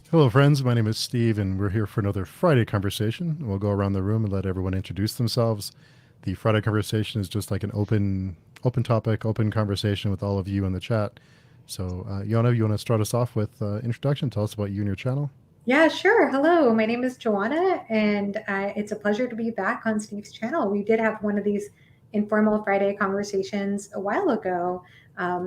Hello, friends. My name is Steve, and we're here for another Friday conversation. We'll go around the room and let everyone introduce themselves. The Friday conversation is just like an open topic, open conversation with all of you in the chat. So, Johanna, you want to start us off with introduction? Tell us about you and your channel. Yeah, sure. Hello, my name is Johanna, and it's a pleasure to be back on Steve's channel. We did have one of these informal Friday conversations a while ago.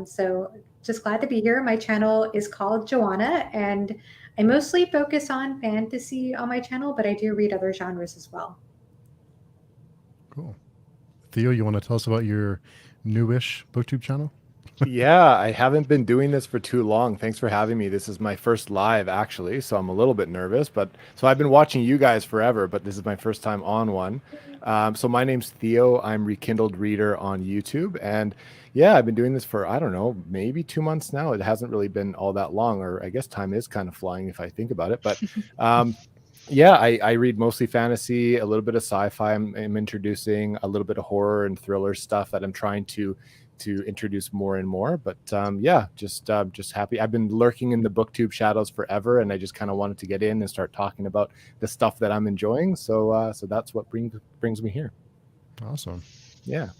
So just glad to be here. My channel is called Johanna, and I mostly focus on fantasy on my channel, but I do read other genres as well. Cool. Theo, you want to tell us about your newish booktube channel? Yeah, I haven't been doing this for too long. Thanks for having me. This is my first live, actually, so I'm a little bit nervous. But so I've been watching you guys forever, but this is my first time on one. So my name's Theo. I'm Rekindled Reader on YouTube, and yeah, I've been doing this for I don't know, maybe 2 months now. It hasn't really been all that long, or I guess time is kind of flying if I think about it. But yeah, I read mostly fantasy, a little bit of sci-fi. I'm introducing a little bit of horror and thriller stuff that I'm trying to introduce more and more. But yeah, just happy. I've been lurking in the booktube shadows forever, and I just kind of wanted to get in and start talking about the stuff that I'm enjoying. So so that's what brings me here. Awesome. Yeah.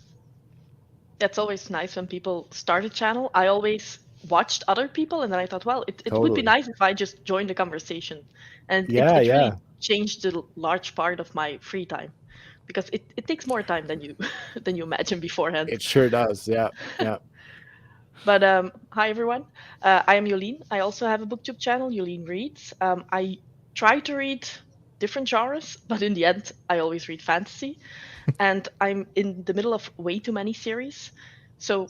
It's always nice when people start a channel. I always watched other people, and then I thought, well, it would be Totally. nice if I just joined the conversation. And Yeah, it yeah. really changed a large part of my free time, because it takes more time than you than you imagine beforehand. It sure does. Yeah, yeah. But hi everyone, I am Jolien. I also have a booktube channel, Jolien Reads. I try to read different genres, but in the end, I always read fantasy. And I'm in the middle of way too many series, so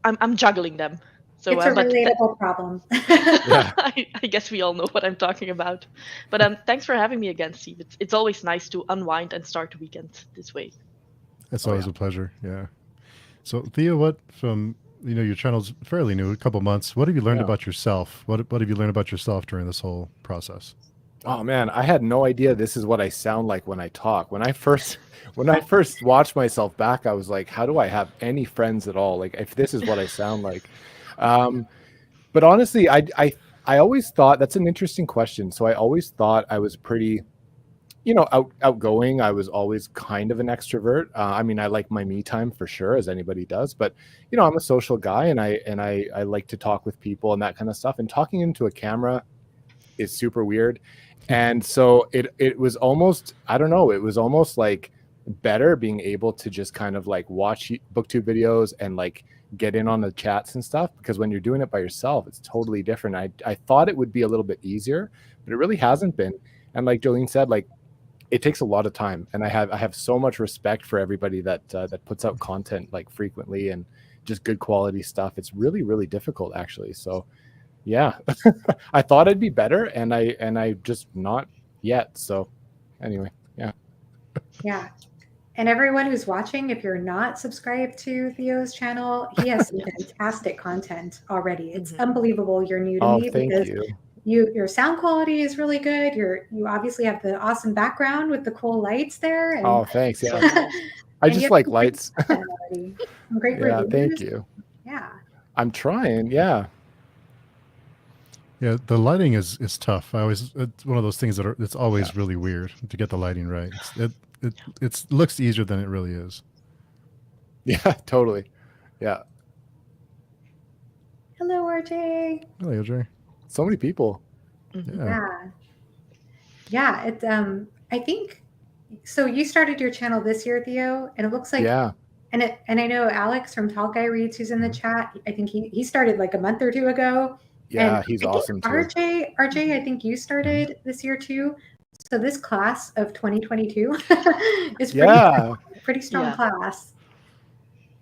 I'm juggling them. So It's a but relatable problem. Yeah. I guess we all know what I'm talking about. But thanks for having me again, Steve. It's always nice to unwind and start the weekend this way. It's Oh, always yeah. a pleasure. Yeah. So, Theo, what from your channel's fairly new, a couple months. What have you learned Yeah. about yourself? What have you learned about yourself during this whole process? Oh man, I had no idea this is what I sound like when I talk. When I first watched myself back, I was like, how do I have any friends at all? Like if this is what I sound like. But honestly, I always thought that's an interesting question. So I always thought I was pretty, outgoing. I was always kind of an extrovert. I mean, I like my me time for sure, as anybody does. But I'm a social guy, and I like to talk with people and that kind of stuff. And talking into a camera is super weird. And so it was almost, I don't know, it was almost like better being able to just kind of like watch booktube videos and like get in on the chats and stuff, because when you're doing it by yourself, it's totally different. I thought it would be a little bit easier, but it really hasn't been. And like Jolene said, like it takes a lot of time, and I have so much respect for everybody that puts out content like frequently and just good quality stuff. It's really, really difficult actually. So yeah, I thought I'd be better, and I just not yet. So anyway, yeah. Yeah. And everyone who's watching, if you're not subscribed to Theo's channel, he has some fantastic content already. It's unbelievable you're new to Oh, me thank because you. your sound quality is really good. You obviously have the awesome background with the cool lights there, and Oh, thanks. So Yeah, nice. I and you just have like some great lights. content already. Some great Yeah, thank reviews. you. Yeah. I'm trying. Yeah, Yeah, the lighting is tough. It's one of those things it's always yeah, really weird to get the lighting right. It looks easier than it really is. yeah, totally. Yeah, Hello, RJ. Hello, Audrey. so many people. Mhm. Yeah. Yeah. Yeah. I think so. You started your channel this year, Theo, and it looks like Yeah, and I know Alex from Tall Guy Reads who's in the Mhm. chat. I think he started like a month or two ago. And yeah, he's I think awesome too. RJ, I think you Mhm. started this year too. So this class of 2022 is Yeah, pretty strong Yeah. class.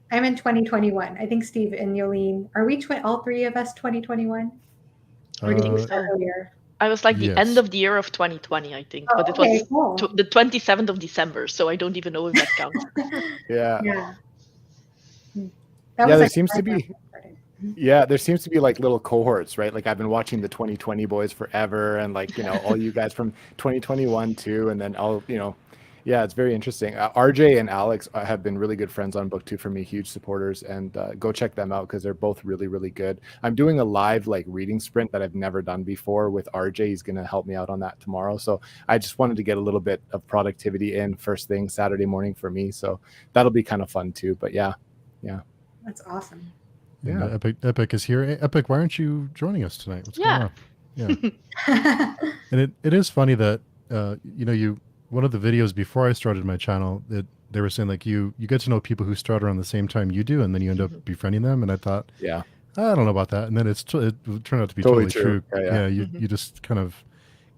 I'm in 2021. I think Steve and Yolene, are we all three of us 2021? Or I did you think start so. earlier? I was like the end Yes. of the year of 2020, I think, but Oh, it okay, was cool. the 27th of December, so I don't even know if that counts. yeah, Yeah. That yeah. was There like seems to right when be. I started. Mhm. Yeah, there seems to be like little cohorts, right? Like I've been watching the 2020 boys forever, and like all you guys from 2021 too, and then all Yeah, it's very interesting. RJ and Alex have been really good friends on BookTube for me, huge supporters, and go check them out because they're both really, really good. I'm doing a live like reading sprint that I've never done before with RJ. He's going to help me out on that tomorrow. So I just wanted to get a little bit of productivity in first thing Saturday morning for me. So that'll be kind of fun too. But yeah. That's awesome. And, Yeah. Epic is here. Hey, Epic, why aren't you joining us tonight? What's going on? Yeah. And it is funny that one of the videos before I started my channel, they were saying like you get to know people who start around the same time you do, and then you end up befriending them. And I thought, Yeah. I don't know about that. And then it turned out to be Totally totally true. true. Yeah. You just kind of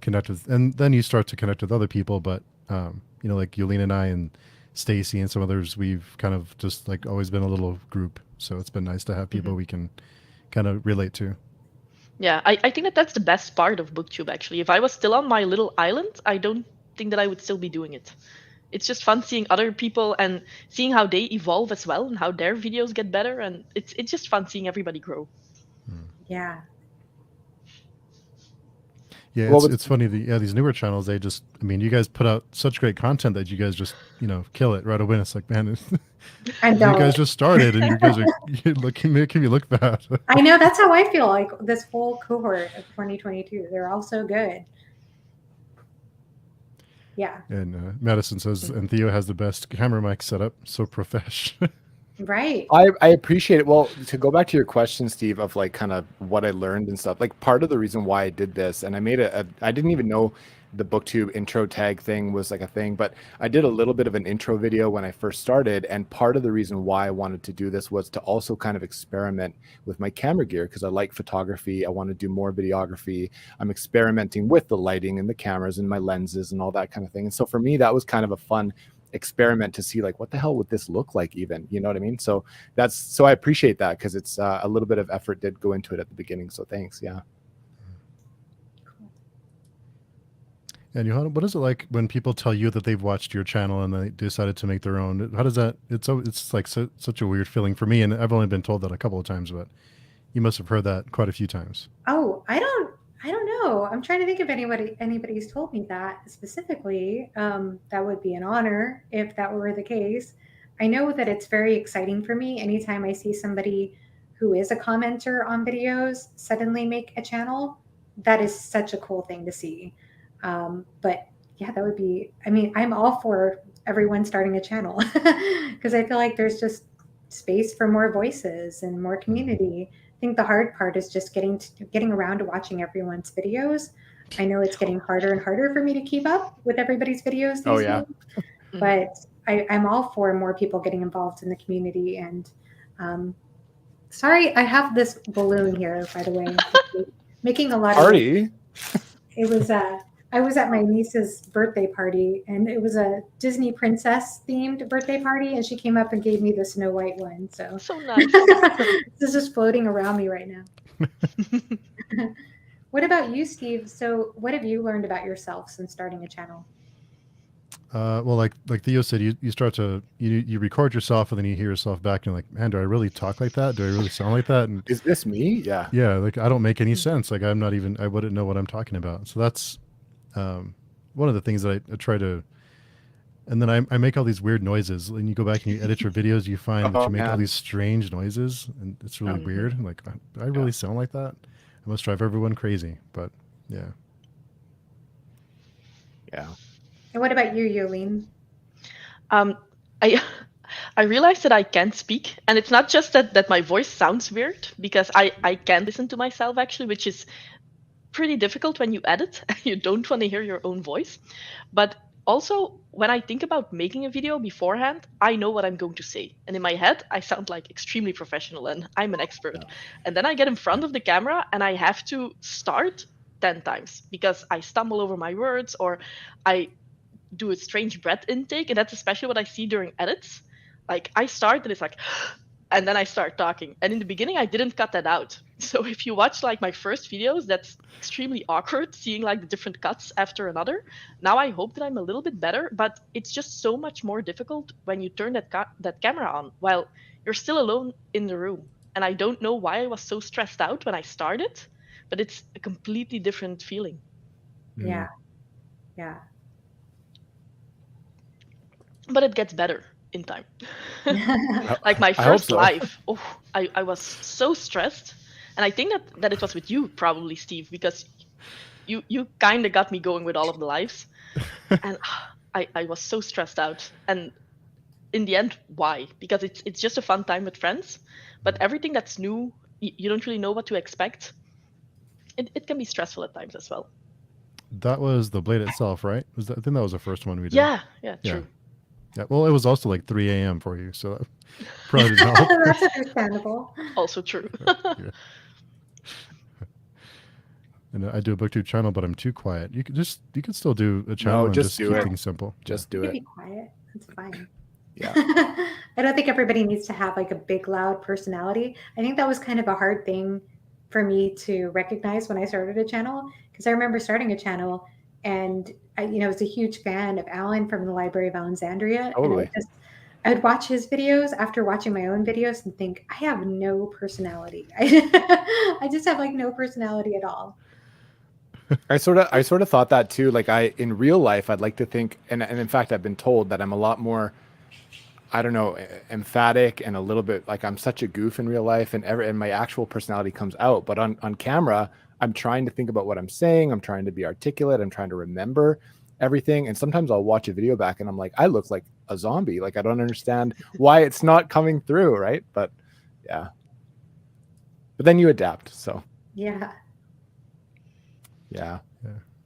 connect with, and then you start to connect with other people. But like Jolien and I and Stacy and some others, we've kind of just like always been a little group. So it's been nice to have people we can kind of relate to. Yeah, I think that's the best part of BookTube, actually. If I was still on my little island, I don't think that I would still be doing it. It's just fun seeing other people and seeing how they evolve as well and how their videos get better. And it's just fun seeing everybody grow. Yeah. Yeah, it's funny. These newer channels, you guys put out such great content that you guys just, kill it right away. And it's like, man, I you know. guys just started and you guys are making me look bad. I know, that's how I feel like this whole cohort of 2022. They're all so good. Yeah. And Madison says, and Theo has the best camera mic setup, so profesh. Right. I appreciate it. Well, to go back to your question, Steve, of like kind of what I learned and stuff, like part of the reason why I did this, and I made I didn't even know the BookTube intro tag thing was like a thing, but I did a little bit of an intro video when I first started. And part of the reason why I wanted to do this was to also kind of experiment with my camera gear because I like photography. I want to do more videography. I'm experimenting with the lighting and the cameras and my lenses and all that kind of thing. And so for me, that was kind of a fun experiment to see like what the hell would this look like even, you know what I mean? So I appreciate that because it's a little bit of effort did go into it at the beginning. So thanks. Yeah. And Johanna, what is it like when people tell you that they've watched your channel and they decided to make their own? How does that? It's like such a weird feeling for me, and I've only been told that a couple of times, but you must have heard that quite a few times. Oh, I don't know. I'm trying to think if anybody's told me that specifically. That would be an honor if that were the case. I know that it's very exciting for me anytime I see somebody who is a commenter on videos suddenly make a channel. That is such a cool thing to see. But yeah, that would be, I'm all for everyone starting a channel because I feel like there's just space for more voices and more community. I think the hard part is just getting around to watching everyone's videos. I know it's getting harder and harder for me to keep up with everybody's videos these days, but I'm all for more people getting involved in the community. And sorry, I have this balloon here, by the way, making a lot of Party. It was I was at my niece's birthday party, and it was a Disney princess themed birthday party, and she came up and gave me the Snow White one. So nice. This is just floating around me right now. What about you, Steve? So what have you learned about yourself since starting a channel? Well, like Theo said, you start to you record yourself and then you hear yourself back and you're like, man, do I really talk like that? Do I really sound like that? And is this me? Yeah. Yeah, like I don't make any sense. Like I wouldn't know what I'm talking about. So that's one of the things that I try to. And then I make all these weird noises. And you go back and you edit your videos, you find that you make all these strange noises, and it's really weird. I'm like, do I really sound like that? I must drive everyone crazy. But yeah. Yeah. And what about you, Jolien? I realized that I can speak, and it's not just that my voice sounds weird, because I can listen to myself actually, which is pretty difficult when you edit. You don't want to hear your own voice. But also, when I think about making a video beforehand, I know what I'm going to say. And in my head, I sound like extremely professional and I'm an expert. Yeah. And then I get in front of the camera and I have to start 10 times because I stumble over my words or I do a strange breath intake. And that's especially what I see during edits. Like I start and it's like, and then I start talking. And in the beginning, I didn't cut that out. So if you watch like my first videos, that's extremely awkward, seeing like the different cuts after another. Now I hope that I'm a little bit better, but it's just so much more difficult when you turn that camera on while you're still alone in the room. And I don't know why I was so stressed out when I started, but it's a completely different feeling. Yeah. Yeah. but it gets better in time. I, Like my I hope first so. live, I was so stressed, and I think that it was with you probably, Steve, because you kind of got me going with all of the lives, and I was so stressed out. And in the end, why? Because it's just a fun time with friends, but everything that's new, you don't really know what to expect. It can be stressful at times as well. That was the blade itself, right? I think that was the first one we did. Yeah, Yeah. true. Yeah. Well, it was also like 3 a.m. for you, so that probably didn't help. That's understandable. Also true. Yeah. And I do a booktube channel, but I'm too quiet. You could still do a channel and just just do keep it. things simple. Just You do can it. be quiet. That's fine. Yeah. I don't think everybody needs to have like a big, loud personality. I think that was kind of a hard thing for me to recognize when I started a channel, because I remember starting a channel and I was a huge fan of Alan from the Library of Alexandria. Totally. And I would watch his videos after watching my own videos and think, I have no personality. I just have like no personality at all. I sort of thought that too. Like in real life, I'd like to think, and in fact, I've been told that I'm a lot more, I don't know, emphatic and a little bit like I'm such a goof in real life, and my actual personality comes out. But on camera, I'm trying to think about what I'm saying. I'm trying to be articulate. I'm trying to remember everything. And sometimes I'll watch a video back and I'm like, I look like a zombie. Like I don't understand why it's not coming through, right? But yeah. But then you adapt. So Yeah. yeah.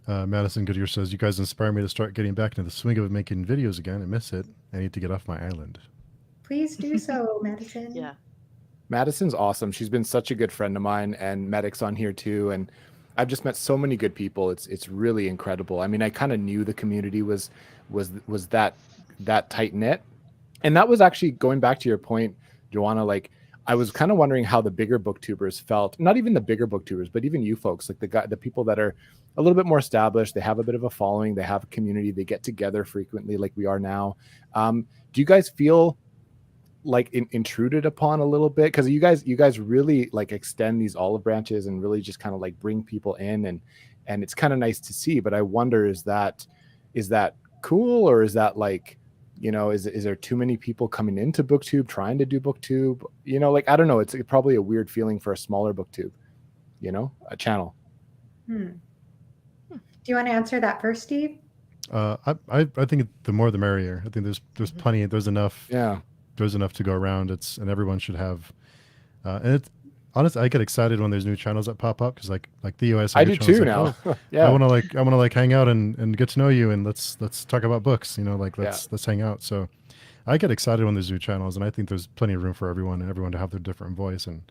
Madison Goodyear says, you guys inspire me to start getting back into the swing of making videos again. I miss it. I need to get off my island. Please do so, Madison. Yeah. Madison's awesome. She's been such a good friend of mine, and Medic's on here too. And I've just met so many good people. It's really incredible. I mean, I kind of knew the community was that tight knit. And that was actually going back to your point, Johanna, like I was kind of wondering how the bigger booktubers felt, not even the bigger booktubers, but even you folks, like the people that are a little bit more established, they have a bit of a following, they have a community, they get together frequently like we are now. Do you guys feel like intruded upon a little bit? Because you guys really like extend these olive branches and really just kind of like bring people in, and it's kind of nice to see. But I wonder, is that cool, or is that like, is there too many people coming into booktube trying to do booktube? Like I don't know, it's probably a weird feeling for a smaller booktube, a channel. Do you want to answer that first, Steve? I think the more the merrier. I think there's plenty, there's enough. Yeah. There's enough to go around. And everyone should have. And it's honestly, I get excited when there's new channels that pop up, because like the USA. I do too now. Yeah. I want to hang out and get to know you, and let's talk about books. Let's hang out. So I get excited when there's new channels, and I think there's plenty of room for everyone to have their different voice. And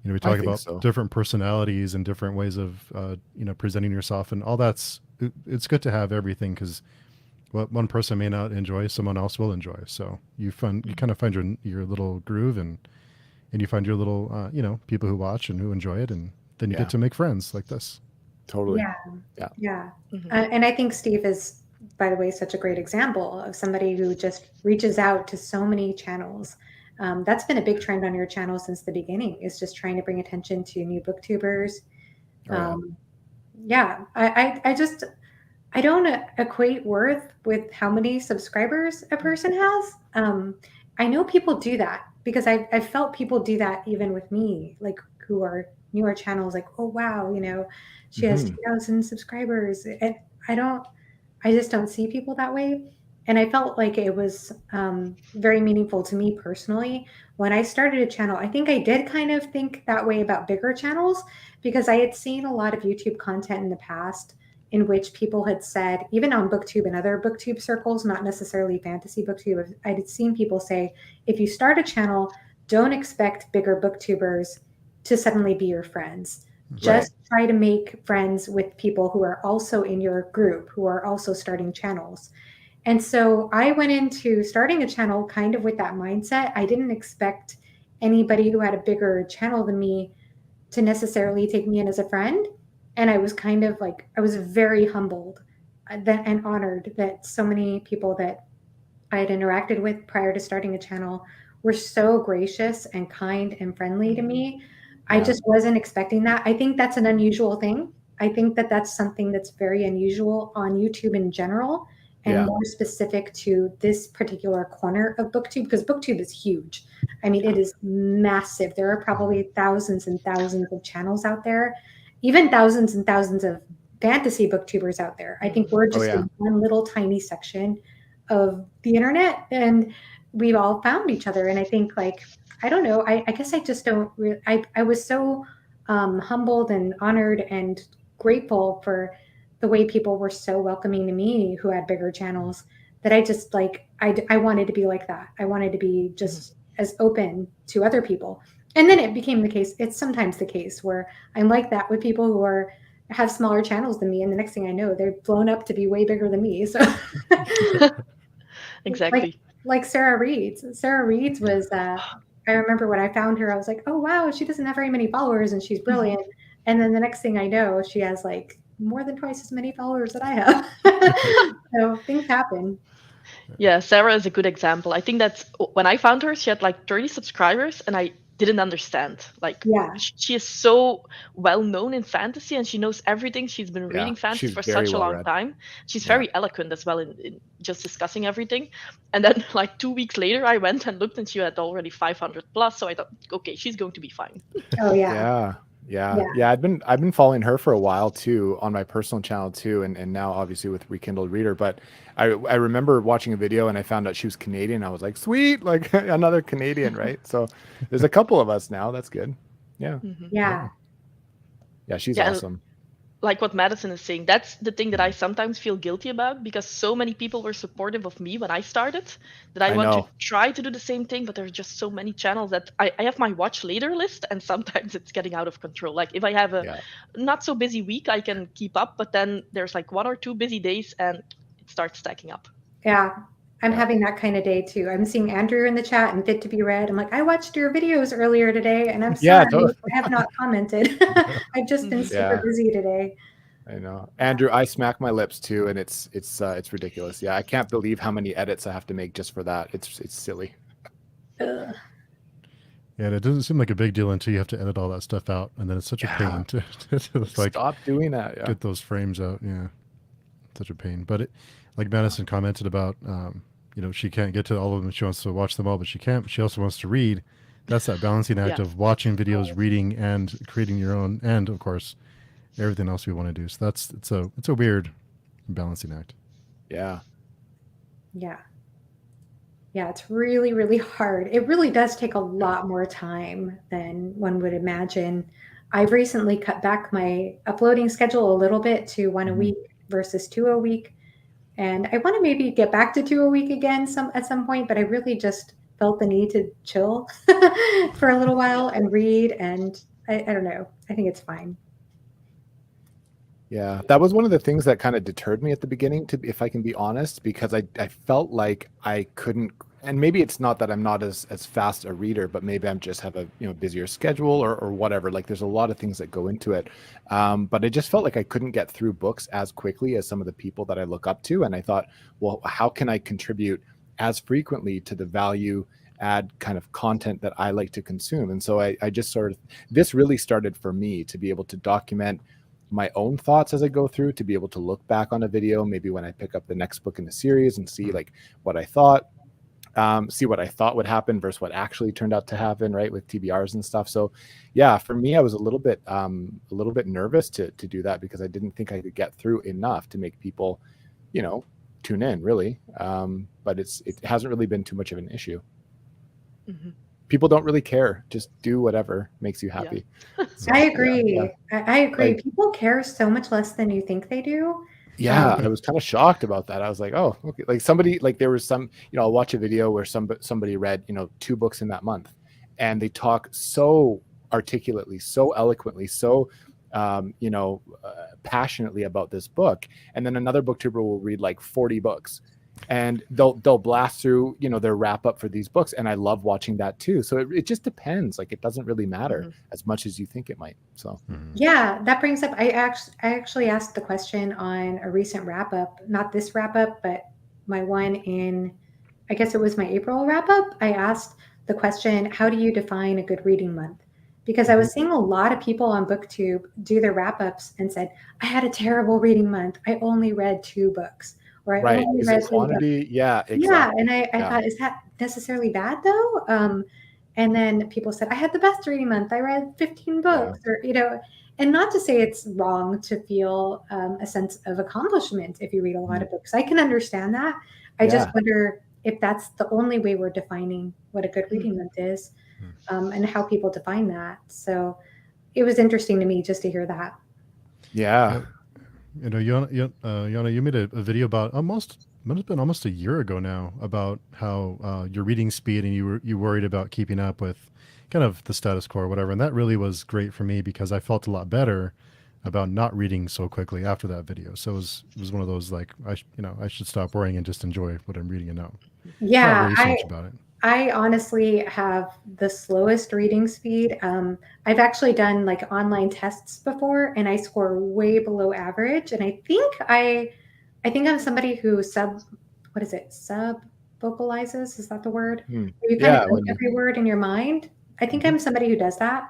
we talk about different personalities and different ways of presenting yourself, and all that's. It's good to have everything, because what one person may not enjoy, someone else will enjoy. So you kind of find your little groove, and you find your little people who watch and who enjoy it, and then you get to make friends like this. Totally. Yeah. And I think Steve is, by the way, such a great example of somebody who just reaches out to so many channels. That's been a big trend on your channel since the beginning, is just trying to bring attention to new booktubers. I don't equate worth with how many subscribers a person has. I know people do that, because I've felt people do that even with me, like who are newer channels, like, oh, wow, she has 2,000 subscribers. And I just don't see people that way. And I felt like it was very meaningful to me personally. When I started a channel, I think I did kind of think that way about bigger channels, because I had seen a lot of YouTube content in the past in which people had said, even on BookTube and other BookTube circles, not necessarily fantasy BookTube, I had seen people say, if you start a channel, don't expect bigger BookTubers to suddenly be your friends. Just try to make friends with people who are also in your group, who are also starting channels. And so I went into starting a channel kind of with that mindset. I didn't expect anybody who had a bigger channel than me to necessarily take me in as a friend. And I was kind of like, I was very humbled and honored that so many people that I had interacted with prior to starting a channel were so gracious and kind and friendly to me. I just wasn't expecting that. I think that's an unusual thing. I think that that's something that's very unusual on YouTube in general. and Yeah. more specific to this particular corner of BookTube, because BookTube is huge. I mean, it is massive. There are probably thousands and thousands of channels out there, even thousands and thousands of fantasy booktubers out there. I think we're Oh just yeah. in one little tiny section of the internet, and we've all found each other. And I think, like, I don't know, I guess I just don't really, I was so humbled and honored and grateful for the way people were so welcoming to me who had bigger channels, that I just, like, I wanted to be like that. I wanted to be just as open to other people. And then it became the case. It's sometimes the case where I'm like that with people who have smaller channels than me, and the next thing I know, they're blown up to be way bigger than me. So Exactly. like Sarah Reeds. Sarah Reeds was I remember when I found her, I was like, oh wow, she doesn't have very many followers and she's brilliant. And then the next thing I know, she has like more than twice as many followers that I have. So things happen. Yeah, Sarah is a good example. I think that's when I found her, she had like 30 subscribers, and I didn't understand. Like, Yeah. she is so well known in fantasy, and she knows everything. She's been Yeah, reading fantasy she's for very such a well long read. time. She's Yeah. very eloquent as well in just discussing everything. And then, like 2 weeks later, I went and looked, and she had already 500 plus. So I thought, okay, she's going to be fine. Oh yeah. Yeah. Yeah. Yeah. Yeah. I've been following her for a while too on my personal channel too, and now obviously with Rekindled Reader. But I remember watching a video and I found out she was Canadian. I was like, sweet, like another Canadian, right? So there's a couple of us now. That's good. Yeah. Yeah. Yeah, she's Yeah, and awesome. like what Madison is saying, that's the thing that I sometimes feel guilty about, because so many people were supportive of me when I started, that I I want to know. try to do the same thing, but there's just so many channels that I have my watch later list, and sometimes it's getting out of control. Like if I have a Yeah. not so busy week, I can keep up, but then there's like 1 or 2 busy days and it starts stacking up. Yeah. I'm Yeah. having that kind of day too. I'm seeing Andrew in the chat and Fit to Be Read. I'm like, I watched your videos earlier today, and I'm Yeah, sorry totally. I have not commented. I've just been super Yeah. busy today. I know. Andrew, I smack my lips too, and it's ridiculous. Yeah, I can't believe how many edits I have to make just for that. It's silly. Ugh. Yeah, and it doesn't seem like a big deal until you have to edit all that stuff out, and then it's such a pain to like Stop doing that. Yeah. get those frames out. Yeah, such a pain. But like Madison commented about, she can't get to all of them. She wants to watch them all, but she can't. She also wants to read. That's that balancing act Yeah. of watching videos, reading, and creating your own, and of course, everything else we want to do. So it's a weird balancing act. Yeah. Yeah. Yeah, it's really, really hard. It really does take a lot more time than one would imagine. I've recently cut back my uploading schedule a little bit to one a week versus 2 a week. And I want to maybe get back to 2 a week again at some point, but I really just felt the need to chill for a little while and read. And I don't know. I think it's fine. Yeah, that was one of the things that kind of deterred me at the beginning, if I can be honest, because I felt like I couldn't, and maybe it's not that I'm not as fast a reader, but maybe I'm just have a busier schedule or whatever. Like there's a lot of things that go into it, but I just felt like I couldn't get through books as quickly as some of the people that I look up to, and I thought, well, how can I contribute as frequently to the value add kind of content that I like to consume? And so I just sort of, this really started for me to be able to document my own thoughts as I go through, to be able to look back on a video, maybe when I pick up the next book in the series and see like what I thought, see what I thought would happen versus what actually turned out to happen, right, with TBRs and stuff. So yeah, for me, I was a little bit nervous to do that, because I didn't think I could get through enough to make people, tune in really. But it hasn't really been too much of an issue. Mhm. People don't really care. Just do whatever makes you happy. So, I agree. Yeah. I agree. Like- People care so much less than you think they do. Yeah, I was kind of shocked about that. I was like, oh, okay. Like somebody, like there was some, I'll watch a video where somebody read, 2 books in that month, and they talk so articulately, so eloquently, so, passionately about this book. And then another booktuber will read like 40 books, and they'll blast through, their wrap up for these books. And I love watching that too. So it just depends. Like it doesn't really matter as much as you think it might. So Yeah, that brings up, I actually asked the question on a recent wrap up, not this wrap up, but my one in, I guess it was my April wrap up. I asked the question, how do you define a good reading month? Because I was seeing a lot of people on BookTube do their wrap ups and said, I had a terrible reading month. I only read 2 books. or I Right. only Is read it quantity? Yeah, yeah, exactly. and I Yeah. thought, is that necessarily bad though? And then people said, I had the best reading month. I read 15 Yeah. books, or, and not to say it's wrong to feel a sense of accomplishment if you read a lot of books. I can understand that. I just Yeah. wonder if that's the only way we're defining what a good reading month is, and how people define that. So it was interesting to me just to hear that. Yeah. Yana, you made a video about might have been almost a year ago now about how your reading speed and you worried about keeping up with kind of the status quo or whatever, and that really was great for me because I felt a lot better about not reading so quickly after that video. So it was one of those like I should stop worrying and just enjoy what I'm reading and not Yeah, worry so much about it. I honestly have the slowest reading speed. I've actually done like online tests before, and I score way below average. And I think I'm somebody who what is it? Sub vocalizes? Is that the word? Where you kind of Yeah. know every word in your mind. I think I'm somebody who does that.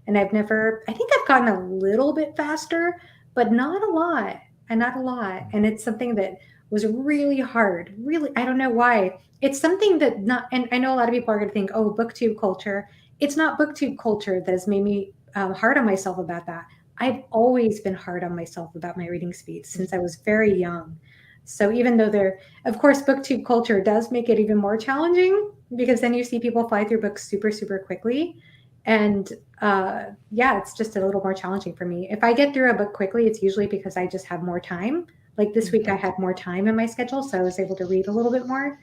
And I think I've gotten a little bit faster, but not a lot, and not a lot. And it's something that was really hard. Really, I don't know why. It's something that and I know a lot of people are going to think, oh, booktube culture. It's not booktube culture that has made me hard on myself about that. I've always been hard on myself about my reading speed since I was very young. So even though of course, booktube culture does make it even more challenging because then you see people fly through books super, super quickly. And yeah, it's just a little more challenging for me. If I get through a book quickly, it's usually because I just have more time. Like this week, I had more time in my schedule, so I was able to read a little bit more.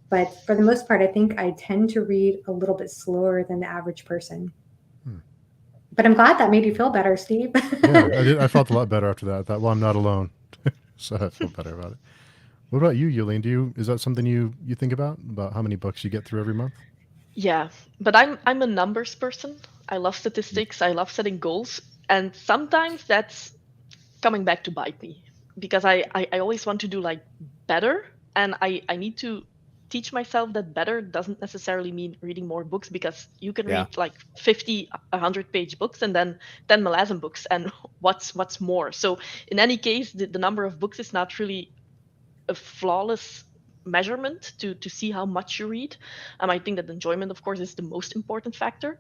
But for the most part, I think I tend to read a little bit slower than the average person. But I'm glad that made you feel better, Steve. Yeah, I did. I felt a lot better after that. I thought, well, I'm not alone, so I feel better about it. What about you, Jolien? Is that something you think about how many books you get through every month? Yeah, but I'm a numbers person. I love statistics. I love setting goals, and sometimes that's coming back to bite me because I always want to do like better, and I need to teach myself that better doesn't necessarily mean reading more books, because you can Yeah. read like 50 100-page books and then 10 Malazan books, and what's more. So in any case, the number of books is not really a flawless measurement to see how much you read. I think that enjoyment, of course, is the most important factor.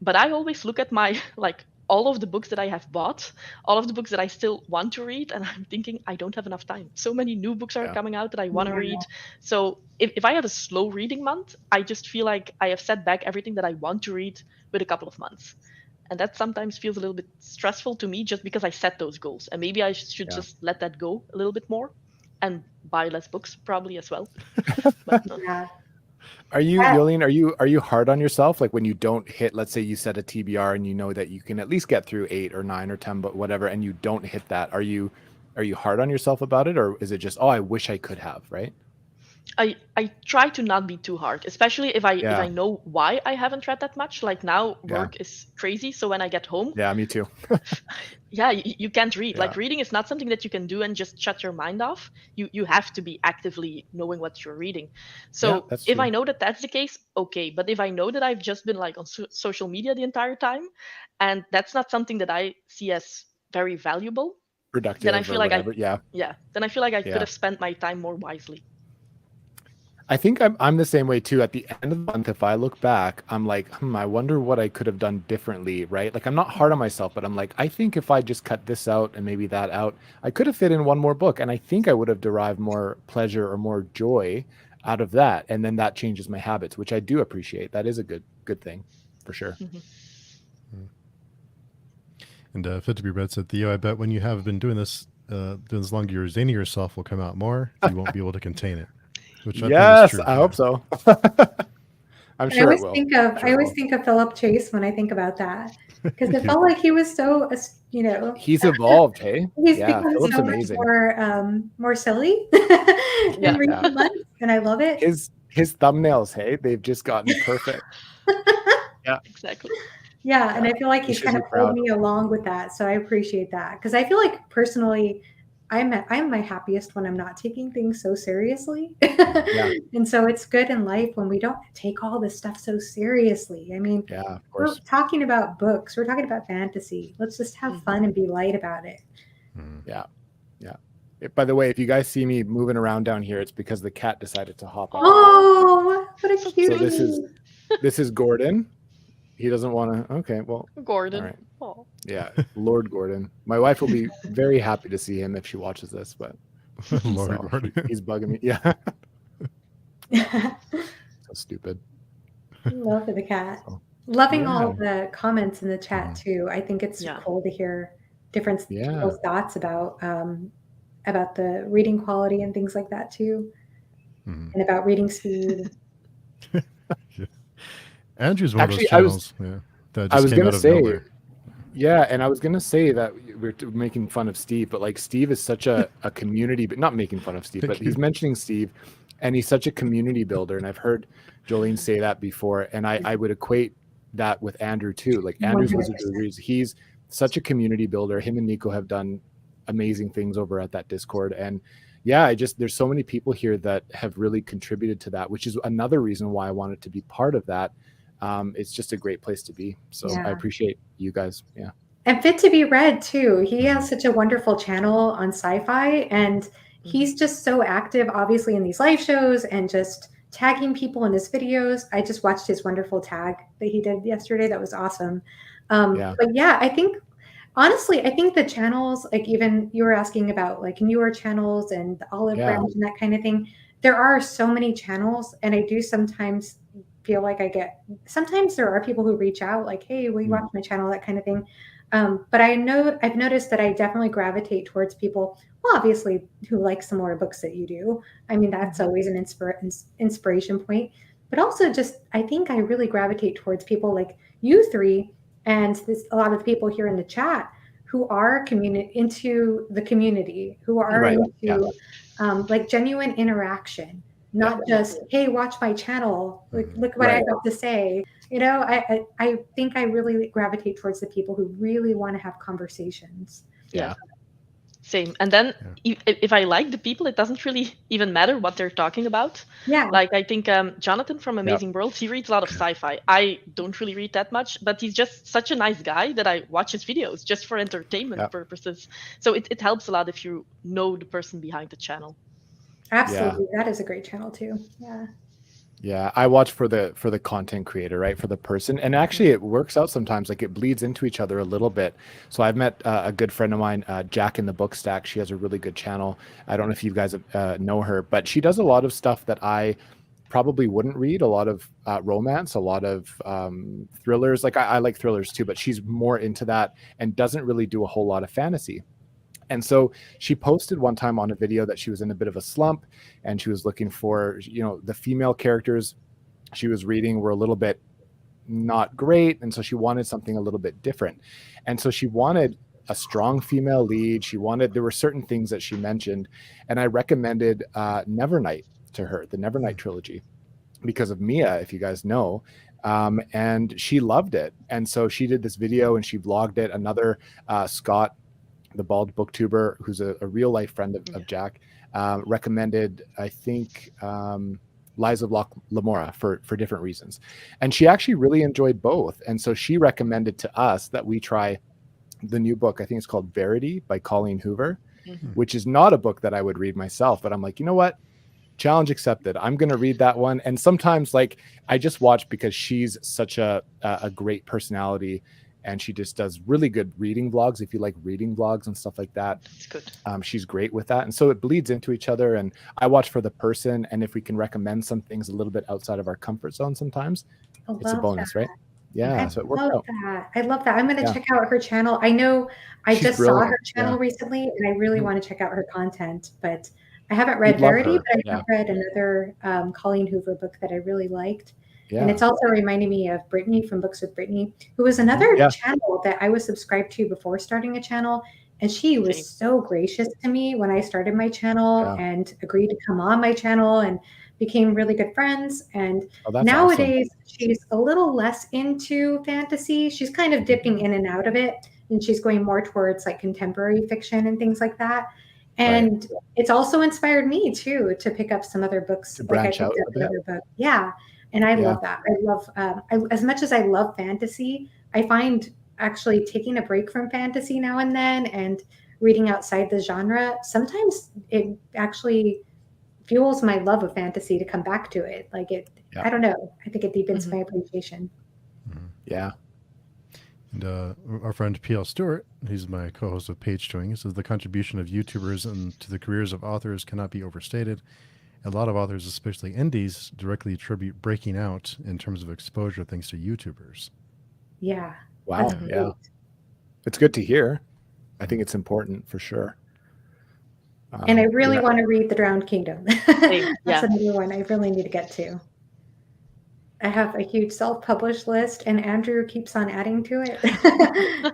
But I always look at my like all of the books that I have bought, all of the books that I still want to read, and I'm thinking I don't have enough time. So many new books are coming out that I want to read. So if I have a slow reading month, I just feel like I have set back everything that I want to read with a couple of months. And that sometimes feels a little bit stressful to me just because I set those goals. And maybe I should just let that go a little bit more and buy less books probably as well. But, Yeah. Are you, Jolien, are you hard on yourself? Like when you don't hit, let's say you set a TBR and you know that you can at least get through 8 or 9 or 10, but whatever, and you don't hit that, are you hard on yourself about it? Or is it just, oh, I wish I could have, right? I try to not be too hard, especially if I know why I haven't read that much. Like now work is crazy, so when I get home, me too. you can't read. Like reading is not something that you can do and just shut your mind off. You have to be actively knowing what you're reading. So if I know that that's the case, okay. But if I know that I've just been like on social media the entire time, and that's not something that I see as very valuable, productive, then I feel or like whatever. Then I feel like I could have spent my time more wisely. I think I'm the same way too. At the end of the month, if I look back, I'm like, I wonder what I could have done differently, right? Like I'm not hard on myself, but I'm like, I think if I just cut this out and maybe that out, I could have fit in one more book, and I think I would have derived more pleasure or more joy out of that. And then that changes my habits, which I do appreciate. That is a good thing, for sure. And Fit to be Read said, Theo, I bet when you have been doing this longer, your zany yourself will come out more. You won't be able to contain it. Which I think is true. I hope so. I'm sure it will. I always think of Philip Chase when I think about that, because it felt like he was so, he's evolved. Hey, he's become Philip's so amazing. much more silly in recent months, and I love it. His thumbnails, hey, they've just gotten perfect. Yeah, exactly. Yeah, and I feel like he's kind of pulled me along with that, so I appreciate that, because I feel like personally, I'm my happiest when I'm not taking things so seriously. And so it's good in life when we don't take all this stuff so seriously. I mean, we're talking about books, we're talking about fantasy. Let's just have fun and be light about it. By the way, if you guys see me moving around down here, it's because the cat decided to hop on. Oh, what a cute. So this is Gordon. He doesn't want to. Okay, well, Gordon. all right. Oh. Yeah, Lord Gordon. My wife will be very happy to see him if she watches this, but Lord so Gordon. he's bugging me. Yeah, so stupid. Love for the cat. So, Loving yeah. all the comments in the chat Mhm. too. I think it's Yeah. cool to hear different Yeah. people's thoughts about the reading quality and things like that too, Mhm. and about reading speed. Andrew's one Actually, of those channels that I just was came gonna out of say, nowhere. yeah, and I was gonna say that we're making fun of Steve, but like Steve is such a community, but not making fun of Steve, Thank but he's you. mentioning Steve, and he's such a community builder, and I've heard Jolene say that before, and I would equate that with Andrew too. Like Andrew's 100%. Wizards of the Reeds, he's such a community builder. Him and Nico have done amazing things over at that Discord, and yeah, there's so many people here that have really contributed to that, which is another reason why I wanted to be part of that. It's just a great place to be. So Yeah. I appreciate you guys. Yeah. And Fit to Be Read too. He has such a wonderful channel on Sci-fi, and he's just so active, obviously, in these live shows and just tagging people in his videos. I just watched his wonderful tag that he did yesterday. That was awesome. Yeah. But yeah, I think honestly, I think the channels, like even you were asking about like newer channels and the olive Yeah. branch and that kind of thing. There are so many channels, and I do sometimes feel like sometimes there are people who reach out like, hey, will you watch my channel, that kind of thing. But I've noticed that I definitely gravitate towards people, well, obviously, who like similar books that you do. I mean, that's always an inspiration point. But also just, I think I really gravitate towards people like you three and a lot of the people here in the chat who are into the community, who are Right. into like genuine interaction. Not just, hey, watch my channel. Like, look what I have to say. You know, I think I really gravitate towards the people who really want to have conversations. Yeah. Same. And then if I like the people, it doesn't really even matter what they're talking about. Yeah. Like I think Jonathan from Amazing Worlds, he reads a lot of sci-fi. I don't really read that much, but he's just such a nice guy that I watch his videos just for entertainment purposes. So it helps a lot if you know the person behind the channel. Absolutely. That is a great channel too. Yeah. Yeah, I watch for the content creator, right? For the person. And actually it works out sometimes, like it bleeds into each other a little bit. So I've met a good friend of mine, Jack in the Book Stack. She has a really good channel. I don't know if you guys know her, but she does a lot of stuff that I probably wouldn't read, a lot of romance, a lot of thrillers. Like I like thrillers too, but she's more into that and doesn't really do a whole lot of fantasy. And so she posted one time on a video that she was in a bit of a slump and she was looking for, the female characters she was reading were a little bit not great. And so she wanted something a little bit different. And so she wanted a strong female lead. There were certain things that she mentioned. And I recommended Nevernight to her, the Nevernight trilogy, because of Mia, if you guys know. And she loved it. And so she did this video and she vlogged it. Another Scott, the bald booktuber, who's a real life friend of Jack, recommended, I think, Lies of Locke Lamora for different reasons. And she actually really enjoyed both. And so she recommended to us that we try the new book. I think it's called Verity by Colleen Hoover, which is not a book that I would read myself. But I'm like, you know what? Challenge accepted. I'm going to read that one. And sometimes like I just watch because she's such a great personality. And she just does really good reading vlogs. If you like reading vlogs and stuff like that, it's good. She's great with that. And so it bleeds into each other. And I watch for the person. And if we can recommend some things a little bit outside of our comfort zone sometimes, it's a bonus, right? Yeah. So it works out. I love that. I'm going to check out her channel. I know I just saw her channel recently and I really want to check out her content, but I haven't read Verity, but I have read another Colleen Hoover book that I really liked. Yeah. And it's also reminding me of Brittany from Books with Brittany, who was another channel that I was subscribed to before starting a channel. And she was so gracious to me when I started my channel and agreed to come on my channel and became really good friends. And nowadays she's a little less into fantasy. She's kind of dipping in and out of it. And she's going more towards like contemporary fiction and things like that. And it's also inspired me too to pick up some other books. To branch out a bit. Yeah. And I love that. I love, as much as I love fantasy, I find actually taking a break from fantasy now and then and reading outside the genre, sometimes it actually fuels my love of fantasy to come back to it. Like it, Yeah. I don't know. I think it deepens Mhm. my appreciation. Yeah. And our friend P.L. Stewart, he's my co-host of Page Towing, he says the contribution of YouTubers and to the careers of authors cannot be overstated. A lot of authors, especially indies, directly attribute breaking out in terms of exposure thanks to YouTubers. Yeah. Wow. That's Yeah. great. It's good to hear. I think it's important for sure. And I really Yeah. want to read The Drowned Kingdom. Same, That's yeah. another one I really need to get to. I have a huge self-published list, and Andrew keeps on adding to it.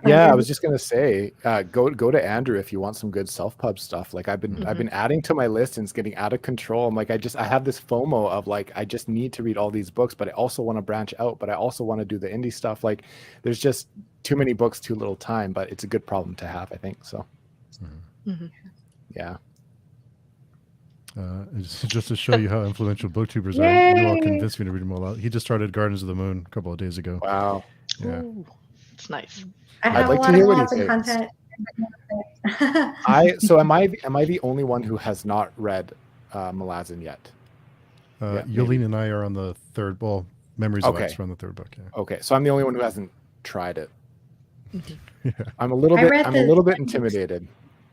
Yeah, I Andrew- was just gonna say, go to Andrew if you want some good self-pub stuff. Like I've been adding to my list and it's getting out of control. I'm like, I have this FOMO of like I just need to read all these books, but I also want to branch out, but I also want to do the indie stuff. Like there's just too many books, too little time, but it's a good problem to have, I think. So yeah. Just to show you how influential booktubers are, you all Yay! convinced me to read them all out. He just started Gardens of the Moon a couple of days ago. Wow. Yeah. Ooh, it's nice. I I'd have like a to lot hear of what he Malazan thinks. content. So am I the only one who has not read Malazan yet? Yeah, Yolene maybe. and I are on the third. Well, Memories of Okay. X are on the third book. Yeah. Okay, so I'm the only one who hasn't tried it. Yeah. I'm a little I read the- bit intimidated.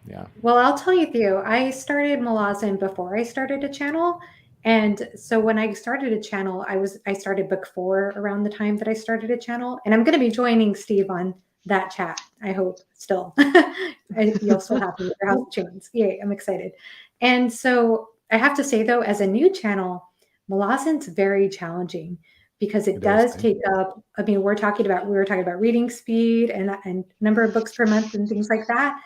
Yeah. Well, I'll tell you, Theo, I started Malazan before I started a channel. And so when I started a channel, I started book 4 around the time that I started a channel. And I'm going to be joining Steve on that chat, I hope, still. You'll still have me with your House of Chains. Yay, I'm excited. And so I have to say, though, as a new channel, Malazan's very challenging because it does take up, I mean, we were talking about reading speed and number of books per month and things like that.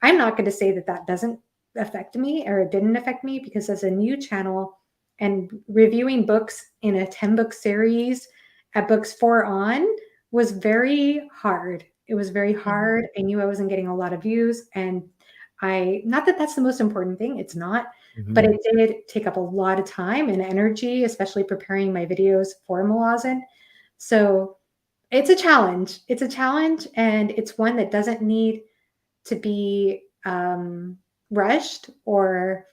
I'm not going to say that that doesn't affect me or it didn't affect me, because as a new channel and reviewing books in a 10-book series at books 4 on was very hard. It was very hard. I knew I wasn't getting a lot of views, and not that that's the most important thing, it's not, but it did take up a lot of time and energy, especially preparing my videos for Malazan. So it's a challenge. It's a challenge, and it's one that doesn't need to be rushed, or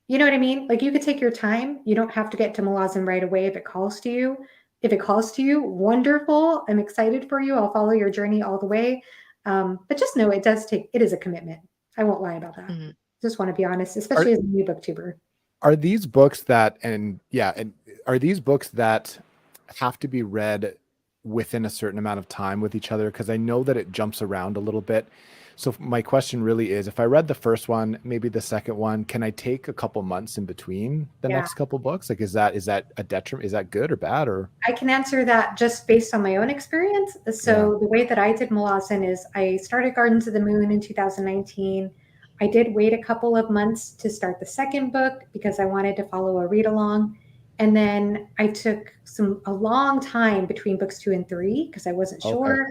you know what I mean? Like you could take your time. You don't have to get to Malazan right away if it calls to you. If it calls to you, wonderful. I'm excited for you. I'll follow your journey all the way. But just know it is a commitment. I won't lie about that. Just want to be honest, especially as a new booktuber. Are these books that, and are these books that have to be read within a certain amount of time with each other? Because I know that it jumps around a little bit. So my question really is, if I read the first one, maybe the second one, can I take a couple months in between the next couple books? Like, is that a detriment? Is that good or bad? Or I can answer that just based on my own experience. So the way that I did Malazan is I started Gardens of the Moon in 2019. I did wait a couple of months to start the second book because I wanted to follow a read along. And then I took a long time between books 2 and 3 because I wasn't sure.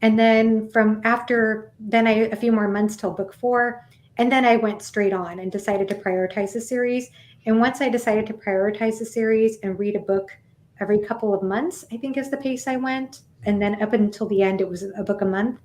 And then a few more months till book 4. And then I went straight on and decided to prioritize the series. And once I decided to prioritize the series and read a book every couple of months, I think is the pace I went. And then up until the end, it was a book a month.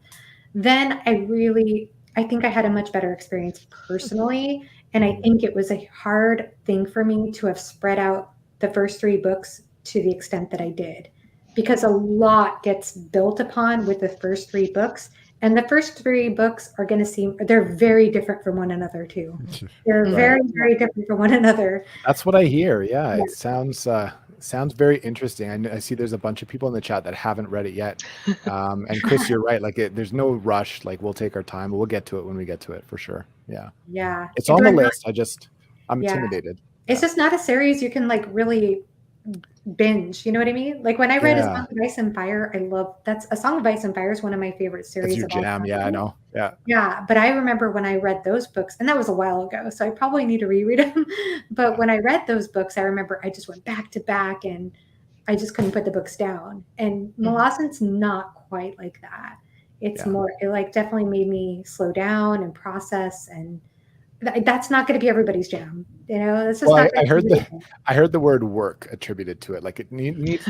Then I think I had a much better experience personally. And I think it was a hard thing for me to have spread out the first 3 books to the extent that I did, because a lot gets built upon with the first 3 books. And the first 3 books are going to they're very different from one another too. They're very, very different from one another. That's what I hear. Yeah. It sounds very interesting. I see there's a bunch of people in the chat that haven't read it yet. And Chris, you're right. Like there's no rush. Like we'll take our time. We'll get to it when we get to it for sure. Yeah. Yeah. It's on the list. I'm intimidated. It's just not a series you can like really binge, you know what I mean? Like when I read A Song of Ice and Fire, A Song of Ice and Fire is one of my favorite series. That's your jam. Yeah, I know. Yeah, but I remember when I read those books, and that was a while ago, so I probably need to reread them. But when I read those books, I remember I just went back to back, and I just couldn't put the books down. And Malazan's not quite like that. It's more, it like definitely made me slow down and process, and that's not going to be everybody's jam, you know. This is I heard the word work attributed to it. Like it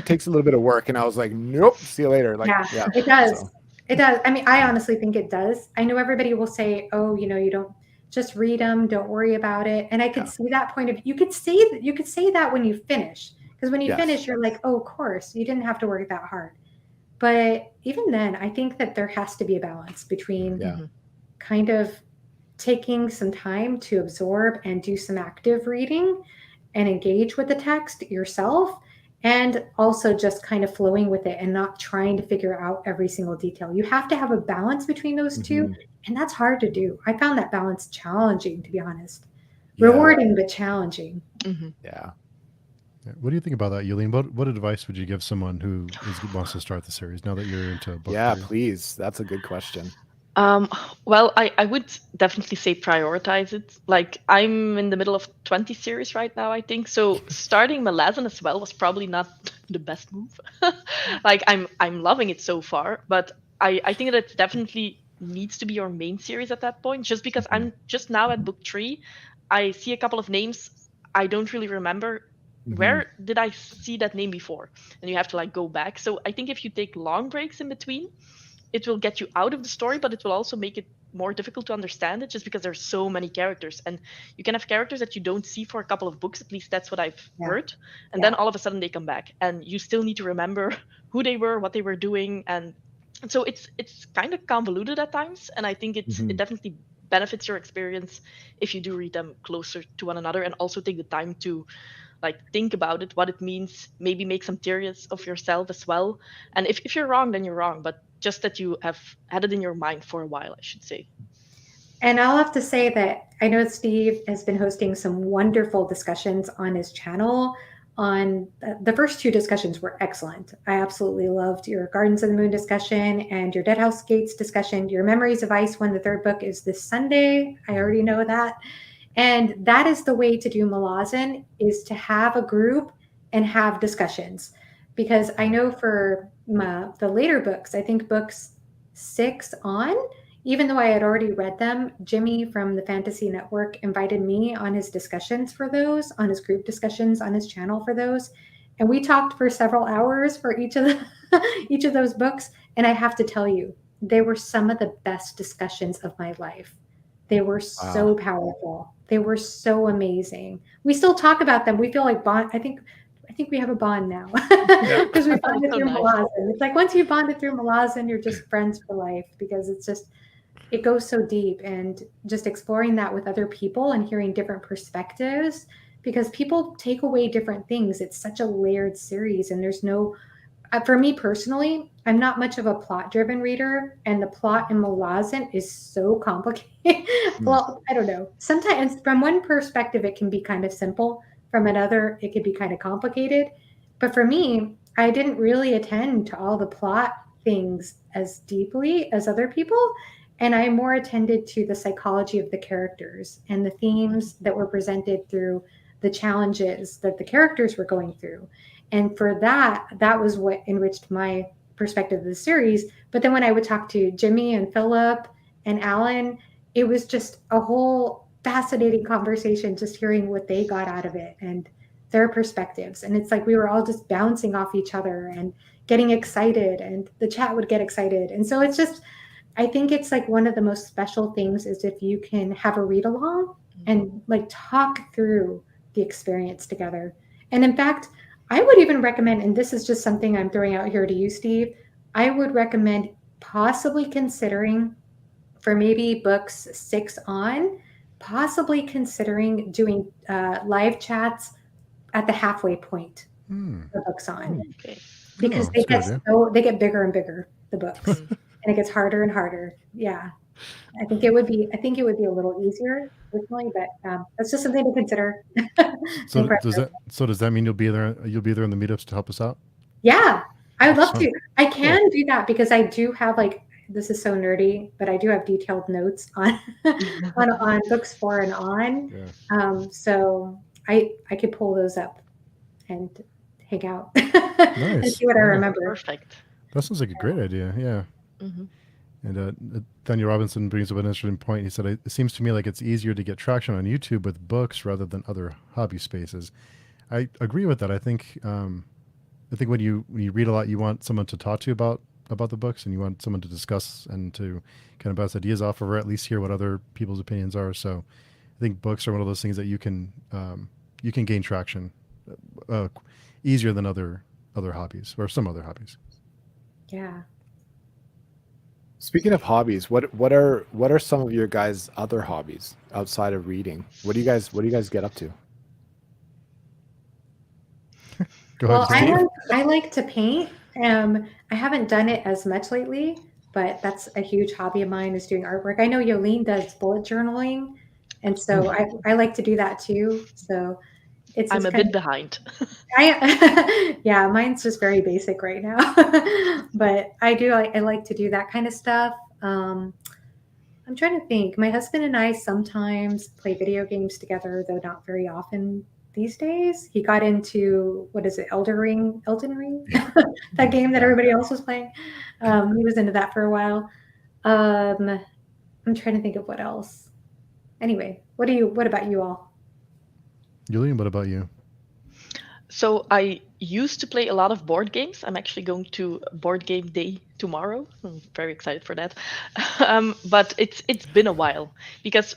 takes a little bit of work, and I was like, nope, see you later. Like, it does. It does. I mean, I honestly think it does. I know everybody will say, "Oh, you don't just read them, don't worry about it." And I could see that point of you could say that when you finish, because when you finish, you're like, "Oh, of course, you didn't have to work that hard." But even then, I think that there has to be a balance between kind of taking some time to absorb and do some active reading and engage with the text yourself, and also just kind of flowing with it and not trying to figure out every single detail. You have to have a balance between those two, and that's hard to do. I found that balance challenging, to be honest. Rewarding, but challenging. Yeah. What do you think about that, Jolien? What advice would you give someone who wants to start the series now that you're into book? Yeah, please. That's a good question. Well, I would definitely say prioritize it. Like, I'm in the middle of 20 series right now, I think. So starting Malazan as well was probably not the best move. Like, I'm loving it so far, but I think that it definitely needs to be your main series at that point. Just because I'm just now at book 3, I see a couple of names I don't really remember. Where did I see that name before? And you have to like go back. So I think if you take long breaks in between, it will get you out of the story, but it will also make it more difficult to understand it, just because there's so many characters, and you can have characters that you don't see for a couple of books. At least that's what I've heard. And then all of a sudden they come back, and you still need to remember who they were, what they were doing, and so it's kind of convoluted at times. And I think it definitely benefits your experience if you do read them closer to one another, and also take the time to like think about it, what it means, maybe make some theories of yourself as well. And if you're wrong, then you're wrong, but just that you have had it in your mind for a while, I should say. And I'll have to say that I know Steve has been hosting some wonderful discussions on his channel. On the first 2 discussions were excellent. I absolutely loved your Gardens of the Moon discussion and your Deadhouse Gates discussion. Your Memories of Ice, when the 3rd book is this Sunday. I already know that. And that is the way to do Malazan, is to have a group and have discussions. Because I know for the later books, I think books 6 on, even though I had already read them, Jimmy from the Fantasy Network invited me on his discussions for those, on his group discussions on his channel for those. And we talked for several hours for each of those books. And I have to tell you, they were some of the best discussions of my life. They were so powerful. They were so amazing. We still talk about them. We feel like bond. I think we have a bond now because we bonded through Malazan. It's like once you bonded through Malazan, you're just friends for life, because it goes so deep, and just exploring that with other people and hearing different perspectives, because people take away different things. It's such a layered series, and there's no, for me personally, I'm not much of a plot-driven reader, and the plot in Malazan is so complicated. Well, I don't know. Sometimes from one perspective, it can be kind of simple. From another, it could be kind of complicated. But for me, I didn't really attend to all the plot things as deeply as other people. And I more attended to the psychology of the characters and the themes that were presented through the challenges that the characters were going through. And for that was what enriched my perspective of the series. But then when I would talk to Jimmy and Philip and Alan, it was just a whole fascinating conversation, just hearing what they got out of it and their perspectives. And it's like we were all just bouncing off each other and getting excited, and the chat would get excited. And so it's just, I think it's like one of the most special things is if you can have a read along and like talk through the experience together. And in fact, I would even recommend, and this is just something I'm throwing out here to you, Steve, I would recommend possibly considering, for maybe books 6 on, possibly considering doing live chats at the halfway point for books on. Okay. Because they get bigger and bigger, the books, and it gets harder and harder. Yeah. I think it would be a little easier personally, but that's just something to consider. So does that mean you'll be there in the meetups to help us out? Yeah, I would love to. I can do that because I do have, like, this is so nerdy, but I do have detailed notes on on books 4 and on. Yeah. So I could pull those up and hang out and see what I remember. Perfect. That sounds like a great idea. Yeah. Mm-hmm. And Daniel Robinson brings up an interesting point. He said, it seems to me like it's easier to get traction on YouTube with books rather than other hobby spaces. I agree with that. I think when you read a lot, you want someone to talk to you about about the books and you want someone to discuss and to kind of bounce ideas off of, or at least hear what other people's opinions are. So I think books are one of those things that you can gain traction easier than other hobbies or some other hobbies. Yeah. Speaking of hobbies, what are some of your guys' other hobbies outside of reading? What do you guys get up to? Go Well, ahead, Steve. I like to paint. I haven't done it as much lately, but that's a huge hobby of mine, is doing artwork. I know Jolien does bullet journaling, and so I like to do that too. So I'm it's a kind bit behind. yeah, mine's just very basic right now, but I like to do that kind of stuff. I'm trying to think. My husband and I sometimes play video games together, though not very often these days. He got into, what is it, Elden Ring, that game that everybody else was playing. He was into that for a while. I'm trying to think of what else. Anyway, what about you all? Julian, what about you? So I used to play a lot of board games. I'm actually going to board game day tomorrow. I'm very excited for that. But it's been a while because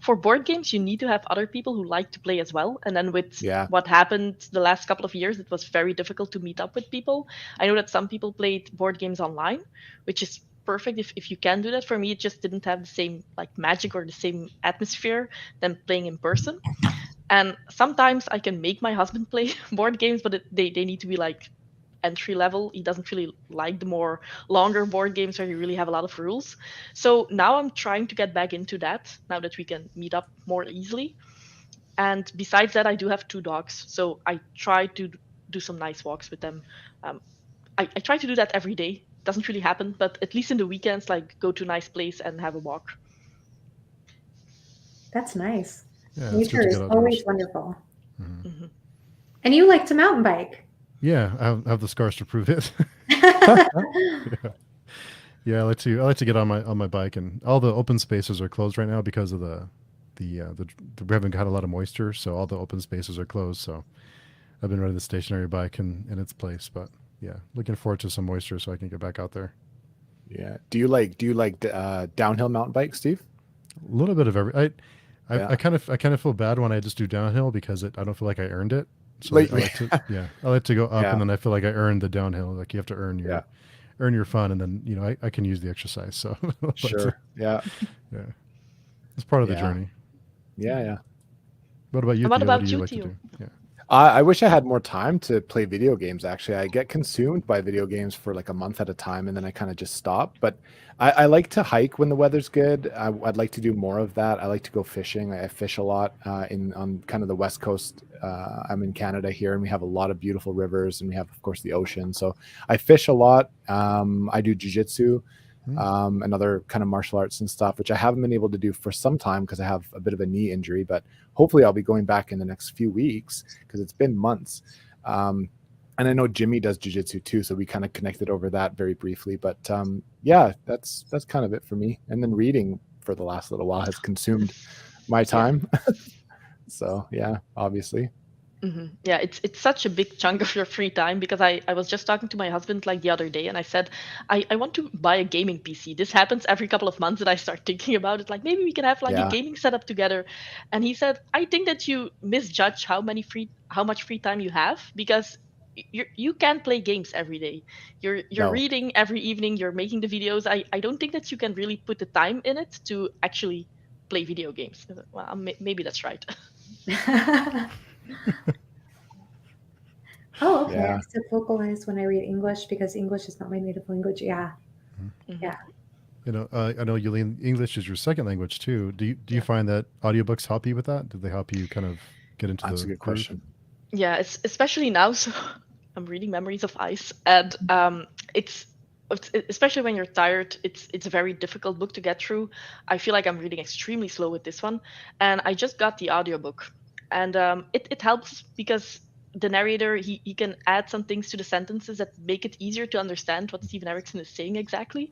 for board games you need to have other people who like to play as well. And then with Yeah. what happened the last couple of years, it was very difficult to meet up with people. I know that some people played board games online, which is perfect if you can do that. For me, it just didn't have the same like magic or the same atmosphere than playing in person. And sometimes I can make my husband play board games, but they need to be like entry level. He doesn't really like the more longer board games where you really have a lot of rules. So now I'm trying to get back into that now that we can meet up more easily. And besides that, I do have 2 dogs. So I try to do some nice walks with them. I try to do that every day. Doesn't really happen, but at least in the weekends, like go to a nice place and have a walk. That's nice. Yeah, it's good Nature to is get always outdoors. wonderful. Mm-hmm. And you like to mountain bike. Yeah, I have the scars to prove it. Yeah, I like to get on my bike, and all the open spaces are closed right now because of we haven't got a lot of moisture, so all the open spaces are closed. So I've been running the stationary bike in its place, but yeah, looking forward to some moisture so I can get back out there. Yeah. Do you like downhill mountain bike, Steve? A little bit of every. Yeah. I kind of feel bad when I just do downhill because I don't feel like I earned it. So Lately. I like to go up, Yeah. and then I feel like I earned the downhill. Like you have to earn your fun, and then I can use the exercise. So but, Sure. Yeah. yeah, it's part of the Yeah. journey. Yeah. What about you? What Theo? about What do you, you like to Theo? do? Yeah. I wish I had more time to play video games. Actually, I get consumed by video games for like a month at a time, and then I kind of just stop. But I like to hike when the weather's good. I'd like to do more of that. I like to go fishing. I fish a lot on kind of the west coast. I'm in Canada here, and we have a lot of beautiful rivers, and we have, of course, the ocean. So I fish a lot. I do jiu-jitsu. And other kind of martial arts and stuff, which I haven't been able to do for some time because I have a bit of a knee injury, but hopefully I'll be going back in the next few weeks because it's been months. And I know Jimmy does jiu-jitsu too, so we kind of connected over that very briefly. But yeah, that's kind of it for me. And then reading for the last little while has consumed my time. So yeah, obviously. Mm-hmm. Yeah, it's such a big chunk of your free time because I was just talking to my husband like the other day and I said, I want to buy a gaming PC. This happens every couple of months and I start thinking about it. Like maybe we can have like a gaming setup together. And he said, I think that you misjudge how much free time you have because you can't play games every day. You're reading every evening, you're making the videos. I don't think that you can really put the time in it to actually play video games. Well, maybe that's right. Oh, okay. Yeah. I still vocalize when I read English because English is not my native language. Yeah. Mm-hmm. Yeah. I know Jolien, English is your second language too. Do you find that audiobooks help you with that? Do they help you kind of get into That's a good question. Yeah, it's especially now. So I'm reading Memories of Ice, and it's especially when you're tired. It's a very difficult book to get through. I feel like I'm reading extremely slow with this one, and I just got the audiobook, and it helps because the narrator he can add some things to the sentences that make it easier to understand what Steven Erikson is saying exactly.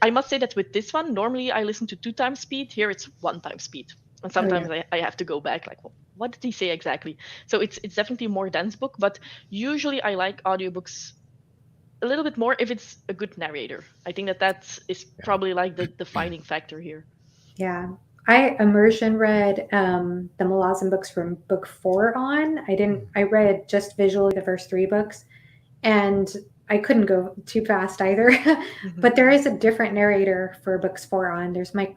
I must say that with this one, normally I listen to 2 times speed. Here it's 1 time speed, and sometimes I have to go back like, well, what did he say exactly? So it's definitely a more dense book, but usually I like audiobooks a little bit more if it's a good narrator. I think that is probably like the defining factor here. Yeah. I immersion read the Malazan books from book 4 on. I read just visually the first 3 books, and I couldn't go too fast either. But there is a different narrator for books 4 on. There's I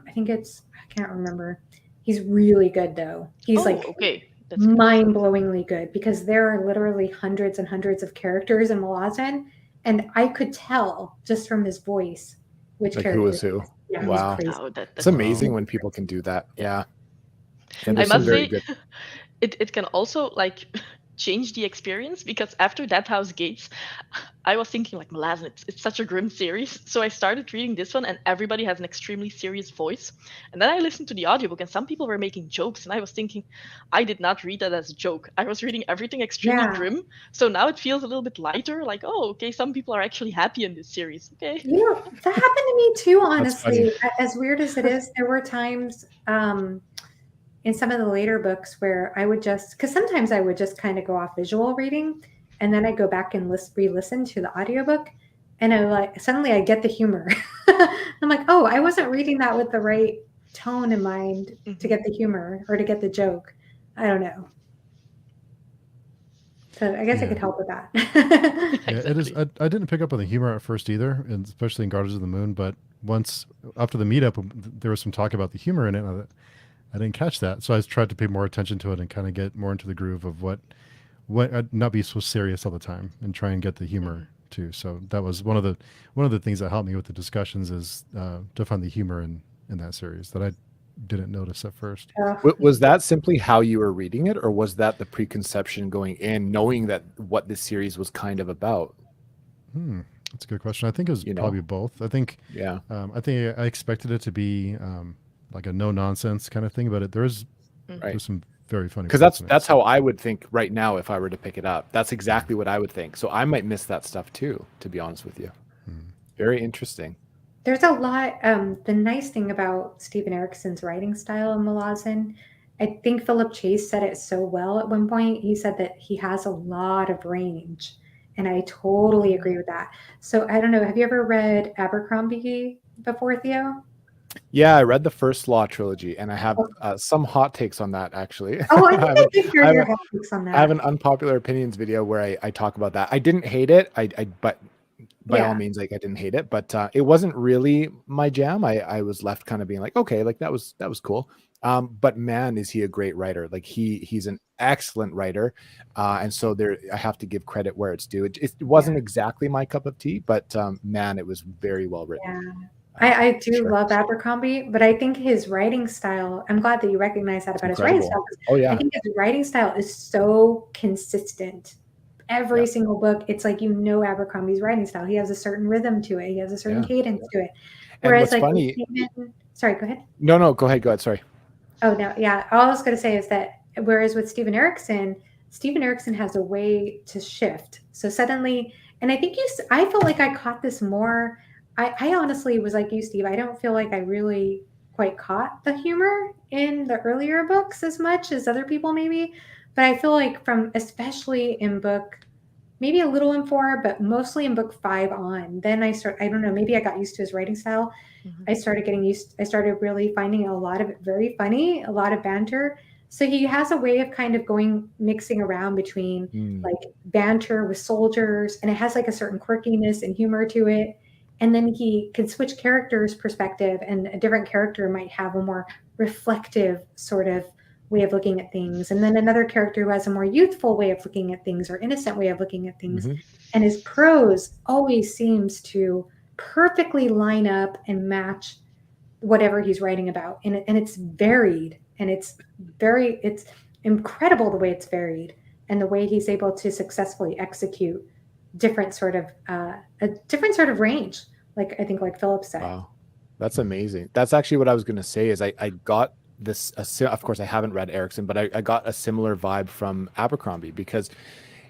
can't remember. He's really good though. He's okay. That's mind-blowingly good, because there are literally hundreds and hundreds of characters in Malazan, and I could tell just from his voice which character who was who. Yeah, Wow. crazy. Oh, It's amazing when people can do that. Yeah. And I there's some must very say, good. it can also like change the experience, because after That House Gates, I was thinking like, Malazan, it's such a grim series. So I started reading this one, and everybody has an extremely serious voice. And then I listened to the audiobook, and some people were making jokes, and I was thinking, I did not read that as a joke. I was reading everything extremely grim. So now it feels a little bit lighter, like, oh, okay, some people are actually happy in this series. Okay. That happened to me too, honestly. As weird as it is, there were times in some of the later books where I would because sometimes I would just kind of go off visual reading, and then I go back and re-listen to the audiobook, and suddenly I get the humor. I'm like, oh, I wasn't reading that with the right tone in mind to get the humor or to get the joke. I don't know. So I guess I could help with that. It is. I didn't pick up on the humor at first either, and especially in Guardians of the Moon. But once after the meetup, there was some talk about the humor in it. And I didn't catch that, so I tried to pay more attention to it and kind of get more into the groove of what not be so serious all the time and try and get the humor too. So that was one of the things that helped me with the discussions is to find the humor in that series that I didn't notice at first. Was that simply how you were reading it, or was that the preconception going in, knowing that what this series was kind of about? That's a good question. I think it was probably both. I think I think I expected it to be like a no nonsense kind of thing, but there's some very funny. Because that's how I would think right now if I were to pick it up. That's exactly what I would think. So I might miss that stuff too, to be honest with you. Very interesting. There's a lot. The nice thing about Stephen Erickson's writing style in Malazan, I think Philip Chase said it so well at one point. He said that he has a lot of range, and I totally agree with that. So I don't know. Have you ever read Abercrombie before, Theo? Yeah, I read the first Law trilogy, and I have some hot takes on that, actually. Oh, I think I did hear your hot takes on that. I have an unpopular opinions video where I talk about that. I didn't hate it, but by all means, like I didn't hate it, but it wasn't really my jam. I was left kind of being like, okay, like that was cool. But man, is he a great writer? Like he's an excellent writer, and so I have to give credit where it's due. It wasn't exactly my cup of tea, but man, it was very well written. Yeah. I do love Abercrombie, but I think his writing style, I'm glad that you recognize that about his writing style. Oh, yeah. I think his writing style is so consistent. Every single book, it's like, Abercrombie's writing style. He has a certain rhythm to it. He has a certain cadence to it. Whereas, like, funny, sorry, go ahead. No, go ahead. Sorry. Oh, no. Yeah. All I was going to say is that whereas with Stephen Erickson has a way to shift. So suddenly, and I think I felt like I caught this more. I honestly was like you, Steve. I don't feel like I really quite caught the humor in the earlier books as much as other people maybe. But I feel like especially in book, maybe a little in 4, but mostly in book 5 on, then I don't know, maybe I got used to his writing style. I started really finding a lot of it very funny, a lot of banter. So he has a way of kind of mixing around between like banter with soldiers, and it has like a certain quirkiness and humor to it. And then he can switch characters' perspective, and a different character might have a more reflective sort of way of looking at things. And then another character who has a more youthful way of looking at things or innocent way of looking at things. And his prose always seems to perfectly line up and match whatever he's writing about. And it's varied, and it's incredible the way it's varied and the way he's able to successfully execute a different sort of range, like I think like Philip said. Wow, that's amazing. That's actually what I was going to say is I got this, of course I haven't read Erickson, but I got a similar vibe from Abercrombie, because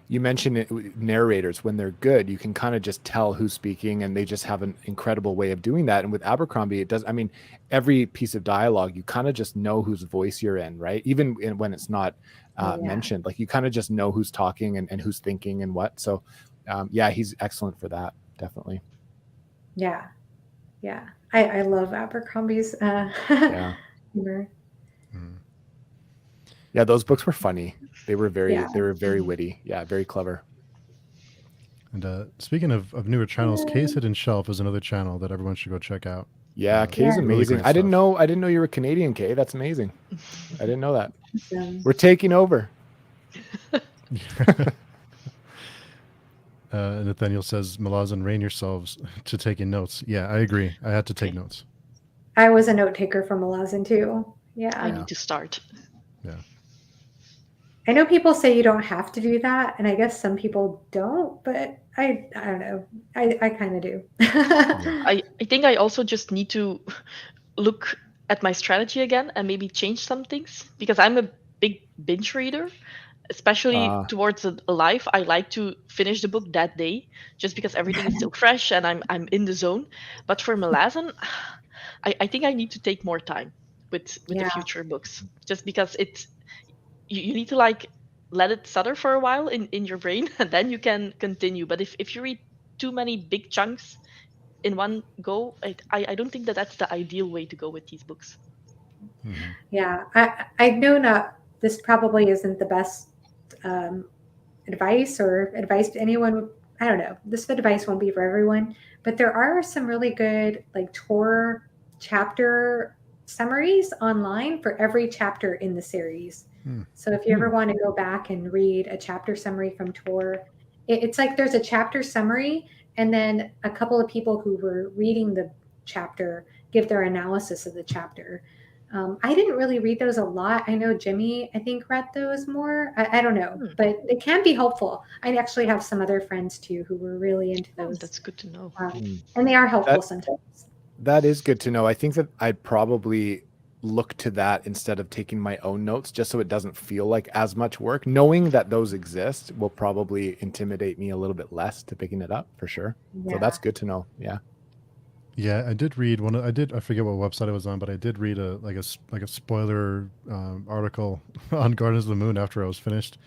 you mentioned it, narrators, when they're good, you can kind of just tell who's speaking, and they just have an incredible way of doing that. And with Abercrombie, it does, I mean, every piece of dialogue, you kind of just know whose voice you're in, right? Even when it's not mentioned, like you kind of just know who's talking and who's thinking and what. So yeah, he's excellent for that. definitely. Yeah. Yeah. I love Abercrombie's Yeah. humor. Mm. Yeah, those books were funny. They were Yeah. very witty. Yeah, very clever. And speaking of newer channels, Case Hidden Shelf is another channel that everyone should go check out. Yeah, Kay's Yeah. amazing. Really great I didn't stuff. know you were Canadian, Kay. That's amazing. I didn't know that. Awesome. We're taking over. Nathaniel says, Malazan, rein yourselves to taking notes. Yeah, I agree. I had to take Okay. notes. I was a note taker from Malazan too. I Yeah. need to start. Yeah. I know people say you don't have to do that, and I guess some people don't, but I don't know. I kind of do. I think I also just need to look at my strategy again and maybe change some things because I'm a big binge reader, especially towards a life. I like to finish the book that day just because everything is still fresh and I'm in the zone. But for Malazan, I think I need to take more time with the Yeah. future books just because you need to like let it settle for a while in your brain and then you can continue. But if you read too many big chunks in one go, I don't think that that's the ideal way to go with these books. Mm-hmm. Yeah. I know not. This probably isn't the best advice to anyone. I don't know. This advice won't be for everyone, but there are some really good like Tor chapter summaries online for every chapter in the series. So if you ever want to go back and read a chapter summary from Tor, it's like there's a chapter summary and then a couple of people who were reading the chapter give their analysis of the chapter. I didn't really read those a lot. I know Jimmy, I think, read those more. I don't know, but it can be helpful. I actually have some other friends too who were really into those. That's good to know. And they are helpful sometimes. That is good to know. I think that I'd probably look to that instead of taking my own notes just so it doesn't feel like as much work. Knowing that those exist will probably intimidate me a little bit less to picking it up for sure. Yeah. So that's good to know. Yeah. Yeah, I did read one. I forget what website it was on, but I did read a spoiler article on Gardens of the Moon after I was finished,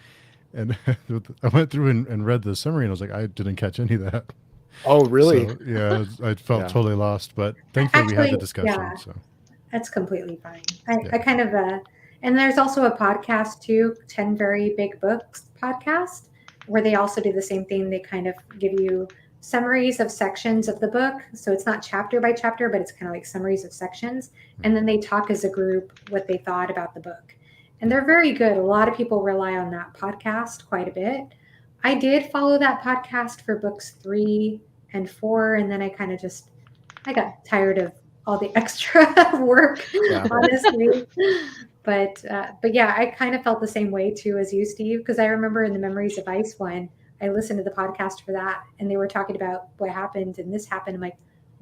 and I went through and read the summary, and I was like, I didn't catch any of that. Oh, really? So, yeah, I felt Yeah. totally lost. But thankfully, we had the Actually, discussion. yeah. So That's completely fine. Yeah. I kind of, and there's also a podcast too, 10 Very Big Books podcast, where they also do the same thing. They kind of give you summaries of sections of the book. So it's not chapter by chapter, but it's kind of like summaries of sections. And then they talk as a group what they thought about the book. And they're very good. A lot of people rely on that podcast quite a bit. I did follow that podcast for books 3 and 4, and then I kind of I got tired of all the extra work, honestly. But yeah, I kind of felt the same way too as you, Steve, because I remember in the Memories of Ice one, I listened to the podcast for that, and they were talking about what happened and this happened. I'm like,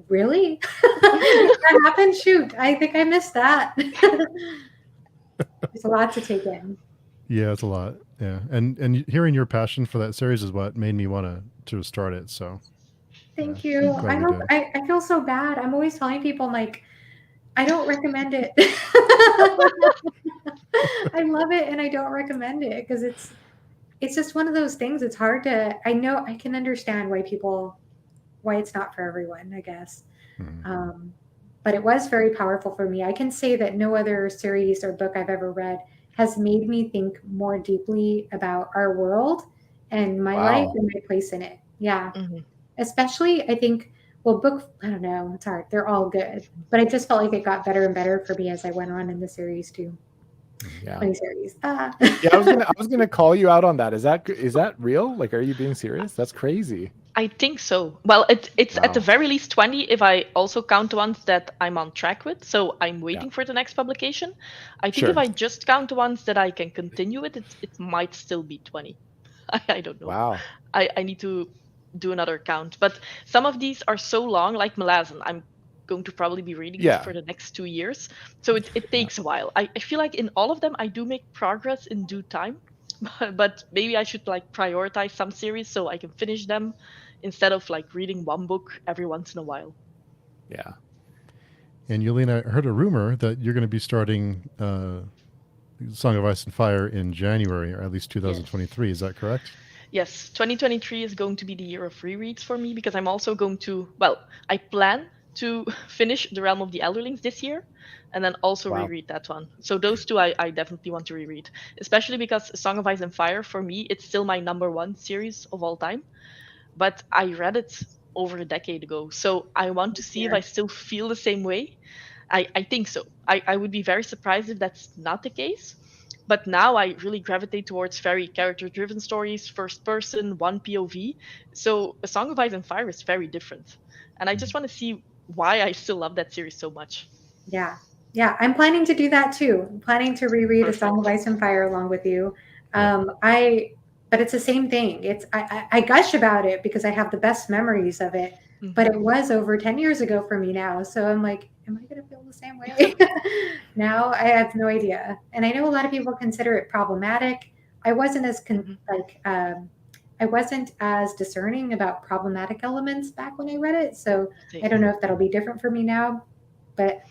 really? That happened? Shoot, I think I missed that. There's a lot to take in. yeah, it's a lot. Yeah, and hearing your passion for that series is what made me want to start it. So Thank you. glad I we hope did. I feel so bad. I'm always telling people, I'm like, I don't recommend it. I love it and I don't recommend it because it's just one of those things. It's hard to, I know I can understand why it's not for everyone, I guess. But it was very powerful for me. I can say that no other series or book I've ever read has made me think more deeply about our world and my life and my place in it. Yeah. Especially, I think, well, I don't know, it's hard. They're all good. But I just felt like it got better and better for me as I went on in the series too. Yeah. Funny series. Yeah, I was gonna call you out on that. Is that real? Like, are you being serious? That's crazy. I think so. Well, it's at the very least 20 if I also count the ones that I'm on track with. So I'm waiting for the next publication. I think if I just count the ones that I can continue with, it might still be 20. I don't know. Wow. I need to do another count. But some of these are so long, like Malazan. I'm going to probably be reading it for the next 2 years. So it takes a while. I feel like in all of them, I do make progress in due time. But maybe I should like prioritize some series so I can finish them instead of like reading one book every once in a while. Yeah. And Jolien, I heard a rumor that you're going to be starting Song of Ice and Fire in January, or at least 2023. Yes. Is that correct? Yes, 2023 is going to be the year of rereads for me because I'm also going to, well, I plan to finish The Realm of the Elderlings this year and then also Wow. reread that one. So those two I definitely want to reread, especially because A Song of Ice and Fire, for me, it's still my number one series of all time. But I read it over a decade ago. So I want to see if I Here. still feel the same way. I think so. I would be very surprised if that's not the case. But now I really gravitate towards very character driven stories, first person, one POV. So A Song of Ice and Fire is very different. And I just want to see why I still love that series so much. Yeah. Yeah. I'm planning to do that too. I'm planning to reread A Song of Perfect. Ice and Fire along with you. Yeah. But it's the same thing. I gush about it because I have the best memories of it, but Mhm. it was over 10 years ago for me now. So I'm like, am I going to feel the same way? Now I have no idea. And I know a lot of people consider it problematic. I wasn't as Mhm. I wasn't as discerning about problematic elements back when I read it. So I Same. don't know if that'll be different for me now, but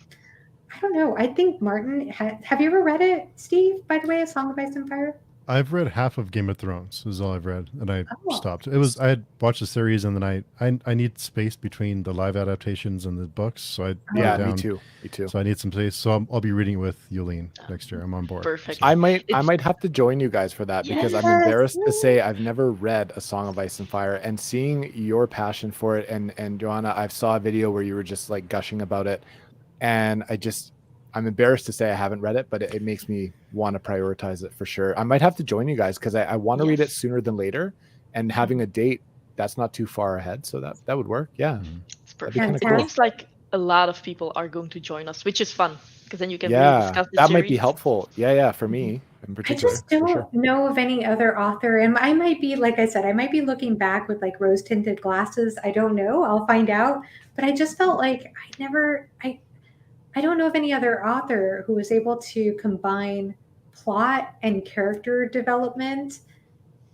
I don't know. I think Martin, have you ever read it, Steve, by the way, A Song of Ice and Fire? I've read half of Game of Thrones. Is all I've read, and I Oh, stopped. I had watched the series, and then I need space between the live adaptations and the books, so I put it Yeah, me down. too. Me too. So I need some space. So I'll be reading it with Jolien next year. I'm on board. Perfect. So. I might It's have to join you guys for that because I'm yes. embarrassed to say I've never read A Song of Ice and Fire, and seeing your passion for it, and Johanna, I saw a video where you were just like gushing about it, and I'm embarrassed to say I haven't read it, but it makes me want to prioritize it for sure. I might have to join you guys because I want to read it yes. sooner than later, and having a date that's not too far ahead, so that would work. Yeah, Mhm. It's that'd be perfect. kind of It cool. seems like a lot of people are going to join us, which is fun because then you can really Yeah, discuss the that might be series. helpful. Yeah, for Mhm. me in I particular, just for sure. don't know of any other author. And I might be, like I said, I might be looking back with like rose tinted glasses. I don't know. I'll find out. But I just felt like I don't know of any other author who was able to combine plot and character development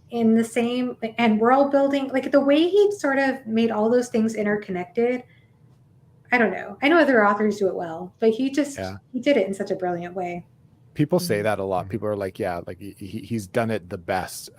in the same and world building. Like the way he sort of made all those things interconnected. I don't know. I know other authors do it well, but Yeah. he did it in such a brilliant way. People say Mhm. that a lot. People are like, yeah, like he's done it the best,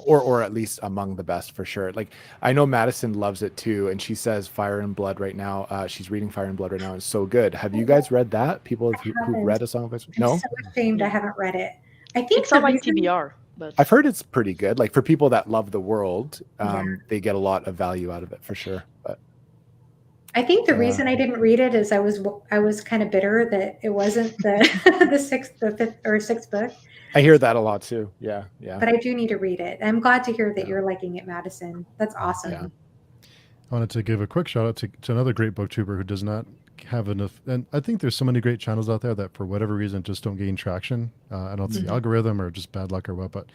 or at least among the best for sure. Like I know Madison loves it too, and she says Fire and Blood right now. She's reading Fire and Blood right now. It's so good. Have you guys read that? People I who've haven't. read A Song of Ice? I'm No, so ashamed I Yeah. haven't read it. I think It's the on my reason, TBR, but I've heard it's pretty good. Like for people that love the world, yeah, they get a lot of value out of it for sure. But I think the yeah, reason I didn't read it is I was kind of bitter that it wasn't the the fifth or sixth book. I hear that a lot too. Yeah, But I do need to read it. I'm glad to hear that yeah, you're liking it, Madison. That's yeah. awesome. I wanted to give a quick shout out to another great booktuber who does not have enough. And I think there's so many great channels out there that for whatever reason just don't gain traction. I don't know if it's the Mhm. algorithm or just bad luck or what, but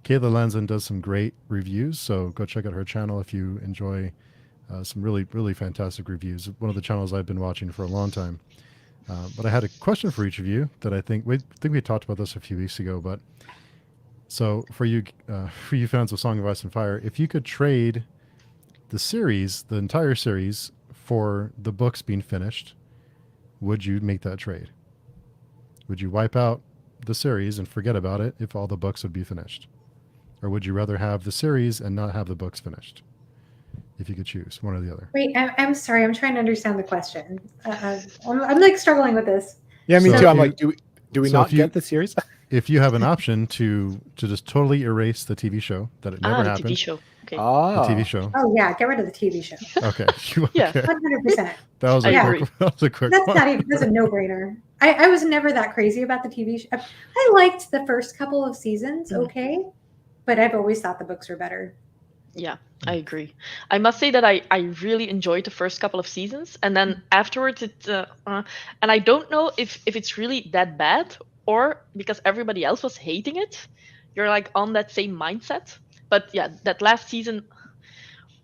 Kayla Lanzan does some great reviews. So go check out her channel if you enjoy some really, really fantastic reviews. One of the channels I've been watching for a long time. But I had a question for each of you that I think we talked about this a few weeks ago. But so for you fans of Song of Ice and Fire, if you could trade the series, the entire series, for the books being finished, would you make that trade? Would you wipe out the series and forget about it if all the books would be finished? Or would you rather have the series and not have the books finished? If you could choose one or the other. Wait, I'm sorry. I'm trying to understand the question. I'm like struggling with this. Yeah, me So too. if I'm you- like, do we so not if you- get the series? If you have an option to just totally erase the TV show, that it never the happened. TV show. Okay. The Ah, TV show. Oh yeah, get rid of the TV show. Okay. Yeah. Okay. 100%. That was a I Yeah. quick. agree. That was a quick That's one. not even, that's a no-brainer. I was never that crazy about the TV show. I liked the first couple of seasons, Mhm. okay, but I've always thought the books were better. Yeah, I agree. I must say that I really enjoyed the first couple of seasons, and then afterwards and I don't know if it's really that bad or because everybody else was hating it, you're like on that same mindset. But yeah, that last season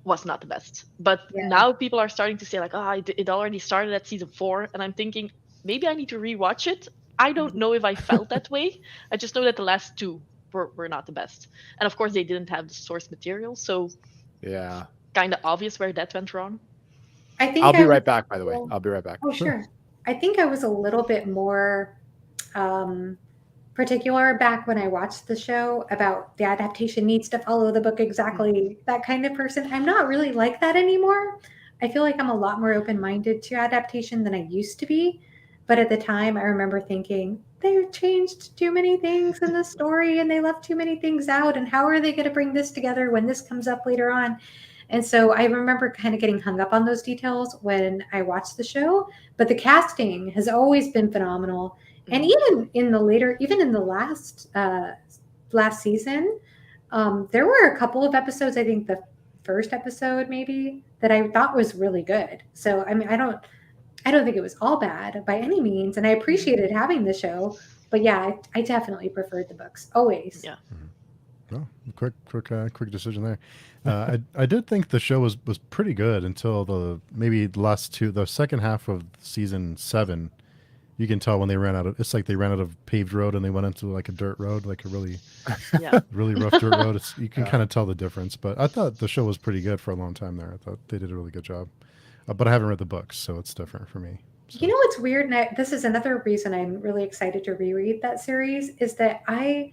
was not the best. But Yeah. now people are starting to say like, it already started at season 4, and I'm thinking maybe I need to rewatch it. I don't know if I felt that way. I just know that the last two were not the best, and of course they didn't have the source material, so yeah. kind of obvious where that went wrong. I think I'll be I was right back. By the way, little- I'll be right back. Oh, Sure. sure. I think I was a little bit more particular back when I watched the show about the adaptation needs to follow the book exactly, that kind of person. I'm not really like that anymore. I feel like I'm a lot more open-minded to adaptation than I used to be. But at the time, I remember thinking, they've changed too many things in the story and they left too many things out. And how are they going to bring this together when this comes up later on? And so I remember kind of getting hung up on those details when I watched the show. But the casting has always been phenomenal. And even in the last season, there were a couple of episodes, I think the first episode maybe, that I thought was really good. So I mean, I don't think it was all bad by any means, and I appreciated having the show. But yeah, I definitely preferred the books always. Yeah. Oh, quick decision there. I did think the show was pretty good until the second half of season 7. You can tell when they ran out of. It's like they ran out of paved road and they went into like a dirt road, like a really really rough dirt road. You can kind of tell the difference. But I thought the show was pretty good for a long time there. I thought they did a really good job. But I haven't read the books, so it's different for me. So. You know what's weird? And this is another reason I'm really excited to reread that series is that I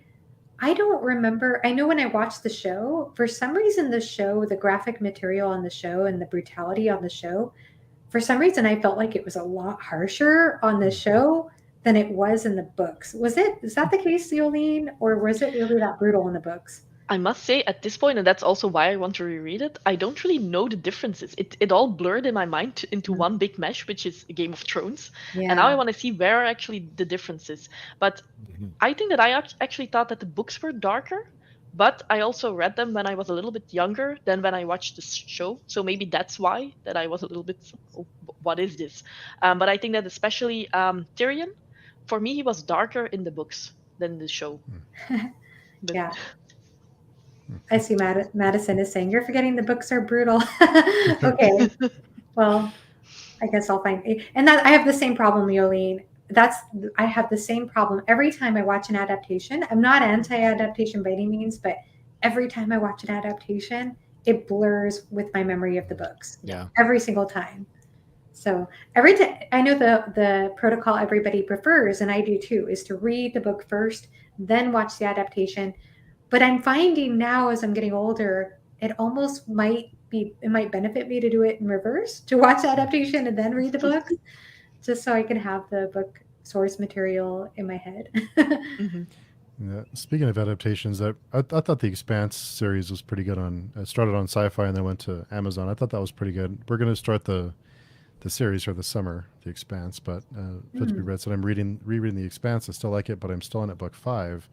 don't remember. I know when I watched the show, for some reason, the graphic material on the show and the brutality on the show, for some reason, I felt like it was a lot harsher on the show than it was in the books. Is that the case, Jolien, or was it really that brutal in the books? I must say, at this point, and that's also why I want to reread it, I don't really know the differences. It all blurred in my mind into one big mesh, which is Game of Thrones. Yeah. And now I want to see where are actually the differences. But I think that I actually thought that the books were darker, but I also read them when I was a little bit younger than when I watched the show. So maybe that's why that I was a little bit, what is this? But I think that especially Tyrion, for me, he was darker in the books than the show. Yeah. I see Madison is saying, you're forgetting the books are brutal. Okay. Well, I guess I'll find, and that I have the same problem, Jolien. I have the same problem every time I watch an adaptation. I'm not anti-adaptation by any means, but every time I watch an adaptation, it blurs with my memory of the books. Yeah. Every single time. So every time, I know the protocol everybody prefers, and I do too, is to read the book first, then watch the adaptation. But I'm finding now as I'm getting older, it might benefit me to do it in reverse, to watch the adaptation and then read the book, just so I can have the book source material in my head. Yeah. Speaking of adaptations, I thought the Expanse series was pretty good. I started on Sci-fi and then went to Amazon. I thought that was pretty good. We're going to start the series for the summer, the Expanse, but to be read. So I'm rereading the Expanse. I still like it, but I'm still on at book 5.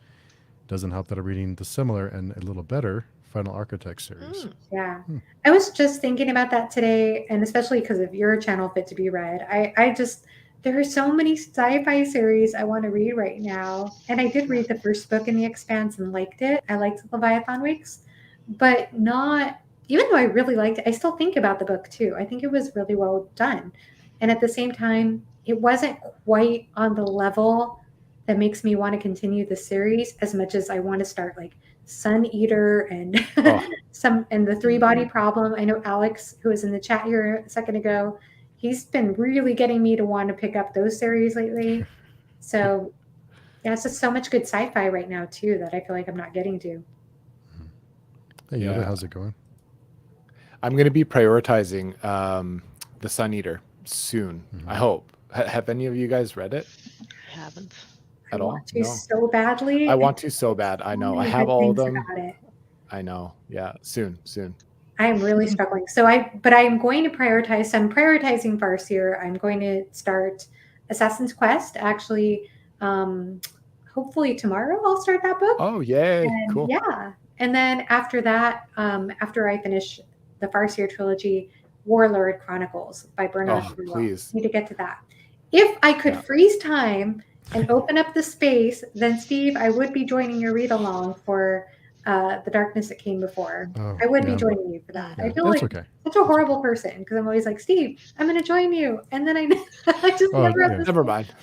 Doesn't help that I'm reading the similar and a little better Final Architect series. Yeah. I was just thinking about that today, and especially because of your channel, Fit to Be Read. There are so many sci-fi series I want to read right now. And I did read the first book in The Expanse and liked it. I liked Leviathan Weeks, but even though I really liked it, I still think about the book too. I think it was really well done. And at the same time, it wasn't quite on the level that makes me want to continue the series as much as I want to start like Sun Eater and and the 3-Body Problem. I know Alex, who was in the chat here a second ago, he's been really getting me to want to pick up those series lately. So yeah, it's just so much good sci-fi right now too that I feel like I'm not getting to. Hey, Yoda, how's it going? I'm going to be prioritizing the Sun Eater soon. I hope. Have any of you guys read it? I haven't. At all? I want to so badly. I want to so bad. I know. I have all of them. About it. I know. Yeah. Soon. I am really struggling. But I'm going to prioritize. So I'm prioritizing Farseer. I'm going to start Assassin's Quest. Actually, hopefully tomorrow I'll start that book. Oh, yay. Cool. Yeah. And then after that, after I finish the Farseer trilogy, Warlord Chronicles by Bernard Burwell. Please. Need to get to that. If I could freeze time and open up the space, then Steve, I would be joining your read along for The Darkness That Came Before. I would be joining you for that. Yeah, I feel like such a horrible person because I'm always like, Steve, I'm going to join you, and then I just never mind.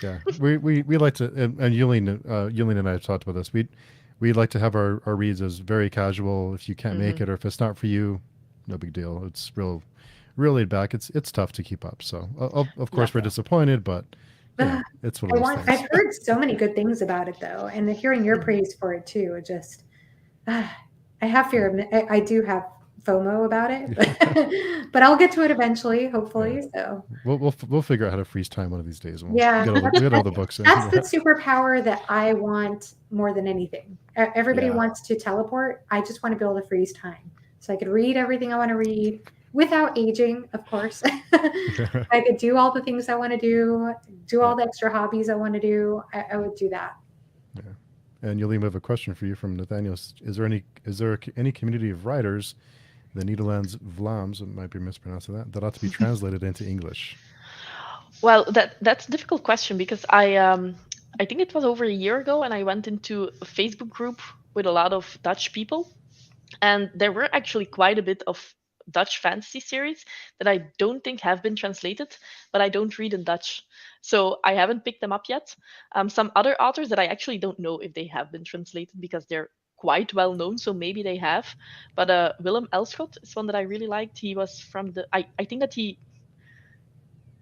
Yeah, we like to, and Jolien and I have talked about this. We like to have our reads as very casual. If you can't make it, or if it's not for you, no big deal. It's real laid back. It's tough to keep up. So of course we're disappointed, but Yeah, it's one of those things. I've heard so many good things about it though, and hearing your praise for it too. It just, I have fear of. I do have FOMO about it, but I'll get to it eventually, hopefully. So We'll figure out how to freeze time one of these days. And we'll yeah, get all the books in. that's the superpower that I want more than anything. Everybody Yeah. wants to teleport. I just want to be able to freeze time, so I could read everything I want to read without aging, of course. I could do all the things I want to do all the extra hobbies I want to do. I would do that. And Jolien, we have a question for you from Nathaniel. Is there any community of writers, the Nederlands Vlaams, it might be mispronouncing that ought to be translated into English? Well, that's a difficult question because I think it was over a year ago, and I went into a Facebook group with a lot of Dutch people, and there were actually quite a bit of Dutch fantasy series that I don't think have been translated, but I don't read in Dutch, so I haven't picked them up yet. Some other authors that I actually don't know if they have been translated because they're quite well known, so maybe they have. But Willem Elschot is one that I really liked. He was from I think that he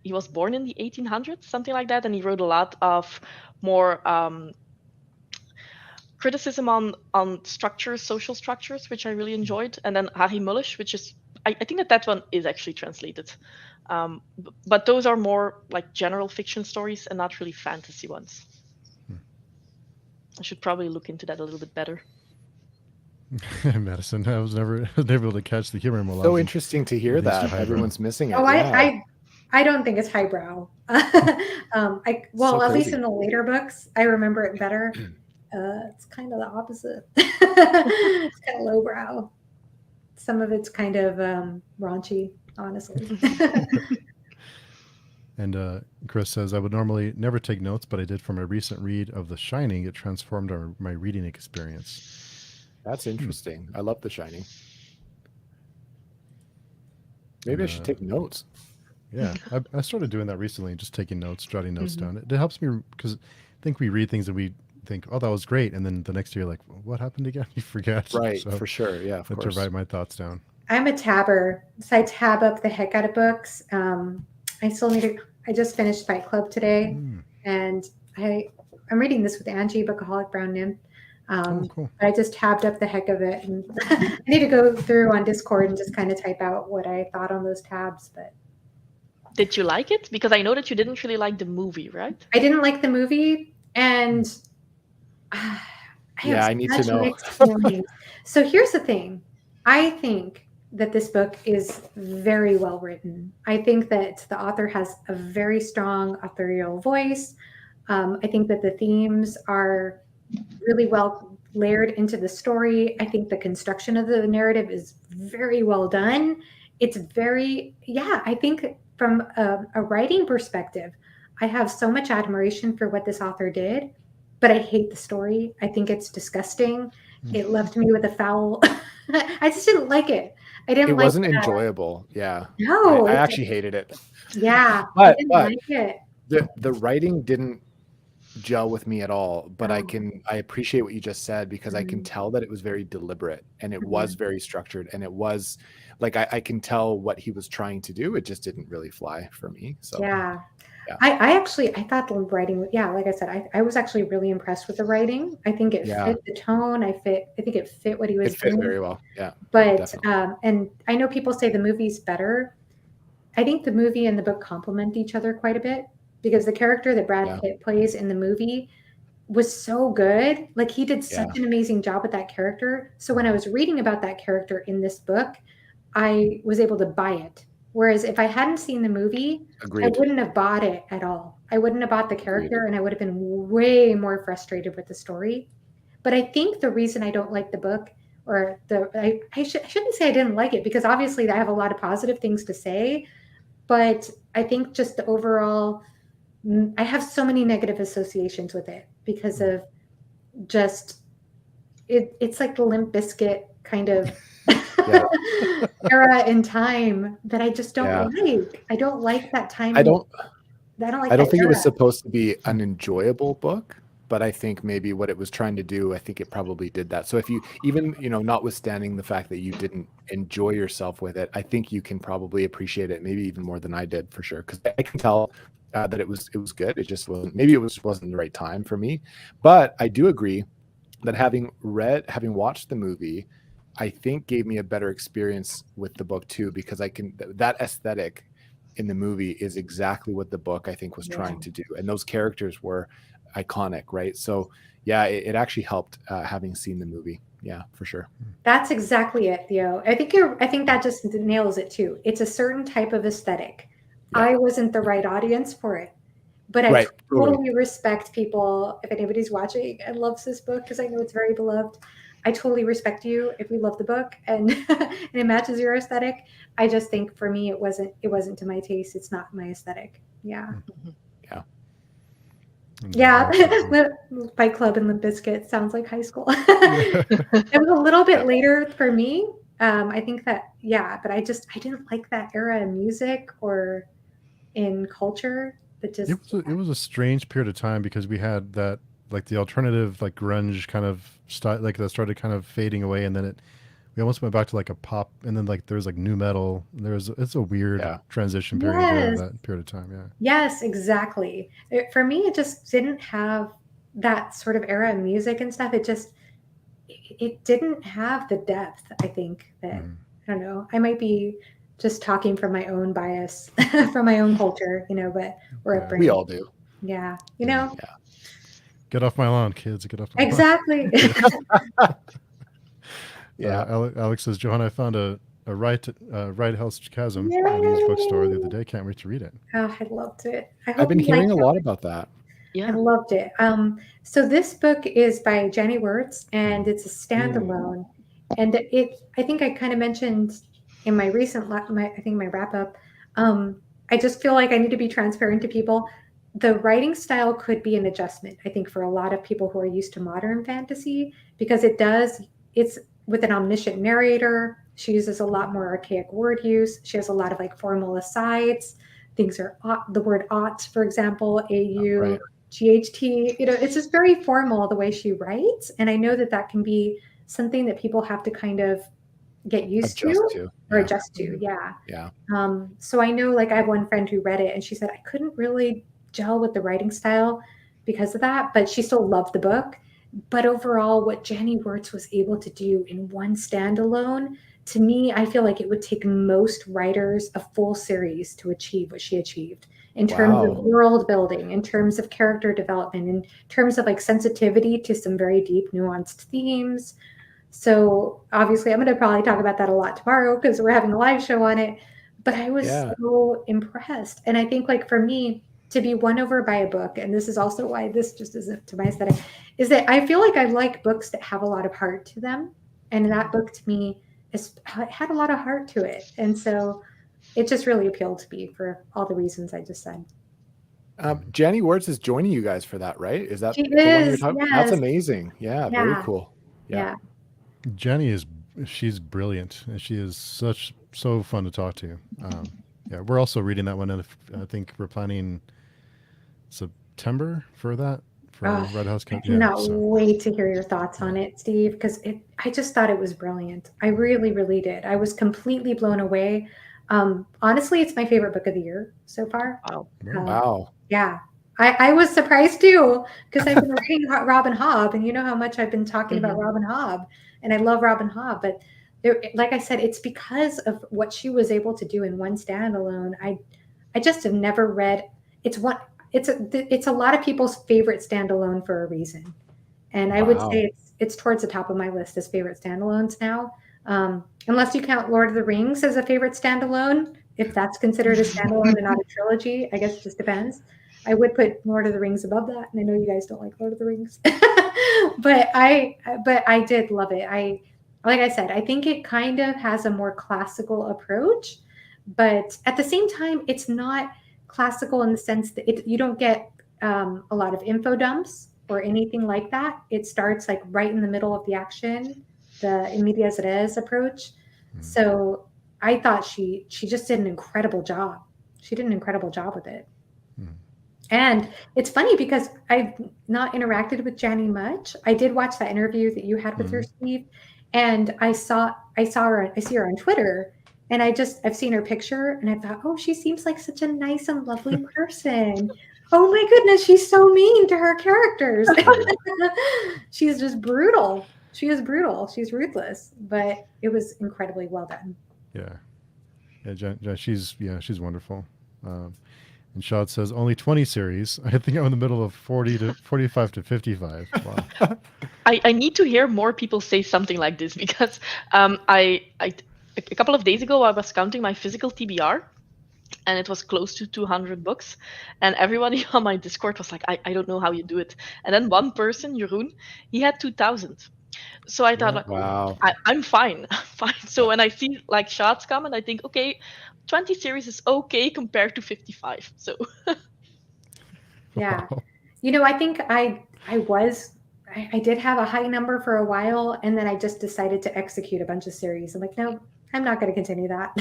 was born in the 1800s, something like that, and he wrote a lot of more criticism on structures, social structures, which I really enjoyed. And then Harry Mullish, which is I think that one is actually translated. But those are more like general fiction stories and not really fantasy ones. I should probably look into that a little bit better. Madison, I was never able to catch the humor in Malazan. So interesting to hear Thanks to that highbrow. everyone's missing it. Oh, Yeah. I don't think it's highbrow. So At least crazy. in the later books, I remember it better. It's kind of the opposite. It's kind of lowbrow. Some of it's kind of raunchy, honestly. And Chris says, I would normally never take notes, but I did for my recent read of The Shining. It transformed my reading experience. That's interesting. I love The Shining. Maybe I should take notes. Yeah, I started doing that recently, just taking notes, jotting notes down. It helps me because I think we read things and we think, oh, that was great. And then the next year, like, what happened again? You forget. Right, So for sure. Yeah, of I had course. to write my thoughts down. I'm a tabber, so I tab up the heck out of books. I still need to. I just finished Fight Club today, and I'm reading this with Angie, Bookaholic Brown Nymph. Cool. But I just tabbed up the heck of it, and I need to go through on Discord and just kind of type out what I thought on those tabs. But did you like it? Because I know that you didn't really like the movie, right? I didn't like the movie, and I need to know. So here's the thing. I think that this book is very well written. I think that the author has a very strong authorial voice. I think that the themes are really well layered into the story. I think the construction of the narrative is very well done. It's very, I think from a writing perspective, I have so much admiration for what this author did, but I hate the story. I think it's disgusting. It left me with a foul. I just didn't like it. It wasn't enjoyable. Yeah. No. I actually hated it. Yeah. But I didn't like it. The writing didn't gel with me at all, but I appreciate what you just said because I can tell that it was very deliberate and it was very structured and it was like I can tell what he was trying to do. It just didn't really fly for me. So yeah. I thought the writing, like I said, I was actually really impressed with the writing. I think it fit the tone. I think it fit what he was doing. It fit very well. Yeah. But and I know people say the movie's better. I think the movie and the book complement each other quite a bit because the character that Brad Pitt plays in the movie was so good. Like he did such an amazing job with that character. So when I was reading about that character in this book, I was able to buy it. Whereas if I hadn't seen the movie, I wouldn't have bought it at all. I wouldn't have bought the character and I would have been way more frustrated with the story. But I think the reason I don't like the book or I shouldn't say I didn't like it because obviously I have a lot of positive things to say, but I think just the overall, I have so many negative associations with it because of just, it's like the Limp Bizkit kind of era in time that I just don't like. I don't like that time. I don't think it was supposed to be an enjoyable book, but I think maybe what it was trying to do, I think it probably did that. So if you even, notwithstanding the fact that you didn't enjoy yourself with it, I think you can probably appreciate it maybe even more than I did for sure. Because I can tell that it was good. It just wasn't, maybe it wasn't the right time for me. But I do agree that having watched the movie, I think gave me a better experience with the book too, because that aesthetic in the movie is exactly what the book I think was trying to do, and those characters were iconic, right? So yeah, it actually helped having seen the movie. Yeah, for sure. That's exactly it, Theo. I think that just nails it too. It's a certain type of aesthetic. Yeah. I wasn't the right audience for it, but I Right, totally. totally respect people. If anybody's watching and loves this book, because I know it's very beloved, I totally respect you if you love the book and and it matches your aesthetic. I just think for me, it wasn't to my taste. It's not my aesthetic. Yeah. Yeah, Fight Club and Limp Bizkit sounds like high school. It was a little bit later for me. I think that, but I didn't like that era in music or in culture. It was a strange period of time because we had that, like the alternative, like grunge kind of style, like that started kind of fading away, and then we almost went back to like a pop, and then like there was like new metal. It's a weird transition period during that period of time. Yeah. Yes, exactly. For me, it just didn't have that sort of era of music and stuff. It didn't have the depth, I think, that, I don't know, I might be just talking from my own bias, from my own culture, but we're upbringing. We all do. Yeah. Yeah. Get off my lawn, kids. Get off my lawn. Exactly. Alex says, Johanna, I found a Right House Chasm in a used bookstore the other day. Can't wait to read it. Oh, I loved it. I've been hearing a lot about that. Yeah. I loved it. So this book is by Jenny Wirtz, and it's a standalone. And I think I kind of mentioned in my recent, my wrap up, I just feel like I need to be transparent to people. The writing style could be an adjustment, I think, for a lot of people who are used to modern fantasy, because it's with an omniscient narrator. She uses a lot more archaic word use. She has a lot of like formal asides. Things are the word ought, for example, AU, GHT. It's just very formal the way she writes. And I know that can be something that people have to kind of get used to or adjust to. Yeah. Yeah. So I know, like, I have one friend who read it and she said, I couldn't really gel with the writing style because of that, but she still loved the book. But overall, what Jenny Wirtz was able to do in one standalone, to me, I feel like it would take most writers a full series to achieve what she achieved in terms of world building, in terms of character development, in terms of like sensitivity to some very deep, nuanced themes. So obviously, I'm going to probably talk about that a lot tomorrow because we're having a live show on it. But I was so impressed. And I think, like, for me, to be won over by a book, and this is also why this just isn't to my aesthetic, is that I feel like I like books that have a lot of heart to them. And that book to me had a lot of heart to it. And so it just really appealed to me for all the reasons I just said. Jenny Wirtz is joining you guys for that, right? Is that she the one you're is, talking yes. That's amazing. Yeah, very cool. Yeah. Jenny she's brilliant, and she is so fun to talk to. We're also reading that one, and I think we're planning September for that. Red House. I cannot wait to hear your thoughts on it, Steve, because I just thought it was brilliant. I really, really did. I was completely blown away. Honestly, it's my favorite book of the year so far. Wow. Yeah. I was surprised too, because I've been reading Robin Hobb, and you know how much I've been talking about Robin Hobb, and I love Robin Hobb, but like I said, it's because of what she was able to do in one standalone. I just have never read. It's a lot of people's favorite standalone for a reason, and I would say it's towards the top of my list as favorite standalones now, unless you count Lord of the Rings as a favorite standalone. If that's considered a standalone and not a trilogy, I guess it just depends. I would put Lord of the Rings above that, and I know you guys don't like Lord of the Rings, but I did love it. Like I said, I think it kind of has a more classical approach, but at the same time, it's not classical in the sense that you don't get a lot of info dumps or anything like that. It starts like right in the middle of the action, the in medias res approach. So I thought she just did an incredible job. She did an incredible job with it. And it's funny because I've not interacted with Jenny much. I did watch that interview that you had with her, Steve, and I see her on Twitter, And I've seen her picture and I thought, oh, she seems like such a nice and lovely person. Oh my goodness, she's so mean to her characters. She's just brutal. She is brutal. She's ruthless, but it was incredibly well done. Yeah, she's wonderful. And Shad says only 20 series. I think I'm in the middle of 40 to 45 to 55. Wow. I need to hear more people say something like this because a couple of days ago I was counting my physical TBR, and it was close to 200 books, and everybody on my Discord was like, I don't know how you do it. And then one person, Jeroen, he had 2,000. So I thought, like, Wow. I'm fine. I'm fine. So when I see like Shad's comment, I think, okay, 20 series is okay compared to 55. So Yeah. Wow. You know, I think I did have a high number for a while, and then I just decided to execute a bunch of series. I'm like, no, I'm not going to continue that.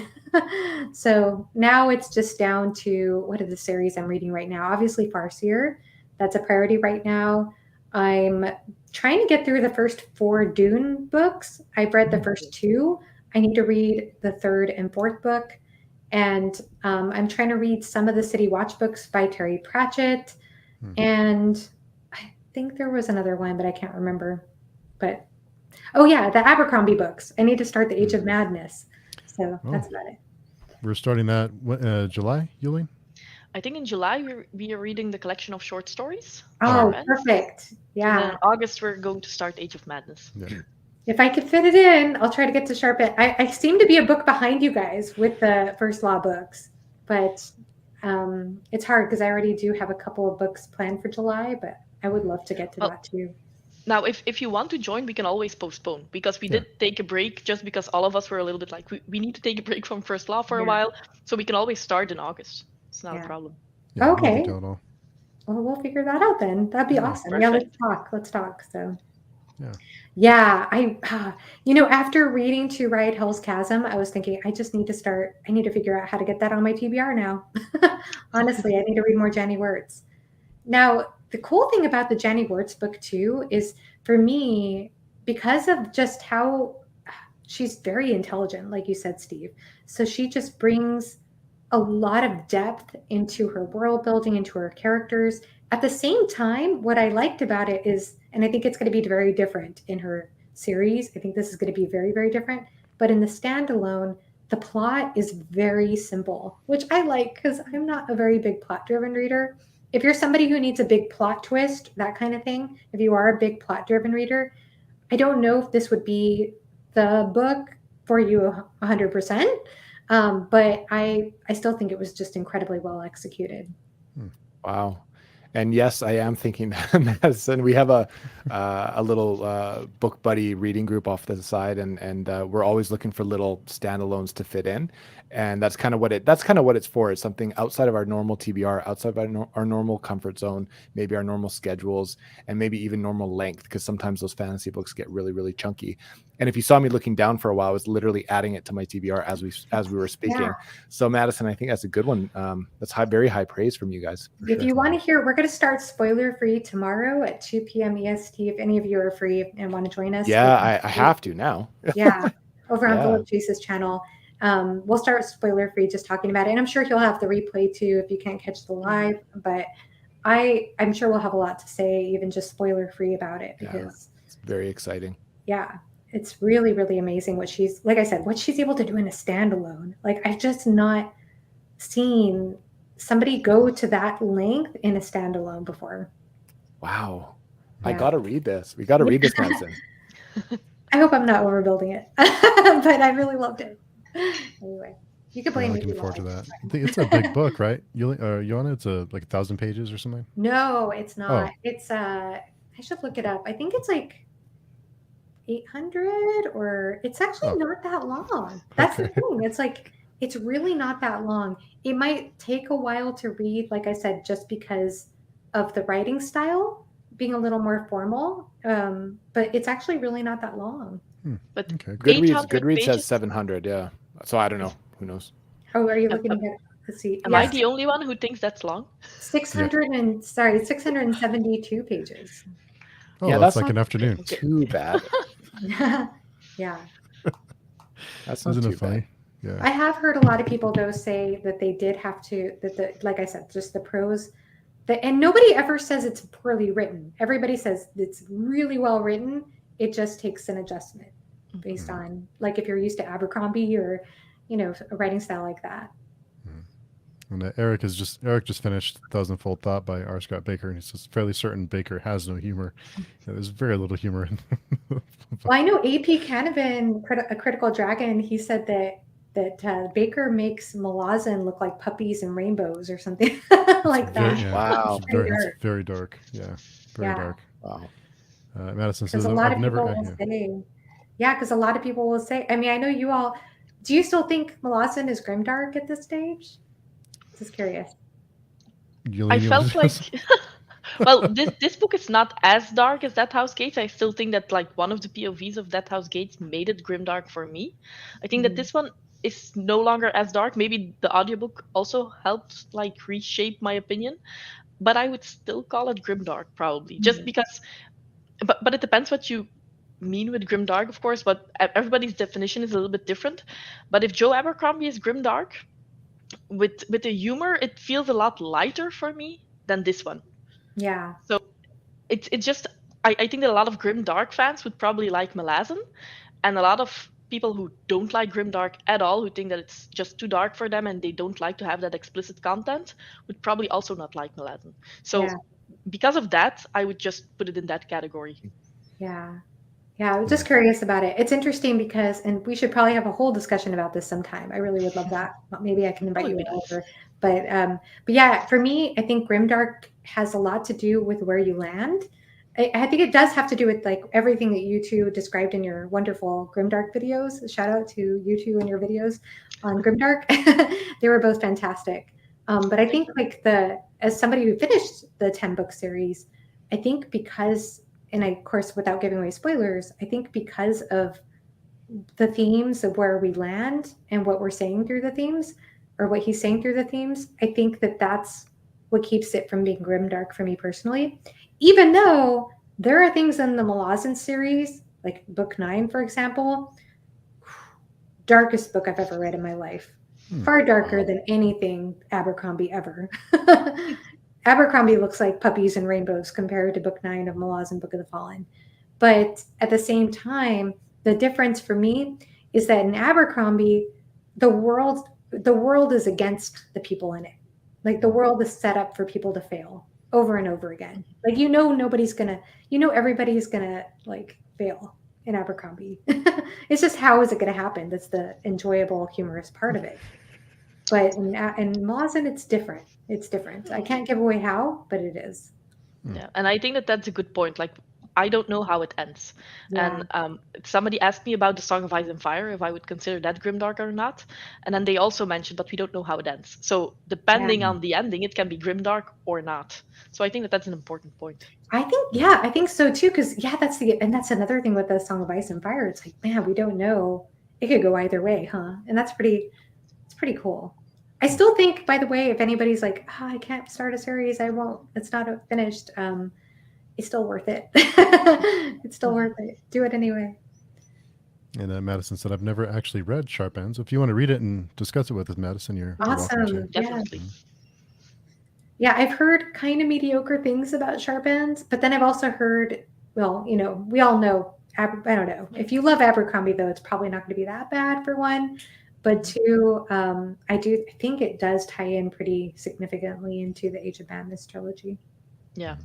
So now it's just down to what are the series I'm reading right now? Obviously, Farseer. That's a priority right now. I'm trying to get through the first 4 Dune books. I've read the first 2. I need to read the 3rd and 4th book. And I'm trying to read some of the City Watch books by Terry Pratchett. And I think there was another one, but I can't remember. But, oh yeah, the Abercrombie books. I need to start the Age of Madness. So that's about it. We're starting that July, Jolien? I think in July we are reading the collection of short stories. Oh, Sharp Ends. perfect. Yeah. And then in August we're going to start Age of Madness. Yeah. If I could fit it in, I'll try to get to Sharp End. I seem to be a book behind you guys with the First Law books, but it's hard because I already do have a couple of books planned for July, but I would love to get to that too. Now, if you want to join, we can always postpone because we did take a break just because all of us were a little bit like, we need to take a break from First Law for a while. So we can always start in August. It's not a problem. Yeah, okay. no big deal at all. Well, we'll figure that out then. That'd be awesome. Perfect. Yeah, let's talk. So Yeah. After reading To Ride Hell's Chasm, I was thinking, I need to figure out how to get that on my TBR now. Honestly, I need to read more Jenny Wirtz. Now, the cool thing about the Jenny Wirtz book too is, for me, because of just how she's very intelligent, like you said, Steve. So she just brings a lot of depth into her world building, into her characters. At the same time, what I liked about it is, and I think it's going to be very different in her series. I think this is going to be very, very different. But in the standalone, the plot is very simple, which I like because I'm not a very big plot-driven reader. If you're somebody who needs a big plot twist, that kind of thing, if you are a big plot-driven reader, I don't know if this would be the book for you 100%. But I still think it was just incredibly well executed. Wow. And yes, I am thinking that, Madison. We have a little book buddy reading group off to the side, and we're always looking for little standalones to fit in. And that's kind of what it's for. It's something outside of our normal TBR, outside of our normal comfort zone, maybe our normal schedules, and maybe even normal length, because sometimes those fantasy books get really, really chunky. And if you saw me looking down for a while, I was literally adding it to my TBR as we were speaking. Yeah. So Madison, I think that's a good one. That's very high praise from you guys. If you want to hear, we're going to start spoiler free tomorrow at 2 p.m. EST. If any of you are free and want to join us. Yeah, I have to now. Yeah, over on Philip Chase's channel. We'll start spoiler free, just talking about it. And I'm sure he'll have the replay too if you can't catch the live. But I'm sure we'll have a lot to say, even just spoiler free about it, because it's very exciting. Yeah, it's really, really amazing what she's able to do in a standalone. Like, I've just not seen somebody go to that length in a standalone before. Wow. Yeah. I got to read this. We got to read this, Madison. I hope I'm not overbuilding it, but I really loved it. Anyway, you can blame me. Looking forward to that. I think it's a big book, right? Johanna, it's like 1,000 pages or something. No, it's not. Oh. It's I should look it up. I think it's like 800, or it's actually not that long. That's the thing. It's like, it's really not that long. It might take a while to read, like I said, just because of the writing style being a little more formal. But it's actually really not that long. But Okay. Goodreads says 700. Yeah. So I don't know. Who knows? Oh, are you looking at? Let's see. Am I the only one who thinks that's long? 672 pages. Oh, Yeah, that's that's like an afternoon. Too bad. Yeah. That's not Isn't too it funny? bad. Yeah. I have heard a lot of people though say that they did have to like I said, just the prose. And nobody ever says it's poorly written. Everybody says it's really well written. It just takes an adjustment based on, like, if you're used to Abercrombie or, a writing style like that. And Eric just finished Thousandfold Thought by R. Scott Baker, and he says fairly certain Baker has no humor. There's very little humor in. Well, I know A.P. Canavan, A Critical Dragon. He said that Baker makes Malazan look like puppies and rainbows or something like that. Wow. It's very dark. Yeah, very dark. Wow. Madison says, Because a lot I've of never. people will say, because a lot of people will say, I mean, I know you all, do you still think Malazan is grimdark at this stage? Just curious. Jolien, I felt like, well, this book is not as dark as That House Gates. I still think that like one of the POVs of That House Gates made it grimdark for me. I think that this one is no longer as dark. Maybe the audiobook also helped like reshape my opinion, but I would still call it grimdark probably, just because. But it depends what you mean with grimdark, of course. But everybody's definition is a little bit different. But if Joe Abercrombie is grimdark, with the humor, it feels a lot lighter for me than this one. Yeah. So it's just I think that a lot of grimdark fans would probably like Malazan, and a lot of people who don't like grimdark at all, who think that it's just too dark for them and they don't like to have that explicit content, would probably also not like Malazan. So because of that, I would just put it in that category. Yeah. Yeah, I was just curious about it. It's interesting because, and we should probably have a whole discussion about this sometime. I really would love that. Maybe I can invite you over. But yeah, for me, I think grimdark has a lot to do with where you land. I think it does have to do with like everything that you two described in your wonderful grimdark videos. Shout out to you two and your videos on grimdark. They were both fantastic. But I think like as somebody who finished the 10-book series, I think because, and of course, without giving away spoilers, I think because of the themes of where we land and what we're saying through the themes, or what he's saying through the themes, I think that that's what keeps it from being grimdark for me personally. Even though there are things in the Malazan series, like book 9, for example, darkest book I've ever read in my life. Far darker than anything Abercrombie ever. Abercrombie looks like puppies and rainbows compared to book 9 of Malazan Book of the Fallen. But at the same time, the difference for me is that in Abercrombie, the world is against the people in it. Like the world is set up for people to fail over and over again. Like, everybody's gonna like fail in Abercrombie. It's just, how is it going to happen? That's the enjoyable, humorous part of it. But in Malazan, it's different. It's different. I can't give away how, but it is. Yeah, and I think that that's a good point. Like, I don't know how it ends. Yeah. And somebody asked me about the Song of Ice and Fire, if I would consider that grimdark or not. And then they also mentioned, but we don't know how it ends. So depending on the ending, it can be grimdark or not. So I think that that's an important point. I think so too. Because that's another thing with the Song of Ice and Fire. It's like, man, we don't know. It could go either way, huh? And it's pretty cool. I still think, by the way, if anybody's like, I can't start a series, I won't. It's not finished. It's still worth it. It's still worth it. Do it anyway. And Madison said, I've never actually read Sharp Ends. If you want to read it and discuss it with us, Madison, you're awesome. You're Definitely. Yeah, I've heard kind of mediocre things about Sharp Ends, but then I've also heard, well, we all know, I don't know. If you love Abercrombie, though, it's probably not going to be that bad, for one. But two, I think it does tie in pretty significantly into the Age of Madness trilogy. Yeah.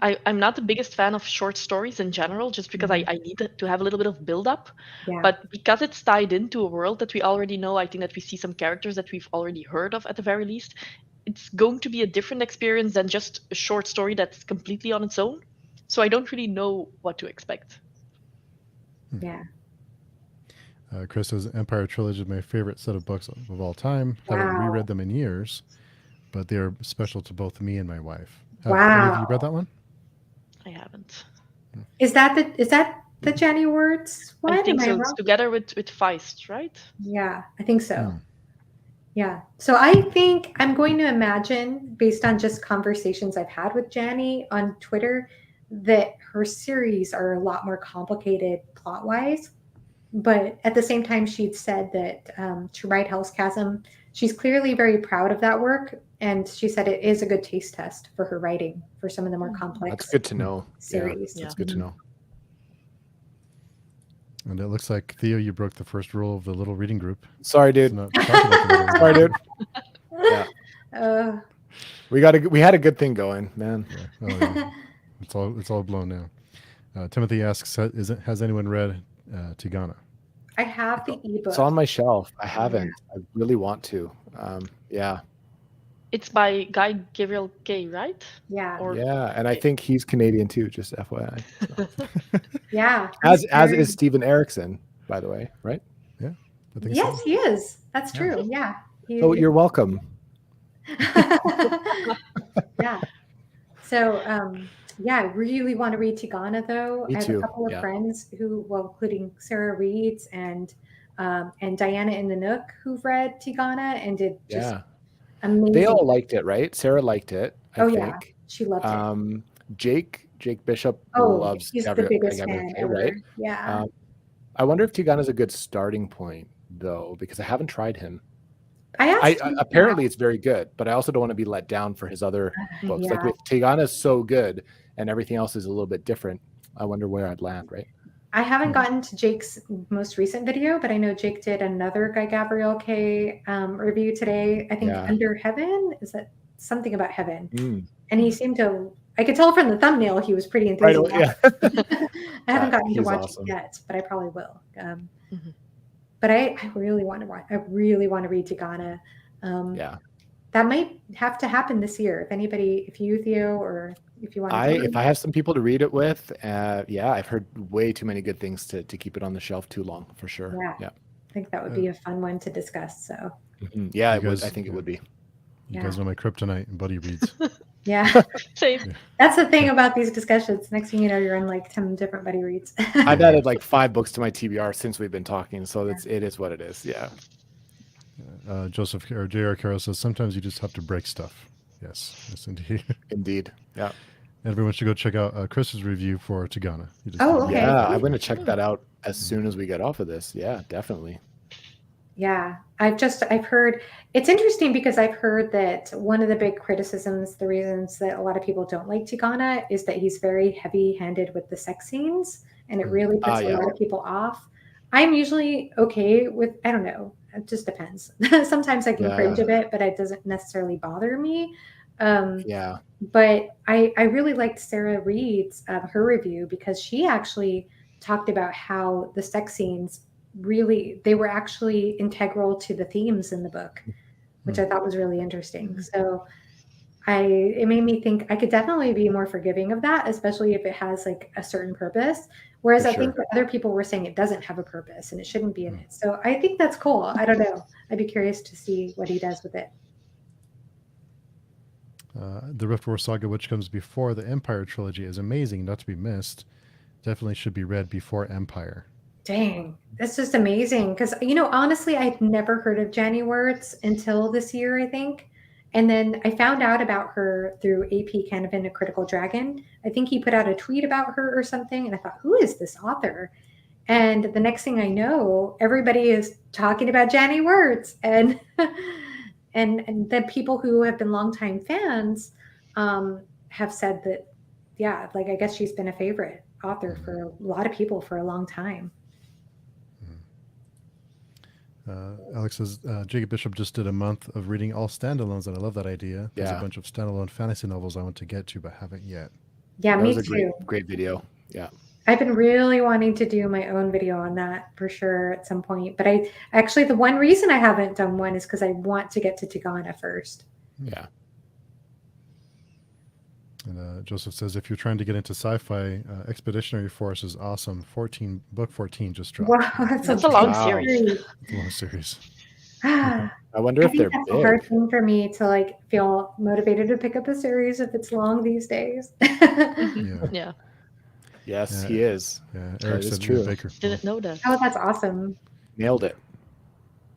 I'm not the biggest fan of short stories in general, just because I need to have a little bit of build-up. Yeah. But because it's tied into a world that we already know, I think that we see some characters that we've already heard of at the very least. It's going to be a different experience than just a short story that's completely on its own. So I don't really know what to expect. Yeah. Chris says, Empire Trilogy is my favorite set of books of all time. Wow. Haven't reread them in years, but they are special to both me and my wife. Wow. Have you read that one? I haven't. Is that the Jenny Words one? I think Am so. wrong? It's together with Feist, right? Yeah, I think so. Yeah. So I think I'm going to imagine, based on just conversations I've had with Janny on Twitter, that her series are a lot more complicated plot-wise. but at the same time, she'd said that to write Hell's Chasm, she's clearly very proud of that work. And she said it is a good taste test for her writing for some of the more complex That's good to know. series. Yeah, that's good to know. And it looks like, Theo, you broke the first rule of the little reading group. Sorry, dude. Not talk about the little reading Sorry, group. dude. Yeah. Uh, We had a good thing going, man. Yeah. Oh, yeah. It's all blown now. Timothy asks, has anyone read Tigana? I have the ebook. It's on my shelf. I haven't. I really want to. Yeah. It's by Guy Gabriel Kay, right? Yeah. Or Yeah, and I think he's Canadian too, just FYI. So. Yeah. As Very- is Steven Erickson, by the way, right? I think Yes, so. he is. That's true. Yeah. He- Oh, you're welcome. Yeah. So, yeah, I really want to read Tigana, though. Me I have too, a couple of yeah. friends who, well, including Sarah Reeds and Diana in the Nook, who've read Tigana and did just Yeah. amazing. They all liked it, right? Sarah liked it, I Oh, think. yeah. She loved it. Jake Bishop Oh, loves he's the Gabriel biggest fan Kay, ever. right? Yeah. I wonder if Tigana is a good starting point, though, because I haven't tried him. I asked him, Apparently it's very good, but I also don't want to be let down for his other books. yeah. Like if Tigana is so good and everything else is a little bit different, I wonder where I'd land, right? I haven't gotten to Jake's most recent video, but I know Jake did another Guy Gabriel Kay review today. I think Yeah. Under Heaven, is that something about heaven? Mm. And he seemed to, I could tell from the thumbnail he was pretty Right enthusiastic. away, yeah. I haven't gotten to he's watch awesome. it yet, but I probably will. Mhm. But I really want to watch. I really want to read Tigana. Yeah. That might have to happen this year. If anybody, if you, Theo, or if you want to, If I have some people to read it with, yeah, I've heard way too many good things to keep it on the shelf too long, for sure. Yeah. I think that would be a fun one to discuss. So Mhm. Yeah, You it would. guys- I think it would be. You Yeah. guys know my kryptonite, and Buddy reads. yeah, Same. that's the thing about these discussions. Next thing you know, you're in like 10 different buddy reads. I've added like 5 books to my TBR since we've been talking, so it is what it is. Yeah. Joseph or J.R. Carroll says sometimes you just have to break stuff. Yes, indeed. Indeed. Yeah. Everyone should go check out Chris's review for Tigana. He just- Oh, okay. Yeah, I'm going to check that out as soon as we get off of this. Yeah, definitely. Yeah, I've heard, it's interesting because I've heard that one of the big criticisms, the reasons that a lot of people don't like Tigana is that he's very heavy-handed with the sex scenes, and it really puts a yeah. lot of people off. I'm usually okay with, I don't know, it just depends. Sometimes I can Yeah. cringe a bit, but it doesn't necessarily bother me. Yeah. But I really liked Sarah Reed's her review because she actually talked about how the sex scenes really, they were actually integral to the themes in the book, which I thought was really interesting. So it made me think I could definitely be more forgiving of that, especially if it has like a certain purpose. Whereas For I think sure. that other people were saying it doesn't have a purpose and it shouldn't be in it. So I think that's cool. I don't know. I'd be curious to see what he does with it. The Riftwar Saga, which comes before the Empire trilogy, is amazing, not to be missed. Definitely should be read before Empire. Dang, that's just amazing. Because, honestly, I'd never heard of Janny Wirtz until this year, I think. And then I found out about her through AP Canavan, A Critical Dragon. I think he put out a tweet about her or something. And I thought, who is this author? And the next thing I know, everybody is talking about Janny Wirtz. And and the people who have been longtime fans have said that, yeah, like I guess she's been a favorite author for a lot of people for a long time. Alex says, Jacob Bishop just did a month of reading all standalones, and I love that idea. There's a Yeah. bunch of standalone fantasy novels I want to get to, but haven't yet. Yeah, That me was a too. great video. Yeah. I've been really wanting to do my own video on that for sure at some point. But I actually, the one reason I haven't done one is because I want to get to Tigana first. Yeah. And Joseph says, if you're trying to get into sci-fi, Expeditionary Force is awesome. Book 14 just dropped. Wow, That's a long Wow. series. It's a long series. I I wonder if think they're that's a hard big. thing for me to like feel motivated to pick up a series if it's long these days. Yeah, Yeah, Yes, Yeah. he is. yeah. That Eric is said true. Baker. didn't know that. Oh, that's awesome. Nailed it.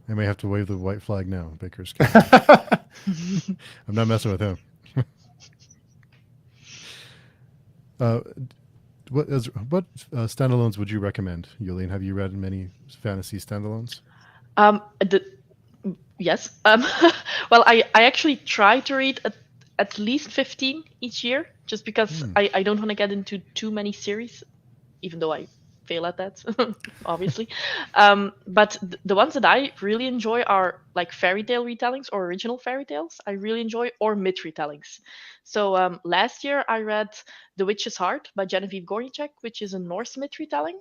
I may have to wave the white flag now. Baker's. I'm not messing with him. what standalones would you recommend, Jolien? Have you read many fantasy standalones? The Yes. Well, I actually try to read at least 15 each year, just because I don't want to get into too many series, even though I fail at that, obviously. But the ones that I really enjoy are like fairy tale retellings or original fairy tales. I really enjoy, or myth retellings. So last year I read The Witch's Heart by Genevieve Gornichek, which is a Norse myth retelling.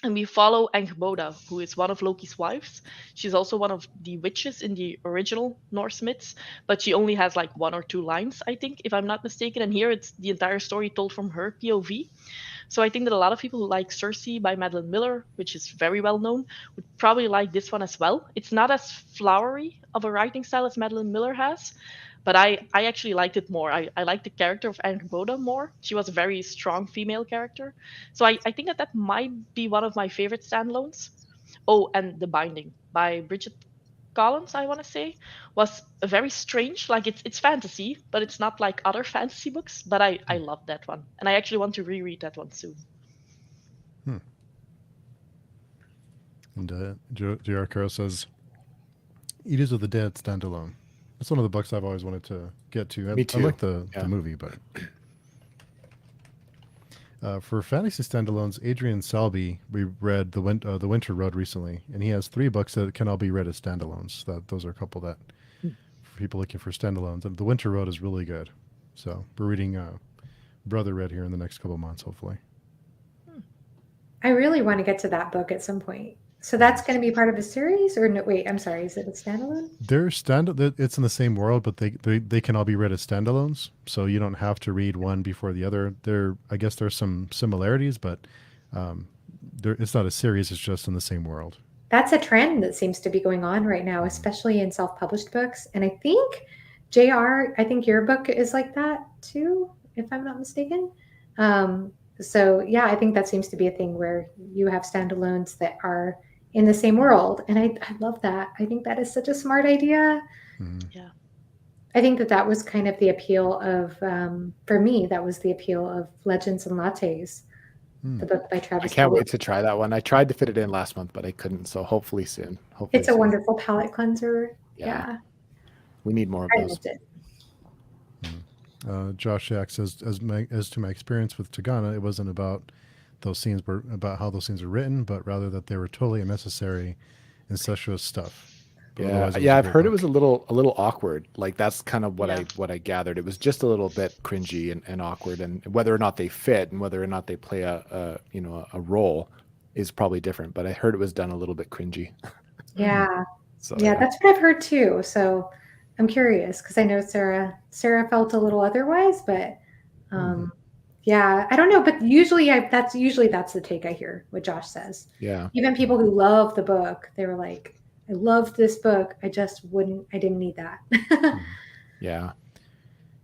And we follow Angrboda, who is one of Loki's wives. She's also one of the witches in the original Norse myths, but she only has like one or two lines, I think, if I'm not mistaken. And here it's the entire story told from her POV. So I think that a lot of people who like Circe by Madeline Miller, which is very well known, would probably like this one as well. It's not as flowery of a writing style as Madeline Miller has, but I actually liked it more. I liked the character of Angrboda more. She was a very strong female character. So I think that might be one of my favorite standalones. Oh, and The Binding by Bridget Collins, I want to say, was very strange. Like it's fantasy, but it's not like other fantasy books. But I love that one, and I actually want to reread that one soon. And J.R. Caro says, Eaters of the Dead standalone. That's one of the books I've always wanted to get to. Me too. I like the movie, but for fantasy standalones, Adrian Salby, we read the Winter Road recently, and he has 3 books that can all be read as standalones. Those are a couple that for people looking for standalones. And the Winter Road is really good. So we're reading Brother Red here in the next couple of months, hopefully. I really want to get to that book at some point. So that's going to be part of a series, or no? Wait, I'm sorry. Is it a standalone? It's in the same world, but they can all be read as standalones. So you don't have to read one before the other. I guess there's some similarities, but it's not a series. It's just in the same world. That's a trend that seems to be going on right now, especially in self-published books. And I think, JR, I think your book is like that too, if I'm not mistaken. So yeah, I think that seems to be a thing where you have standalones that are in the same world. And I love that. I think that is such a smart idea. Yeah. I think that was kind of the appeal of, for me, that was the appeal of Legends and Lattes, the book by Travis. I can't wait to try that one. I tried to fit it in last month, but I couldn't. So hopefully soon. It's a wonderful palate cleanser. Yeah. We need more of I those. loved it. Josh Shack says, as to my experience with Tagana, it wasn't about how those scenes were written, but rather that they were totally unnecessary, incestuous stuff. Yeah, I've heard it was a little awkward. Like that's kind of what I gathered. It was just a little bit cringy and awkward, and whether or not they fit and whether or not they play a role is probably different. But I heard it was done a little bit cringy. Yeah. So that's what I've heard too. So I'm curious because I know Sarah felt a little otherwise, but yeah, I don't know. But usually that's the take I hear what Josh says. Yeah. Even people who love the book, they were like, I loved this book. I didn't need that. Yeah.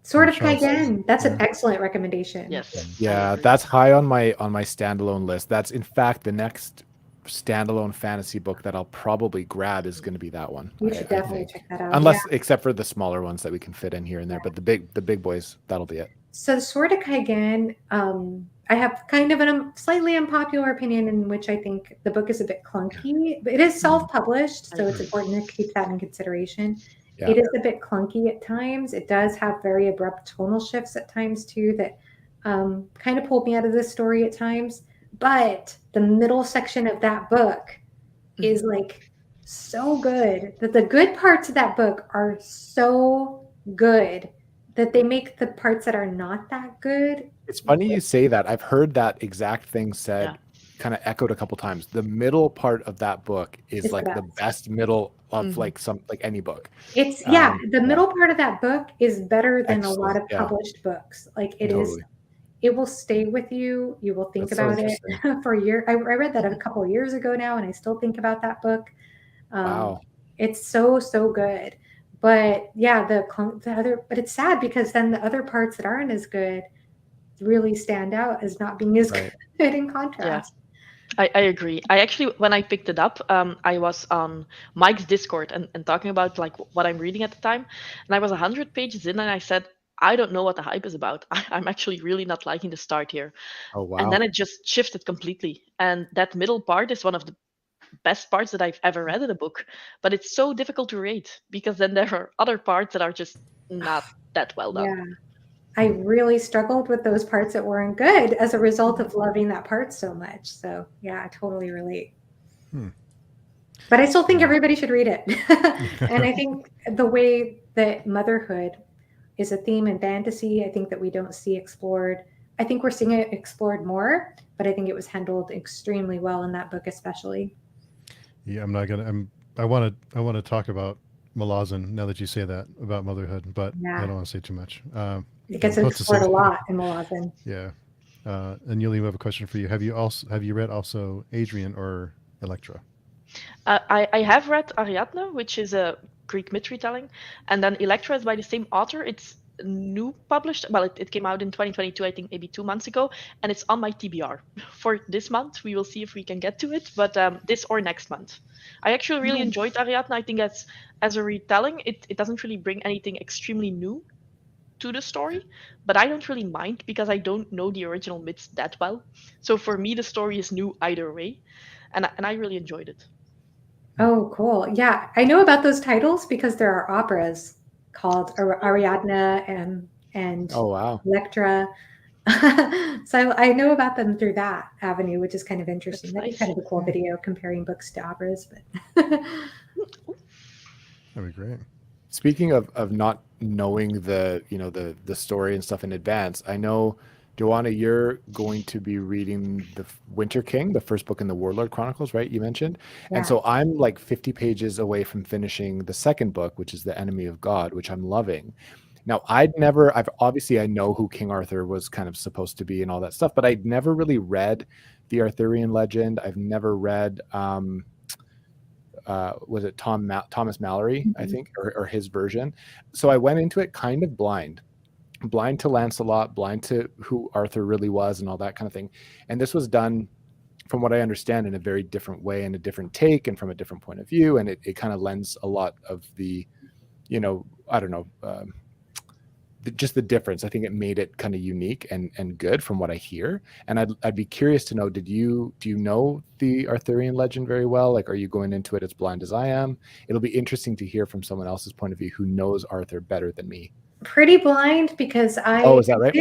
Sword of Kaigen. That's an excellent recommendation. Yes. Yeah, that's high on my standalone list. That's in fact the next standalone fantasy book that I'll probably grab is going to be that one. You should definitely check that out. Unless except for the smaller ones that we can fit in here and there, but the big boys, that'll be it. So the Sword of Kaigen, I have kind of a slightly unpopular opinion in which I think the book is a bit clunky, but it is self-published, so it's important to keep that in consideration. Yeah. It is a bit clunky at times. It does have very abrupt tonal shifts at times too that kind of pulled me out of this story at times. But the middle section of that book is like so good that the good parts of that book are so good that they make the parts that are not that good. It's funny you say that. I've heard that exact thing said, kind of echoed a couple times. The middle part of that book is like the best middle of like any book. It's the middle part of that book is better than a lot of published books. Like it is. It will stay with you. You will think about it for a year. I read that a couple of years ago now, and I still think about that book. Wow. It's so good. But yeah, the other, but it's sad because then the other parts that aren't as good really stand out as not being as good in contrast. Yeah. I agree. I actually, when I picked it up, I was on Mike's Discord and talking about like what I'm reading at the time. And I was 100 pages in and I said, I don't know what the hype is about. I'm actually really not liking the start here. Oh And then wow. it just shifted completely. And that middle part is one of the best parts that I've ever read in a book. But it's so difficult to rate because then there are other parts that are just not that well done. Yeah. I really struggled with those parts that weren't good as a result of loving that part so much. So yeah, I totally relate. Hmm. But I still think Yeah. everybody should read it. And I think the way that motherhood is a theme in fantasy, I think that we don't see explored. I think we're seeing it explored more, but I think it was handled extremely well in that book, especially. Yeah, I'm not gonna. I want to talk about Malazan now that you say that about motherhood, but I Yeah, don't want to say too much. it I gets was about to say, explored a lot in Malazan. yeah. And Yuli, we have a question for you. Have you read also Adrian or Electra? I have read Ariadne, which is a Greek myth retelling, and then Electra is by the same author. It's new published. Well, it came out in 2022, I think maybe 2 months ago, and it's on my TBR for this month. We will see if we can get to it, but this or next month. I actually really enjoyed Ariadne. I think as a retelling, it doesn't really bring anything extremely new to the story, but I don't really mind because I don't know the original myths that well. So for me, the story is new either way, and I really enjoyed it. Oh, cool. Yeah, I know about those titles because there are operas called Ariadne and Oh wow. Electra. So I know about them through that avenue, which is kind of interesting. That's That'd be nice. kind of a cool video comparing books to operas, but That'd be great. Speaking of not knowing the story and stuff in advance, I know, Joanna, you're going to be reading the Winter King, the first book in the Warlord Chronicles, right? You mentioned. And yeah. so I'm like 50 pages away from finishing the second book, which is The Enemy of God, which I'm loving. Now, I know who King Arthur was kind of supposed to be and all that stuff, but I'd never really read the Arthurian legend. I've never read was it Thomas Mallory, I Mhm. think, or his version. So I went into it kind of blind to Lancelot, blind to who Arthur really was and all that kind of thing. And this was done, from what I understand, in a very different way and a different take and from a different point of view. And it kind of lends a lot of the, I don't know, just the difference. I think it made it kind of unique and good from what I hear. And I'd be curious to know, do you know the Arthurian legend very well? Like, are you going into it as blind as I am? It'll be interesting to hear from someone else's point of view who knows Arthur better than me. Pretty blind because Oh, is that right?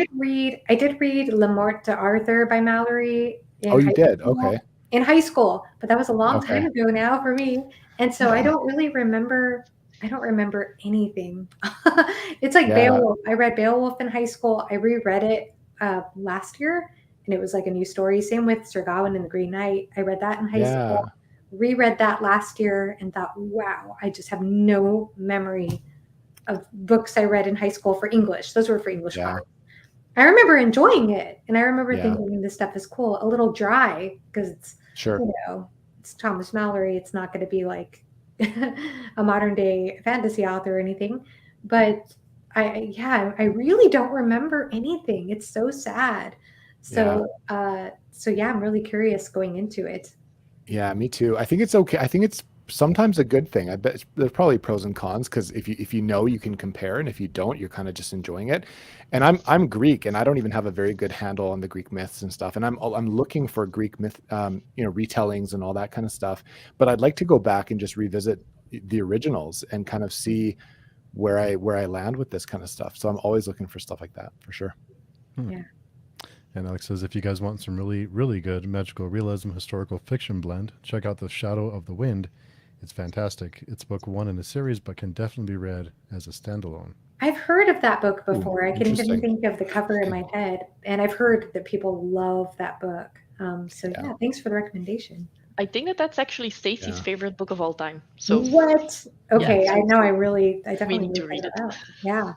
I did read Le Morte d'Arthur by Mallory Oh, in you high did? school. Okay. In high school, but that was a long time Okay. ago now for me. And so Yeah. I don't remember anything. It's like Yeah. Beowulf. I read Beowulf in high school. I reread it last year and it was like a new story. Same with Sir Gawain and the Green Knight. I read that in high school, Yeah. reread that last year and thought, wow, I just have no memory of books I read in high school for English. Those were for English Yeah. classes. I remember enjoying it, and I remember Yeah. thinking this stuff is cool. A little dry because Sure. it's Thomas Mallory. It's not going to be like a modern day fantasy author or anything. But I really don't remember anything. It's so sad. Yeah. So yeah, I'm really curious going into it. Yeah, me too. I think it's okay. I think it's sometimes a good thing. I bet there's probably pros and cons, because if you know, you can compare, and if you don't, you're kind of just enjoying it. And I'm Greek, and I don't even have a very good handle on the Greek myths and stuff. And I'm looking for Greek myth, retellings and all that kind of stuff. But I'd like to go back and just revisit the originals and kind of see where I land with this kind of stuff. So I'm always looking for stuff like that, for sure. Yeah. And Alex says, if you guys want some really, really good magical realism historical fiction blend, check out The Shadow of the Wind. It's fantastic. It's book one in a series, but can definitely be read as a standalone. I've heard of that book before. I can even Interesting. think of the cover in my head, and I've heard that people love that book. So Yeah. yeah, thanks for the recommendation. I think that's actually Stacy's Yeah. favorite book of all time. So What? Okay, Yeah. I know. I we definitely need need to to read check it. it out. Yeah.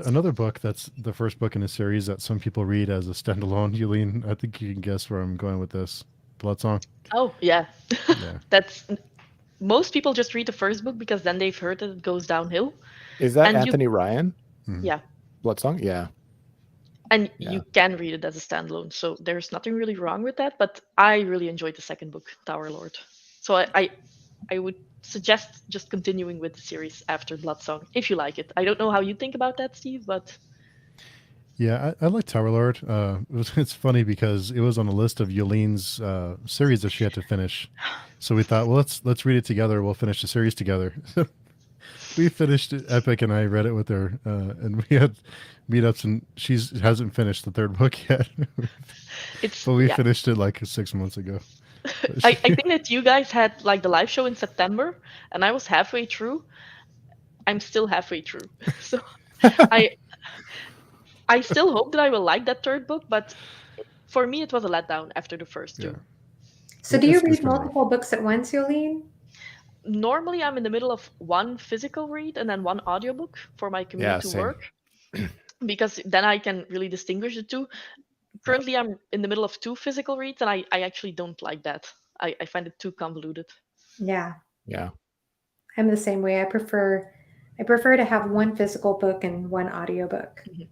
Another book that's the first book in a series that some people read as a standalone. Jolien, I think you can guess where I'm going with this. Bloodsong. Oh yeah, Yeah. that's most people just read the first book because then they've heard that it goes downhill. Is that And Anthony Ryan? Yeah, Bloodsong? Yeah. and Yeah. you can read it as a standalone, so there's nothing really wrong with that. But I really enjoyed the second book, Tower Lord. So I would suggest just continuing with the series after Bloodsong if you like it. I don't know how you think about that, Steve, but Yeah, I like Tower Lord. It's funny because it was on the list of Jolene's series that she had to finish. So we thought, well, let's read it together. We'll finish the series together. We finished it, Epic, and I read it with her, and we had meetups, and she hasn't finished the third book yet. it's But we yeah. finished it like 6 months ago. I think that you guys had like the live show in September, and I was halfway through. I'm still halfway through, so I still hope that I will like that third book, but for me it was a letdown after the first two. So do you It's read kinda rough. multiple books at once, Jolien? Normally I'm in the middle of one physical read and then one audiobook for my commute Yeah, to same. work, because then I can really distinguish the two. Currently I'm in the middle of two physical reads, and I actually don't like that. I find it too convoluted. Yeah, Yeah. I'm the same way. I prefer to have one physical book and one audiobook. Mhm.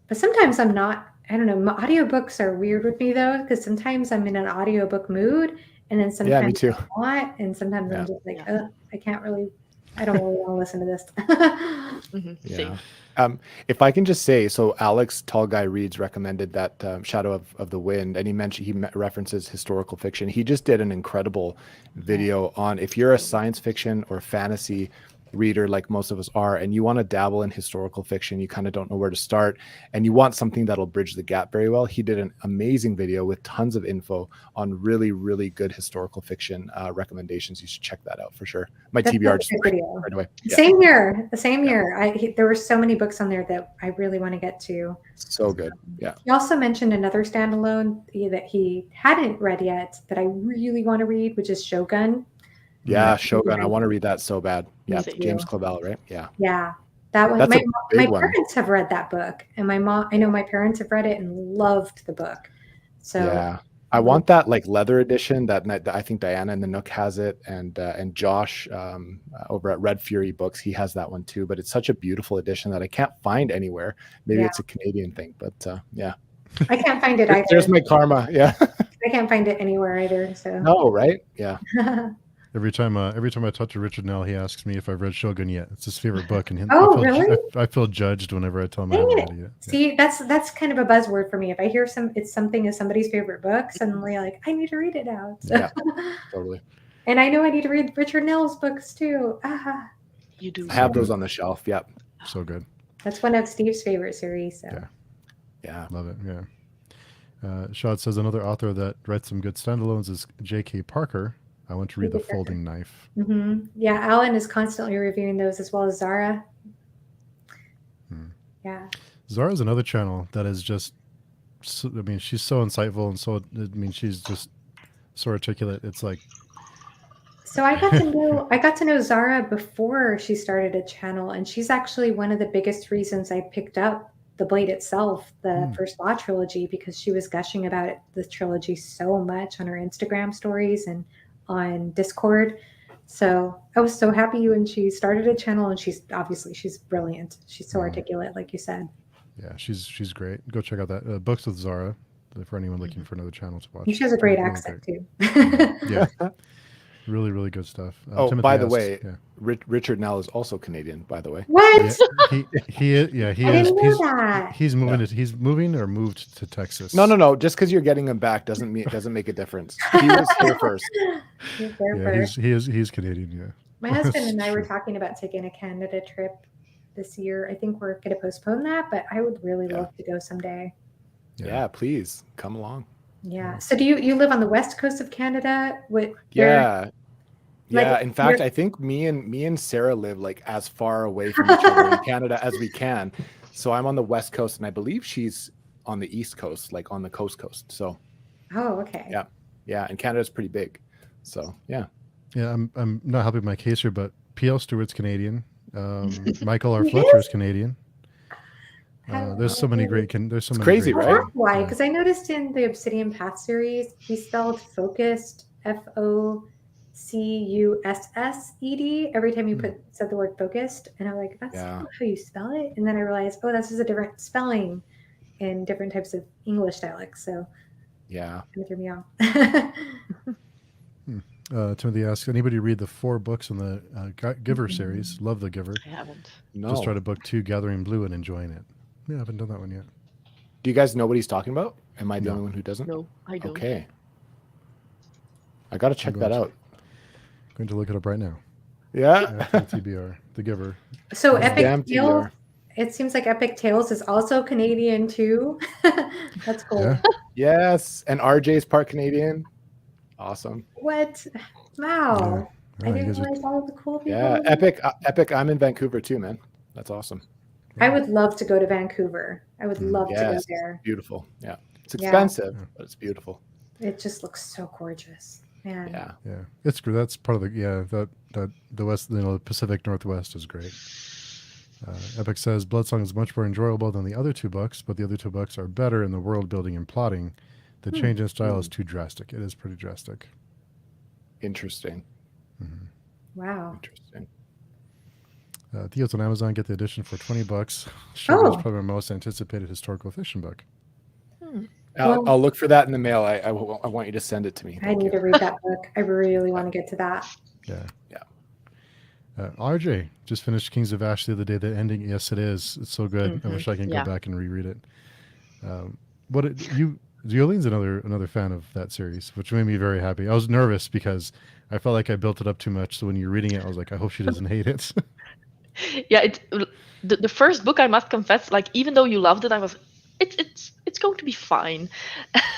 But sometimes I'm not. I don't know. Audiobooks are weird with me though, because sometimes I'm in an audiobook mood, and then Yeah, me sometimes too. I'm not, and sometimes Yeah. I'm just like, Yeah. I can't really. I don't really want to listen to this. Same. Yeah. If I can just say, so Alex Tall Guy Reads recommended that Shadow of the Wind, and he references historical fiction. He just did an incredible video on if you're a science fiction or fantasy reader like most of us are, and you want to dabble in historical fiction, you kind of don't know where to start, and you want something that'll bridge the gap very well. He did an amazing video with tons of info on really, really good historical fiction recommendations. You should check that out for sure. My That's TBR a just good video. right away. Yeah. Same here. The same Yeah. year. There were so many books on there that I really want to get to. So good. Yeah. He also mentioned another standalone that he hadn't read yet that I really want to read, which is Shogun. Yeah, Shogun. I want to read that so bad. Yeah, Me James too. Clavell, right? Yeah. Yeah, that one. That's My a big one. parents have read that book, and my mom. I know my parents have read it and loved the book. So Yeah. I want that like leather edition that I think Diana in the Nook has it, and Josh over at Red Fury Books, he has that one too. But it's such a beautiful edition that I can't find anywhere. Maybe Yeah. it's a Canadian thing, but yeah. I can't find it either. There's my karma. Yeah. I can't find it anywhere either. So No, right? Yeah. Every time I talk to Richard Nell, he asks me if I've read Shogun yet. It's his favorite book, and Oh, really? I feel judged whenever I tell him I Dang haven't it. read it yet. Yeah. See, that's kind of a buzzword for me. If I hear it's something is somebody's favorite book, suddenly like I need to read it now. So. Yeah. Totally. And I know I need to read Richard Nell's books too. You do. I have those on the shelf. Yep. So good. That's one of Steve's favorite series. So. Yeah. Love it. Yeah. Shad says another author that writes some good standalones is J.K. Parker. I want to read The Folding Knife. Mm-hmm. Yeah, Alan is constantly reviewing those as well as Zara. Yeah. Zara's another channel that is just, I mean, she's so insightful and so, I mean, she's just so articulate. It's like. So I got to know Zara before she started a channel, and she's actually one of the biggest reasons I picked up The Blade itself, the First Law trilogy, because she was gushing about the trilogy so much on her Instagram stories and on Discord. So I was so happy when she started a channel, and she's brilliant. She's so articulate, like you said. Yeah, she's great. Go check out that Books with Zara for anyone looking for another channel to watch. And she has a great Really accent great. too. Yeah, really, really good stuff. Oh, Timothy by the asks- way, yeah. Richard Nell is also Canadian, by the way. What? Yeah, he is. I didn't know that. He's moving. He's moving or moved to Texas. No. Just because you're getting him back doesn't make a difference. He was here first. He's there Yeah, first. he's Canadian. Yeah. My husband and I were True. talking about taking a Canada trip this year. I think we're going to postpone that, but I would really love to go someday. Yeah, please come along. Yeah. So do you live on the west coast of Canada? Yeah. Like, In fact, you're- I think me and Sarah live like as far away from each other in Canada as we can. So I'm on the west coast, and I believe she's on the east coast, like on the coast. So Oh, okay. yeah, and Canada's pretty big. So yeah. Yeah, I'm not helping my case here, but P.L. Stewart's Canadian. Michael R. He Fletcher is? is Canadian. How- There's so many great. There's so It's many crazy, great- right? That's why, Yeah. because I noticed in the Obsidian Path series, he spelled focused, FOCUSSED, every time you said the word focused. And I'm like, that's Yeah. not how you spell it. And then I realized, oh, this is a different spelling in different types of English dialects. So Yeah. it threw me off. Timothy asks, anybody read the 4 books in the Giver series? Love the Giver. I haven't. No. Just started book 2, Gathering Blue, and enjoying it. Yeah, I haven't done that one yet. Do you guys know what he's talking about? Am I the No. only one who doesn't? No, I don't. Okay. I got to check that out. Going to look it up right now. Yeah. After TBR, the Giver. So Damn Epic Tales, TBR. it seems like Epic Tales is also Canadian too. That's cool. Yeah. Yes. And RJ's part Canadian. Awesome. What? Wow. Yeah. I you didn't guys are- realize all of the cool people. Yeah. Epic. I'm in Vancouver too, man. That's awesome. I would love to go to Vancouver. I would love to go Yes. there. Beautiful. Yeah. It's Yeah. expensive, but it's beautiful. It just looks so gorgeous. Man. Yeah. Yeah, it's good. That's part of the the West, Pacific Northwest is great. Epic says Bloodsong is much more enjoyable than the other 2 books, but the other 2 books are better in the world building and plotting. The change in style is too drastic. It is pretty drastic. Interesting. Wow. Interesting. Theo's on Amazon. Get the edition for $20. Sure, Oh. it's probably my most anticipated historical fiction book. Well- I'll look for that in the mail. I want you to send it to me. I Thank need you. to read that book. I really want to get to that. Yeah. Yeah. RJ just finished Kings of Ash the other day. The ending, yes, it is. It's so good. I wish I can Yeah. go back and reread it. Jolene's another fan of that series, which made me very happy. I was nervous because I felt like I built it up too much. So when you're reading it, I was like, I hope she doesn't hate it. Yeah, the first book, I must confess, like even though you loved it, I was it's going to be fine.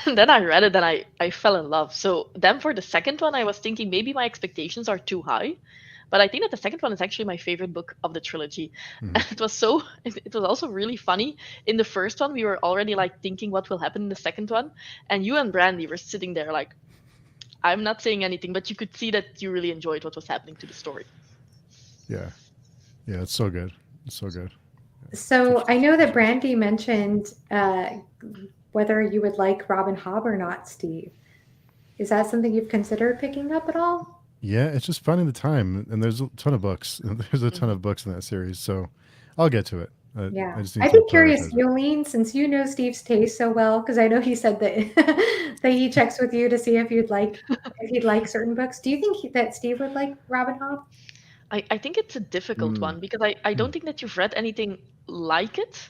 And then I read it and I fell in love. So then for the second one, I was thinking maybe my expectations are too high. But I think that the second one is actually my favorite book of the trilogy. And it was also really funny. In the first one, we were already like thinking what will happen in the second one. And you and Brandy were sitting there like, I'm not saying anything, but you could see that you really enjoyed what was happening to the story. Yeah. Yeah, it's so good. It's so good. So I know that Brandy mentioned whether you would like Robin Hobb or not, Steve. Is that something you've considered picking up at all? Yeah, it's just finding the time, and there's a ton of books. There's a ton of books in that series, so I'll get to it. Yeah, I just need I'd to be curious, prioritize it. Jolene, since you know Steve's taste so well, because I know he said that that he checks with you to see if he'd like certain books. Do you think that Steve would like Robin Hobb? I think it's a difficult one because I don't think that you've read anything like it.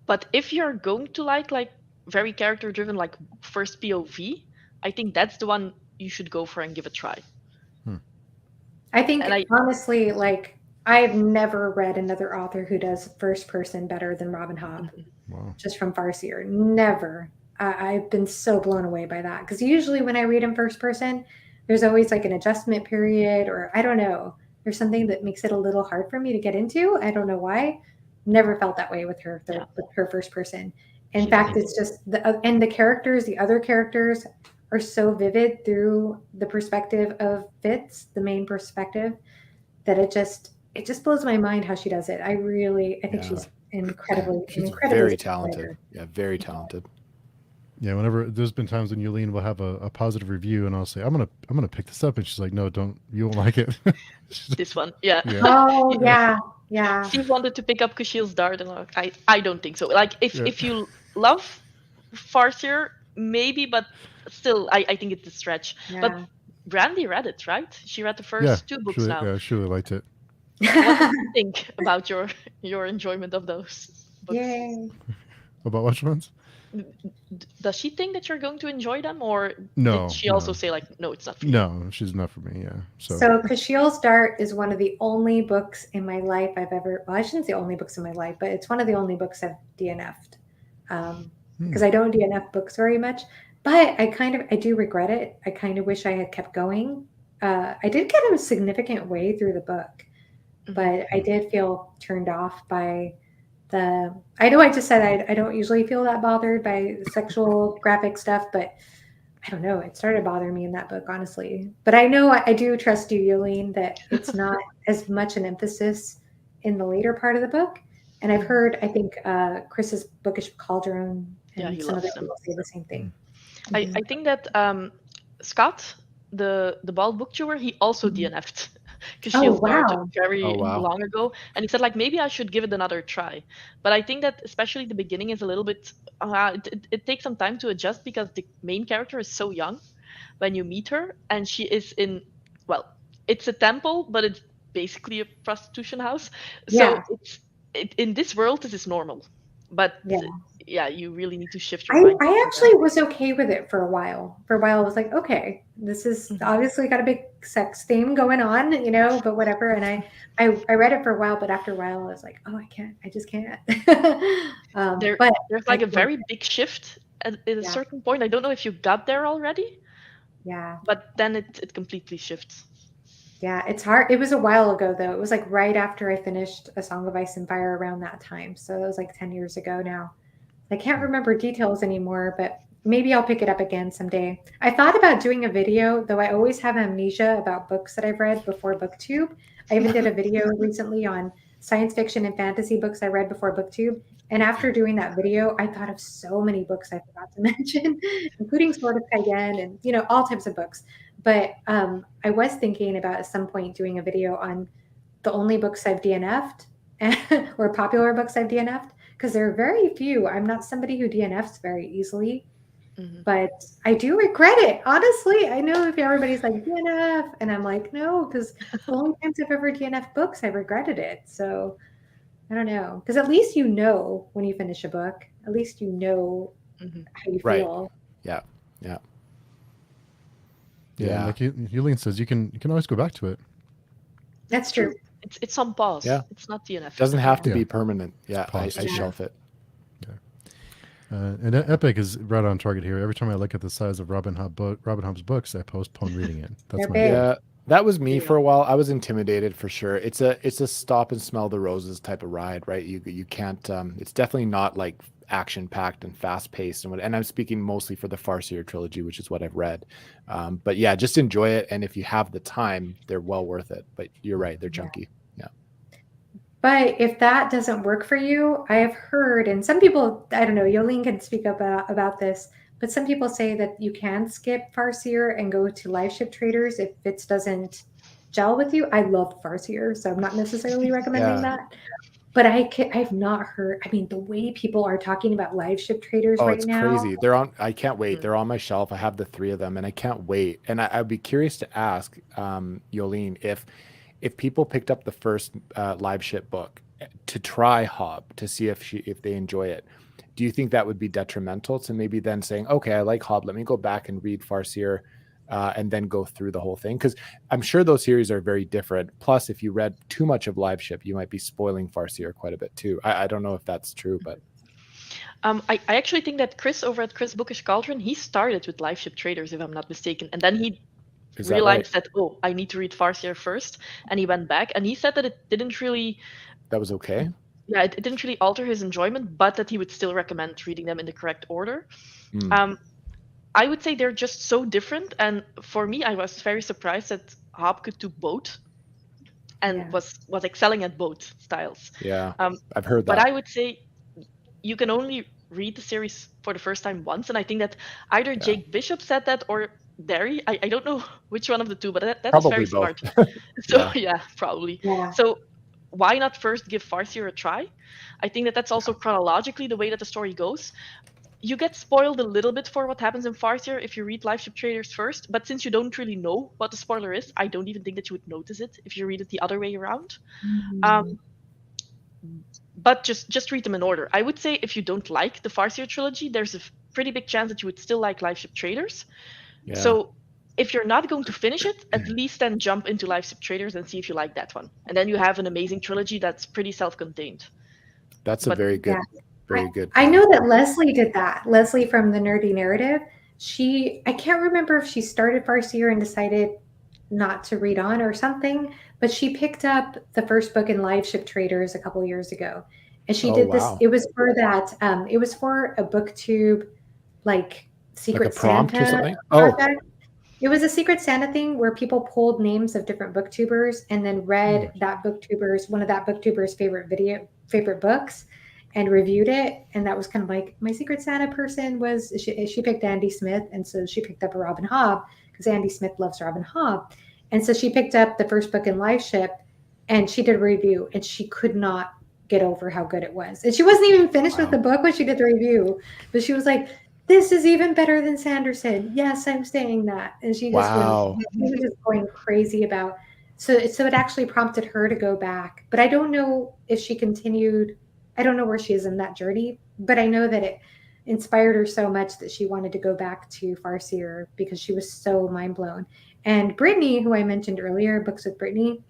But if you're going to like very character driven, like first POV, I think that's the one you should go for and give a try. I think And honestly, like I've never read another author who does first person better than Robin Hobb, Wow. just from Farseer. Never. I've been so blown away by that because usually when I read in first person, there's always like an adjustment period, or I don't know. There's something that makes it a little hard for me to get into. I don't know why. Never felt that way with her with her first person. In fact, it's just the other characters are so vivid through the perspective of Fitz, the main perspective, that it just blows my mind how she does it. I think she's incredibly very talented. Yeah, very talented. Yeah, whenever there's been times when Jolene will have a positive review, and I'll say, I'm gonna pick this up, and she's like, no, don't, you won't like it. This one, yeah. Oh yeah. Steve wanted to pick up Kushiel's Dart, and I don't think so. Like if you love Farseer, maybe, but still, I think it's a stretch. Yeah. But Brandy read it, right? She read the first 2 books now. Yeah, she really liked it. What do you think about your enjoyment of those books? Yay. About which ones? Does she think that you're going to enjoy them, or No, did she also no. say like, no, it's not for you? No, she's not for me. Yeah. So Kushiel's Dart is one of the only books in my life I've ever, well, I shouldn't say only books in my life, but it's one of the only books I've DNF'd. Because I don't DNF books very much, but I do regret it. I kind of wish I had kept going. I did get a significant way through the book, but I did feel turned off by I know I just said I don't usually feel that bothered by sexual graphic stuff, but I don't know. It started bothering me in that book, honestly. But I know I do trust you, Jolene, that it's not as much an emphasis in the later part of the book. And I've heard, I think, Chris's Bookish Cauldron and some other people say the same thing. I think that Scott, the bald booktuber, he also DNF'd Kushiel's Dart very long ago, and he said like maybe I should give it another try. But I think that especially the beginning is a little bit it takes some time to adjust because the main character is so young, when you meet her, and she is in, well, it's a temple, but it's basically a prostitution house. Yeah. So in this world, this is normal. But Yeah. yeah, you really need to shift your I mind. actually was okay with it for a while. For a while, I was like, okay, this is obviously got a big sex theme going on, but whatever. And I read it for a while, but after a while, I was like, oh, I just can't. But There's like a very big shift at a certain point. I don't know if you got there already, yeah. but then it completely shifts. Yeah, it's hard. It was a while ago, though. It was like right after I finished A Song of Ice and Fire around that time. So it was like 10 years ago now. I can't remember details anymore, but maybe I'll pick it up again someday. I thought about doing a video, though I always have amnesia about books that I've read before BookTube. I even did a video recently on science fiction and fantasy books I read before BookTube. And after doing that video, I thought of so many books I forgot to mention, including Sword of Cayenne and, all types of books. But I was thinking about at some point doing a video on the only books I've DNF'd or popular books I've DNF'd, because there are very few. I'm not somebody who DNFs very easily, but I do regret it. Honestly, I know if everybody's like DNF, and I'm like, no, because the only times I've ever DNF books, I regretted it. So I don't know, because at least when you finish a book, at least you know how you feel. Yeah. Like Jolien says, you can always go back to it. That's true. It's on pause. Yeah. It's not DNF. Doesn't have to be permanent. Yeah, I Paused. shelf it. And Epic is right on target here. Every time I look at the size of Robin Hobb's books, I postpone reading it. That's They're my big. Yeah, that was me for a while. I was intimidated for sure. It's a stop and smell the roses type of ride, right? You can't. It's definitely not like action packed and fast paced and I'm speaking mostly for the Farseer trilogy, which is what I've read. But yeah, just enjoy it, and if you have the time, they're well worth it. But you're right, they're chunky. But if that doesn't work for you, I have heard, and some people, I don't know, Jolien can speak up about this, but some people say that you can skip Farseer and go to Live Ship Traders if it doesn't gel with you. I love Farseer, so I'm not necessarily recommending that. But I've not heard, the way people are talking about Live Ship Traders right now. It's crazy. I can't wait. They're on my shelf. I have the 3 of them, and I can't wait. And I'd be curious to ask Jolien if people picked up the first Live Ship book to try Hobb to see if they enjoy it, do you think that would be detrimental to maybe then saying, okay, I like Hobb, let me go back and read Farseer and then go through the whole thing? Because I'm sure those series are very different. Plus, if you read too much of Live Ship, you might be spoiling Farseer quite a bit too. I don't know if that's true, but I actually think that Chris over at Chris Bookish Cauldron, he started with Live Ship Traders, if I'm not mistaken, and then he realized that I need to read Farseer first, and he went back, and he said that it didn't really. That was okay. Yeah, it didn't really alter his enjoyment, but that he would still recommend reading them in the correct order. I would say they're just so different, and for me, I was very surprised that Hobb could do both, and was excelling at both styles. Yeah, I've heard that. But I would say you can only read the series for the first time once, and I think that either Jake Bishop said that or Derry. I don't know which one of the two, but that is very smart. So probably. Yeah. So why not first give Farseer a try? I think that's also chronologically the way that the story goes. You get spoiled a little bit for what happens in Farseer if you read Live Ship Traders first, but since you don't really know what the spoiler is, I don't even think that you would notice it if you read it the other way around. But just read them in order. I would say if you don't like the Farseer trilogy, there's a pretty big chance that you would still like Live Ship Traders. Yeah. So if you're not going to finish it, at least then jump into Live Ship Traders and see if you like that one. And then you have an amazing trilogy that's pretty self-contained. That's a very good, very good. I know that Leslie did that. Leslie from the Nerdy Narrative. I can't remember if she started Farseer and decided not to read on or something, but she picked up the first book in Live Ship Traders a couple years ago. And she did this. It was for that. It was for a BookTube, like Secret like a prompt Santa or something. project. It was a Secret Santa thing where people pulled names of different booktubers and then read one of that booktuber's favorite books and reviewed it. And that was kind of like my Secret Santa person was, she picked Andy Smith. And so she picked up a Robin Hobb because Andy Smith loves Robin Hobb. And so she picked up the first book in Live Ship and she did a review and she could not get over how good it was. And she wasn't even finished with the book when she did the review, but she was like, this is even better than Sanderson. Yes, I'm saying that. And she just Wow. was just going crazy about. So it actually prompted her to go back. But I don't know if she continued. I don't know where she is in that journey. But I know that it inspired her so much that she wanted to go back to Farseer because she was so mind blown. And Brittany, who I mentioned earlier, Books with Brittany,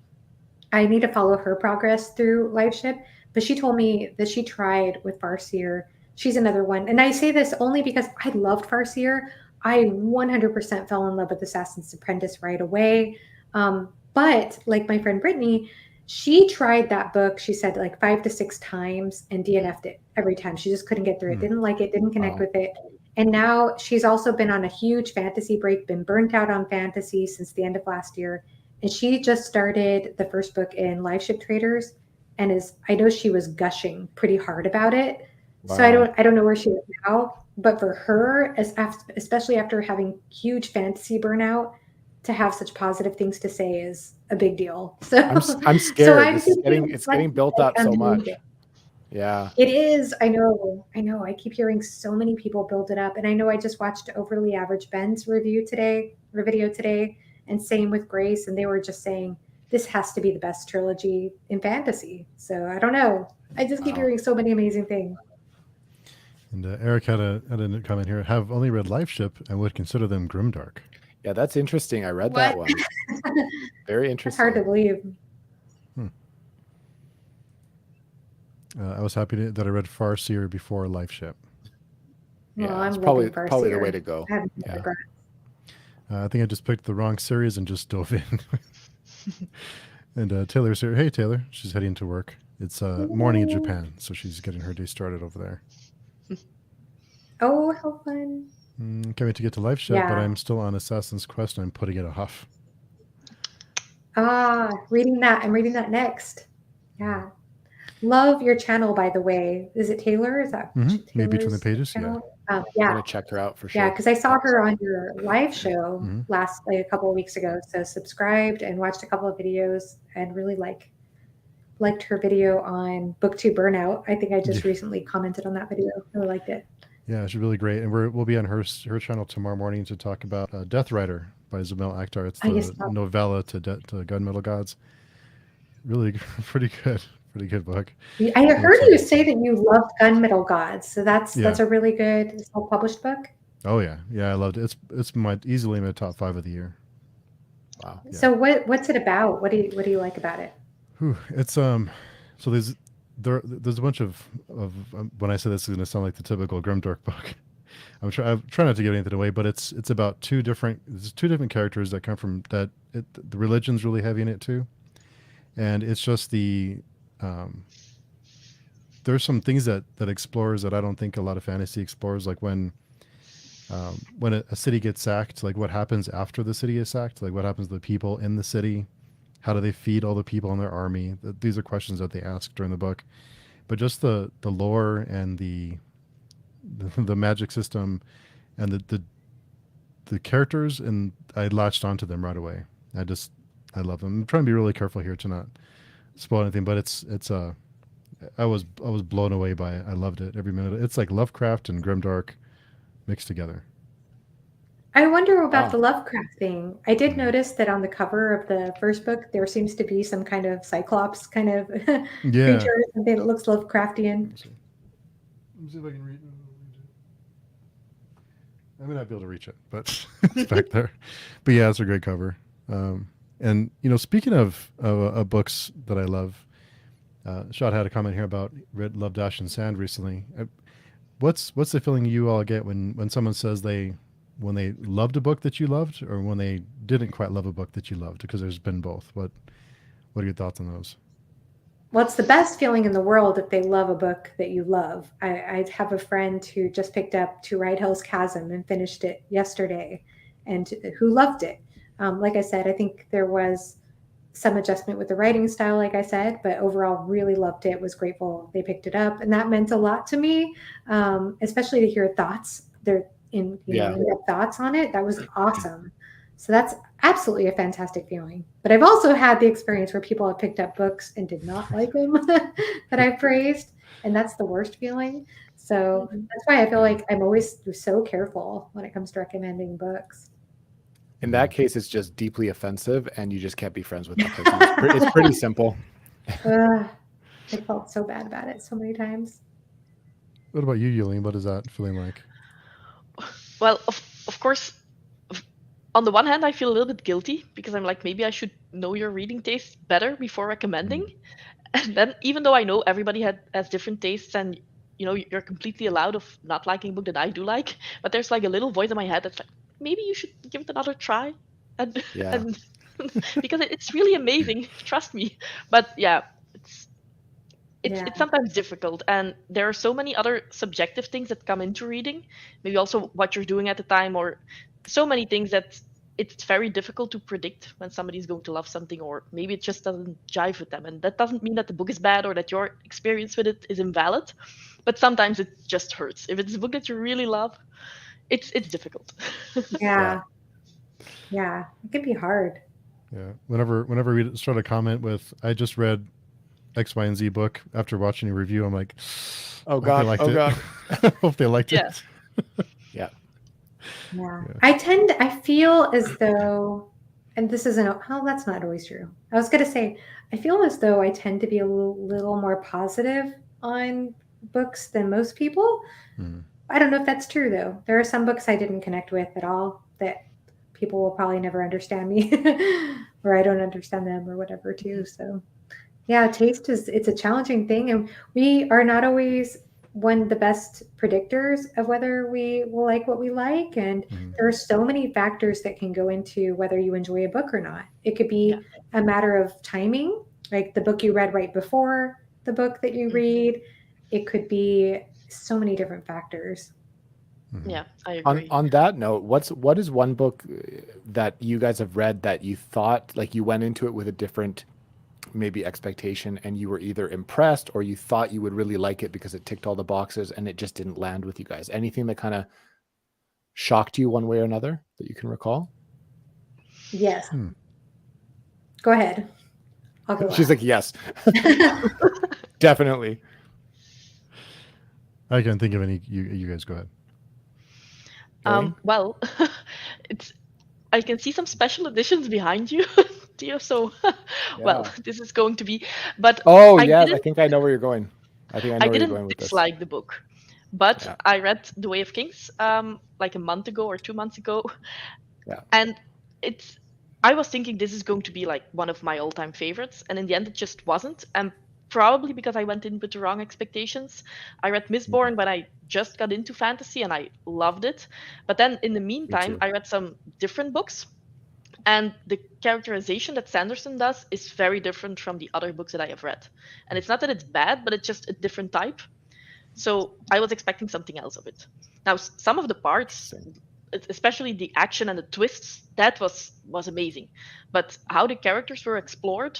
I need to follow her progress through LiveShip, but she told me that she tried with Farseer. She's another one. And I say this only because I loved Farseer. I 100% fell in love with Assassin's Apprentice right away. But like my friend Brittany, she tried that book, she said like 5 to 6 times and DNF'd it every time. She just couldn't get through it, didn't like it, didn't connect with it. And now she's also been on a huge fantasy break, been burnt out on fantasy since the end of last year. And she just started the first book in LiveShip Traders, and I know she was gushing pretty hard about it. Wow. So I don't know where she is now, but for her, especially after having huge fantasy burnout, to have such positive things to say is a big deal. So I'm scared. So it's getting built up so much. Yeah. It is. I know. I keep hearing so many people build it up. And I know I just watched Overly Average Ben's video today, and same with Grace. And they were just saying, this has to be the best trilogy in fantasy. So I don't know. I just keep hearing so many amazing things. And Eric had a comment here. Have only read LiveShip and would consider them grimdark. Yeah, that's interesting. I read that one. Very interesting. It's hard to believe. I was happy that I read Farseer before LiveShip. Well, it's I'm probably Farseer. the way to go. Yeah. I think I just picked the wrong series and just dove in. And Taylor's here. Hey, Taylor. She's heading to work. It's morning in Japan, so she's getting her day started over there. Oh, how fun. Can't wait to get to LiveShip, but I'm still on Assassin's Quest and I'm putting it a huff. Reading that. I'm reading that next. Yeah. Love your channel, by the way. Is it Taylor? Is that Maybe Between the Pages? Channel? I'm gonna check her out for sure. Yeah, because I saw her on your live show a couple of weeks ago. So subscribed and watched a couple of videos and really liked her video on BookTube Burnout. I think I just recently commented on that video. Really liked it. Yeah, she's really great. And we'll be on her channel tomorrow morning to talk about Death Rider by Zamel Akhtar. It's the novella to Gunmetal Gods. Really pretty good. Pretty good book. I heard you say that you loved Gunmetal Gods. So that's a really good self-published book. Oh yeah. Yeah, I loved it. It's easily my top 5 of the year. Wow. Yeah. So what's it about? What do you like about it? It's so there's a bunch of when I say this is going to sound like the typical grimdark book. I'm trying not to give anything away, but it's about two different characters that come from the religion's really heavy in it too, and it's just there's some things that explores that I don't think a lot of fantasy explores, like when a city gets sacked, like what happens after the city is sacked, like what happens to the people in the city. How do they feed all the people in their army? These are questions that they ask during the book. But just the lore and the magic system and the characters, and I latched onto them right away. I love them. I'm trying to be really careful here to not spoil anything, but I was blown away by it. I loved it every minute. It's like Lovecraft and grimdark mixed together. I wonder about the Lovecraft thing. I did notice that on the cover of the first book, there seems to be some kind of Cyclops kind of creature, something that looks Lovecraftian. Let me see if I can read it. I may not be able to reach it, but it's back there. But yeah, it's a great cover. And speaking of books that I love, Shot had a comment here about Love Dash and Sand recently. What's the feeling you all get when someone says when they loved a book that you loved, or when they didn't quite love a book that you loved? Because there's been both. What are your thoughts on those? Well, it's the best feeling in the world if they love a book that you love. I have a friend who just picked up To Ride Hell's Chasm and finished it yesterday, and who loved it. Like I said, I think there was some adjustment with the writing style, like I said, but overall really loved it, was grateful they picked it up. And that meant a lot to me, especially to hear thoughts, in-depth thoughts on it. That was awesome. So that's absolutely a fantastic feeling. But I've also had the experience where people have picked up books and did not like them that I praised. And that's the worst feeling. So Mhm. that's why I feel like I'm always so careful when it comes to recommending books. In that case, it's just deeply offensive, and you just can't be friends with that person. It's pretty simple. Ugh, I felt so bad about it so many times. What about you, Jolien? What is that feeling like? Well, of course, on the one hand, I feel a little bit guilty because I'm like, maybe I should know your reading taste better before recommending. And then, even though I know everybody has different tastes, and you're completely allowed of not liking a book that I do like, but there's like a little voice in my head that's like, maybe you should give it another try, and Yeah. and because it's really amazing, trust me. But yeah, it's it's Yeah. it's sometimes difficult, and there are so many other subjective things that come into reading, maybe also what you're doing at the time, or so many things that it's very difficult to predict when somebody's going to love something, or maybe it just doesn't jive with them. And that doesn't mean that the book is bad or that your experience with it is invalid, but sometimes it just hurts. If it's a book that you really love, it's difficult. Yeah. Yeah. It can be hard. Yeah. Whenever we start a comment with, I just read X, Y, and Z book after watching a review, I'm like, Oh hope God. they liked Oh it. God. Hope they liked Yeah. it. Yeah. Yeah. Yeah. I feel as though, and this isn't, oh, that's not always true. I was going to say, I feel as though I tend to be a little more positive on books than most people. Hmm. I don't know if that's true, though. There are some books I didn't connect with at all that people will probably never understand me or I don't understand them or whatever, too. So, yeah, taste it's a challenging thing, and we are not always one of the best predictors of whether we will like what we like. And Mhm. there are so many factors that can go into whether you enjoy a book or not. It could Yeah. be a matter of timing, like the book you read right before the book that you Mhm. read. It could be so many different factors. Mhm. Yeah, I On agree. on that note, what is one book that you guys have read that you thought, like, you went into it with a different maybe expectation, and you were either impressed or you thought you would really like it because it ticked all the boxes, and it just didn't land with you guys? Anything that kind of shocked you one way or another that you can recall? Yes. Hmm. Go ahead. I'll go She's last. like, yes, definitely. I can't think of any. You guys go ahead. Jolene? Well, it's I can see some special editions behind you, Theo. So, well, Yeah. this is going to be, but Oh I yeah, I didn't think I know where you're going. I think I I know where you're didn't going with this. dislike the book, but Yeah. I read The Way of Kings like a month ago or 2 months ago, Yeah. and it's I was thinking this is going to be like one of my all-time favorites, and in the end it just wasn't. And probably because I went in with the wrong expectations. I read Mistborn when I just got into fantasy and I loved it. But then in the Me meantime, too. I read some different books, and the characterization that Sanderson does is very different from the other books that I have read. And it's not that it's bad, but it's just a different type. So I was expecting something else of it. Now, some of the parts, Interesting. especially the action and the twists, that was amazing. But how the characters were explored,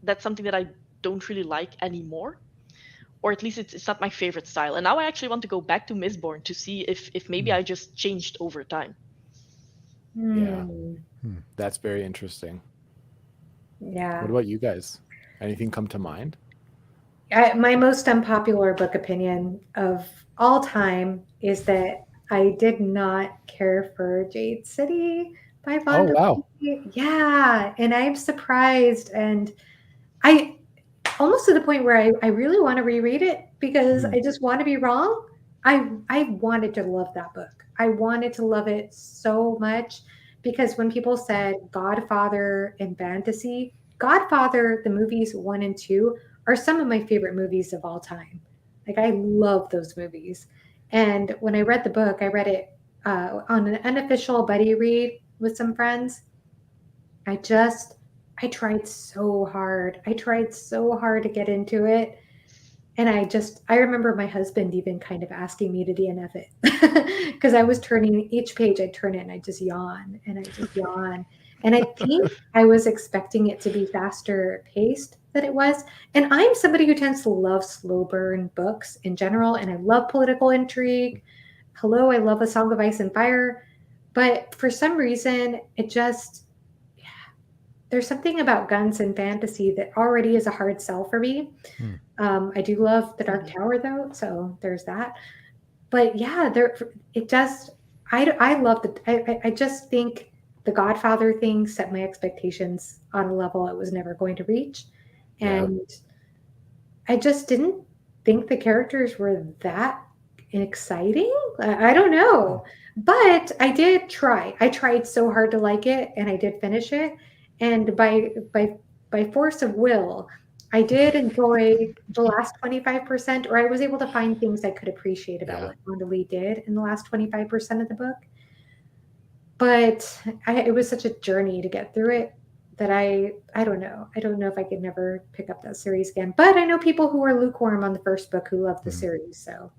that's something that I don't really like anymore. Or at least it's not my favorite style. And now I actually want to go back to Mistborn to see if maybe I just changed over time. Yeah, Hmm. that's very interesting. Yeah. What about you guys? Anything come to mind? My most unpopular book opinion of all time is that I did not care for Jade City by Oh Von wow. Yeah, and I'm surprised, and I almost to the point where I really want to reread it because Hmm. I just want to be wrong. I wanted to love that book. I wanted to love it so much because when people said Godfather and fantasy, Godfather, the movies 1 and 2 are some of my favorite movies of all time. Like I love those movies. And when I read the book, I read it on an unofficial buddy read with some friends. I just I tried so hard. I tried so hard to get into it. And I remember my husband even kind of asking me to DNF it because I was turning each page, I'd turn it and I just yawn and I just yawn. And I think I was expecting it to be faster paced than it was. And I'm somebody who tends to love slow burn books in general, and I love political intrigue. Hello, I love A Song of Ice and Fire. But for some reason, it just there's something about guns and fantasy that already is a hard sell for me. I do love the Dark Tower though, so there's that. But yeah, it does. I love I just think the Godfather thing set my expectations on a level I was never going to reach, Yeah. and I just didn't think the characters were that exciting. I don't know, but I did try. I tried so hard to like it, and I did finish it. And by force of will, I did enjoy the last 25%, or I was able to find things I could appreciate about Yeah. what Mondelez did in the last 25% of the book. But it was such a journey to get through it that I don't know. I don't know if I could never pick up that series again. But I know people who are lukewarm on the first book who love the series. So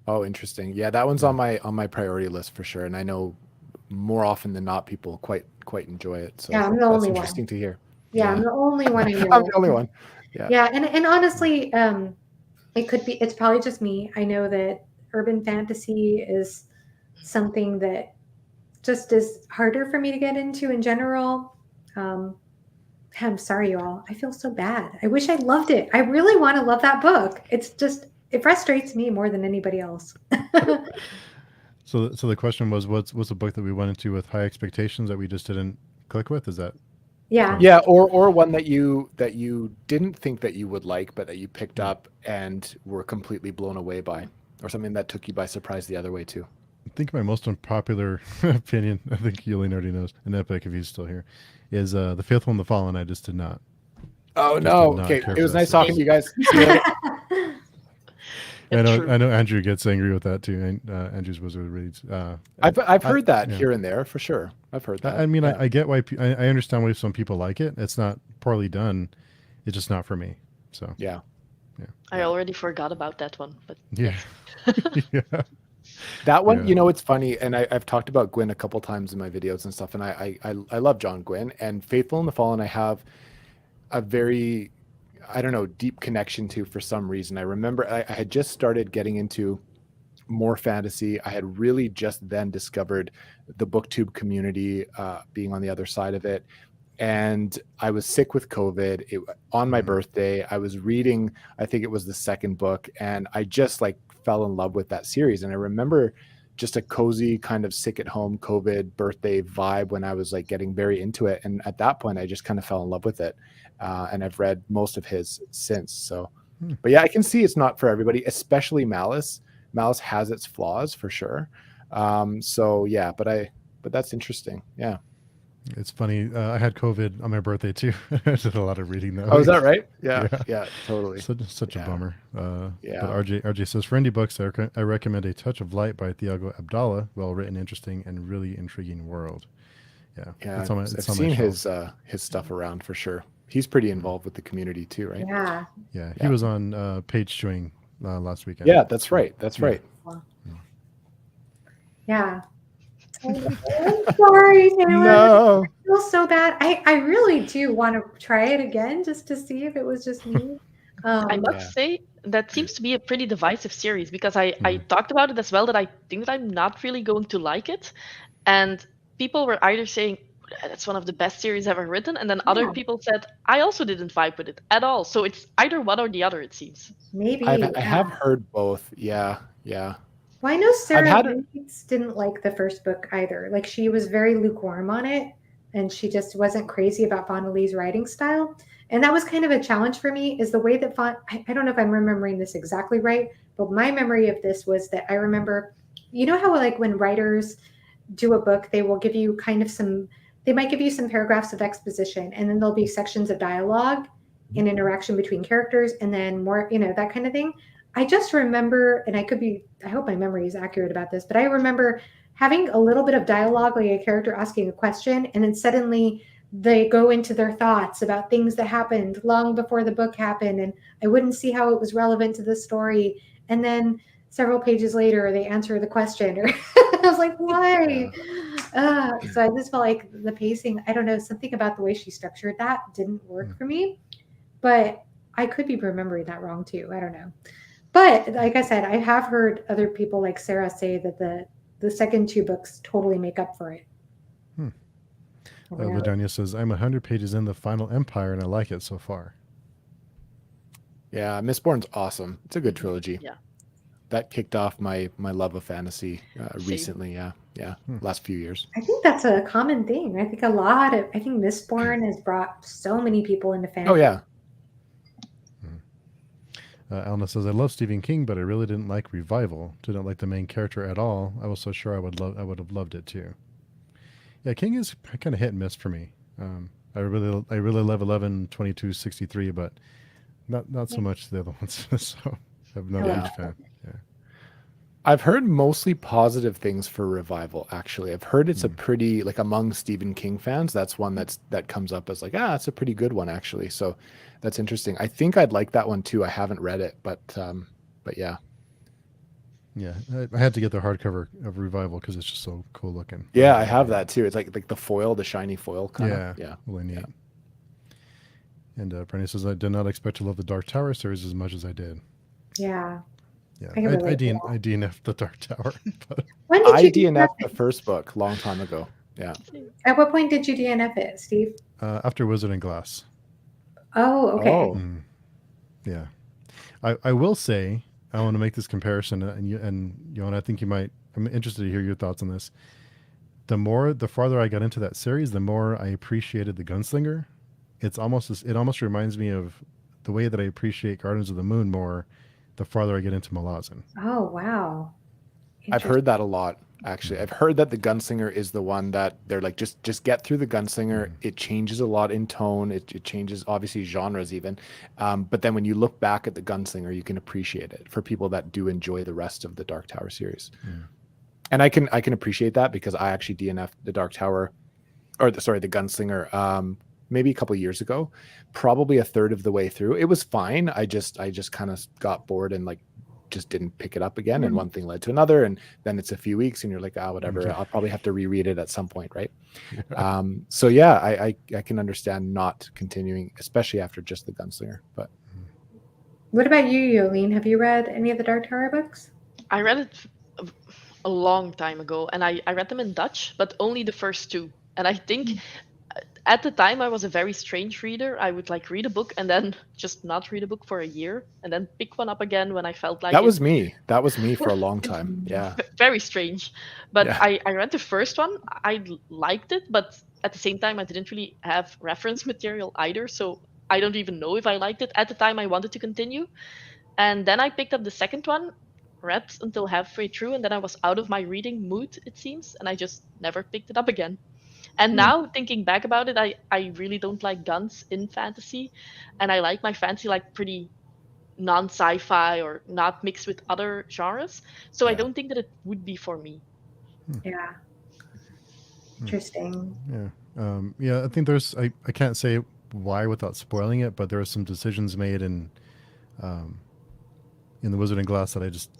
Oh, interesting. Yeah, that one's on my priority list for sure. And I know more often than not people quite enjoy it. So yeah, I'm the that's only one. interesting to hear. Yeah, I'm the only one I know. I'm the only one. Yeah. Yeah, and honestly, it's probably just me. I know that urban fantasy is something that just is harder for me to get into in general. I'm sorry, you all. I feel so bad. I wish I loved it. I really want to love that book. It's just, it frustrates me more than anybody else. So the question was, what's a book that we went into with high expectations that we just didn't click with? Is that? Yeah. Yeah, or one that you didn't think that you would like, but that you picked up and were completely blown away by, or something that took you by surprise the other way too. I think my most unpopular opinion, I think Jolien already knows, and Epic, if he's still here, is The Faithful and the Fallen. I just did not. Oh Just no! did not Okay, care it for was that nice series. talking to you guys. See you later. I True. know Andrew gets angry with that too. And Andrew's Wizard Reads. I've heard that yeah. here and there for sure. I've heard that. I mean, Yeah. I get why I understand why some people like it. It's not poorly done. It's just not for me. So Yeah. I already forgot about that one, but yeah, yeah. That one, Yeah. you know, it's funny, and I've talked about Gwyn a couple times in my videos and stuff, and I love John Gwyn, and Faithful and the Fallen I have a very, I don't know, deep connection to for some reason. I remember I had just started getting into more fantasy. I had really just then discovered the booktube community, being on the other side of it. And I was sick with COVID. On my birthday, I was reading, I think it was the second book, and I just like fell in love with that series. And I remember just a cozy kind of sick at home COVID birthday vibe when I was like getting very into it. And at that point, I just kind of fell in love with it. And I've read most of his since. So, but yeah, I can see it's not for everybody, especially Malice. Malice has its flaws for sure. So yeah, but that's interesting. Yeah. It's funny. I had COVID on my birthday too. I did a lot of reading though. Oh, is that right? Yeah. Yeah. Yeah, totally. Such a Yeah. bummer. Yeah. But RJ says, for indie books, I recommend A Touch of Light by Thiago Abdallah. Well written, interesting, and really intriguing world. Yeah. Yeah. It's on my, I've it's on my seen shelf. his stuff around for sure. He's pretty involved with the community too, right? Yeah. Yeah. He Yeah. was on Page Chewing last weekend. Yeah, that's right. That's Yeah. right. Yeah. I'm sorry, Taylor. No. I feel so bad. I really do want to try it again just to see if it was just me. I must Yeah. say that seems to be a pretty divisive series because I talked about it as well, that I think that I'm not really going to like it. And people were either saying that's one of the best series ever written, and then other Yeah. people said I also didn't vibe with it at all. So it's either one or the other, it seems. Maybe. I have heard both. Yeah. Yeah. Well, I know Sarah had Reeds didn't like the first book either. Like she was very lukewarm on it, and she just wasn't crazy about Fondelie's writing style. And that was kind of a challenge for me. Is the way that I don't know if I'm remembering this exactly right, but my memory of this was that I remember, you know how like when writers do a book, they will give you kind of they might give you some paragraphs of exposition, and then there'll be sections of dialogue and interaction between characters, and then more, that kind of thing. I just remember, and I hope my memory is accurate about this, but I remember having a little bit of dialogue, like a character asking a question, and then suddenly they go into their thoughts about things that happened long before the book happened, and I wouldn't see how it was relevant to the story. And then several pages later, they answer the question. Or I was like, why? So I just felt like the pacing, I don't know, something about the way she structured that didn't work for me. But I could be remembering that wrong too. I don't know. But like I said, I have heard other people like Sarah say that the second two books totally make up for it. Who knows? Ladonia says, I'm 100 pages in the Final Empire and I like it so far. Yeah, Mistborn's awesome. It's a good trilogy. Yeah. That kicked off my love of fantasy Same. recently. Yeah. Last few years. I think that's a common thing. I think I think Mistborn has brought so many people into fantasy. Oh yeah. Alna says, I love Stephen King, but I really didn't like Revival. Didn't like the main character at all. I was so sure I would have loved it too. Yeah, King is kind of hit and miss for me. I really love 11, 22, 63, but not so much the other ones. So I'm not a huge fan. Yeah. I've heard mostly positive things for Revival, actually. I've heard it's a pretty, like among Stephen King fans, that's one that comes up as like, it's a pretty good one, actually. So that's interesting. I think I'd like that one too. I haven't read it, but yeah. Yeah, I had to get the hardcover of Revival because it's just so cool looking. Yeah, I have that too. It's like the foil, the shiny foil kind of. Yeah, really neat. And Brenny says, I did not expect to love the Dark Tower series as much as I did. Yeah. Yeah, I can relate to I DNF'd the Dark Tower. But When did I you DNF'd the first book long time ago. Yeah. At what point did you DNF it, Steve? after Wizard and Glass. Oh, okay. Oh. Yeah. I will say, I want to make this comparison, and Johanna, I think I'm interested to hear your thoughts on this. The farther I got into that series, the more I appreciated the Gunslinger. It almost reminds me of the way that I appreciate Gardens of the Moon more the farther I get into Malazan. Oh, wow. I've heard that a lot, actually. I've heard that the Gunslinger is the one that they're like, just get through the Gunslinger. It changes a lot in tone. It changes, obviously, genres even. But then when you look back at the Gunslinger, you can appreciate it for people that do enjoy the rest of the Dark Tower series. And I can appreciate that because I actually DNF'd the Dark Tower, the Gunslinger, maybe a couple of years ago, probably a third of the way through. It was fine. I just kind of got bored and like just didn't pick it up again. And one thing led to another. And then it's a few weeks and you're like, whatever, I'll probably have to reread it at some point. Right. So yeah, I can understand not continuing, especially after just the Gunslinger. But what about you, Jolien? Have you read any of the Dark Tower books? I read it a long time ago, and I read them in Dutch, but only the first two. And I think at the time I was a very strange reader. I would like read a book and then just not read a book for a year and then pick one up again when I felt like that was me. That was me for a long time. Yeah. Very strange. But Yeah. I read the first one. I liked it, but at the same time I didn't really have reference material either. So I don't even know if I liked it. At the time I wanted to continue. And then I picked up the second one, read until halfway through, and then I was out of my reading mood, it seems, and I just never picked it up again. And now thinking back about it, I really don't like guns in fantasy, and I like my fantasy like pretty non-sci-fi or not mixed with other genres. So I don't think that it would be for me. Yeah. Interesting. Yeah. I think I can't say why without spoiling it, but there are some decisions made in the Wizard and Glass that I just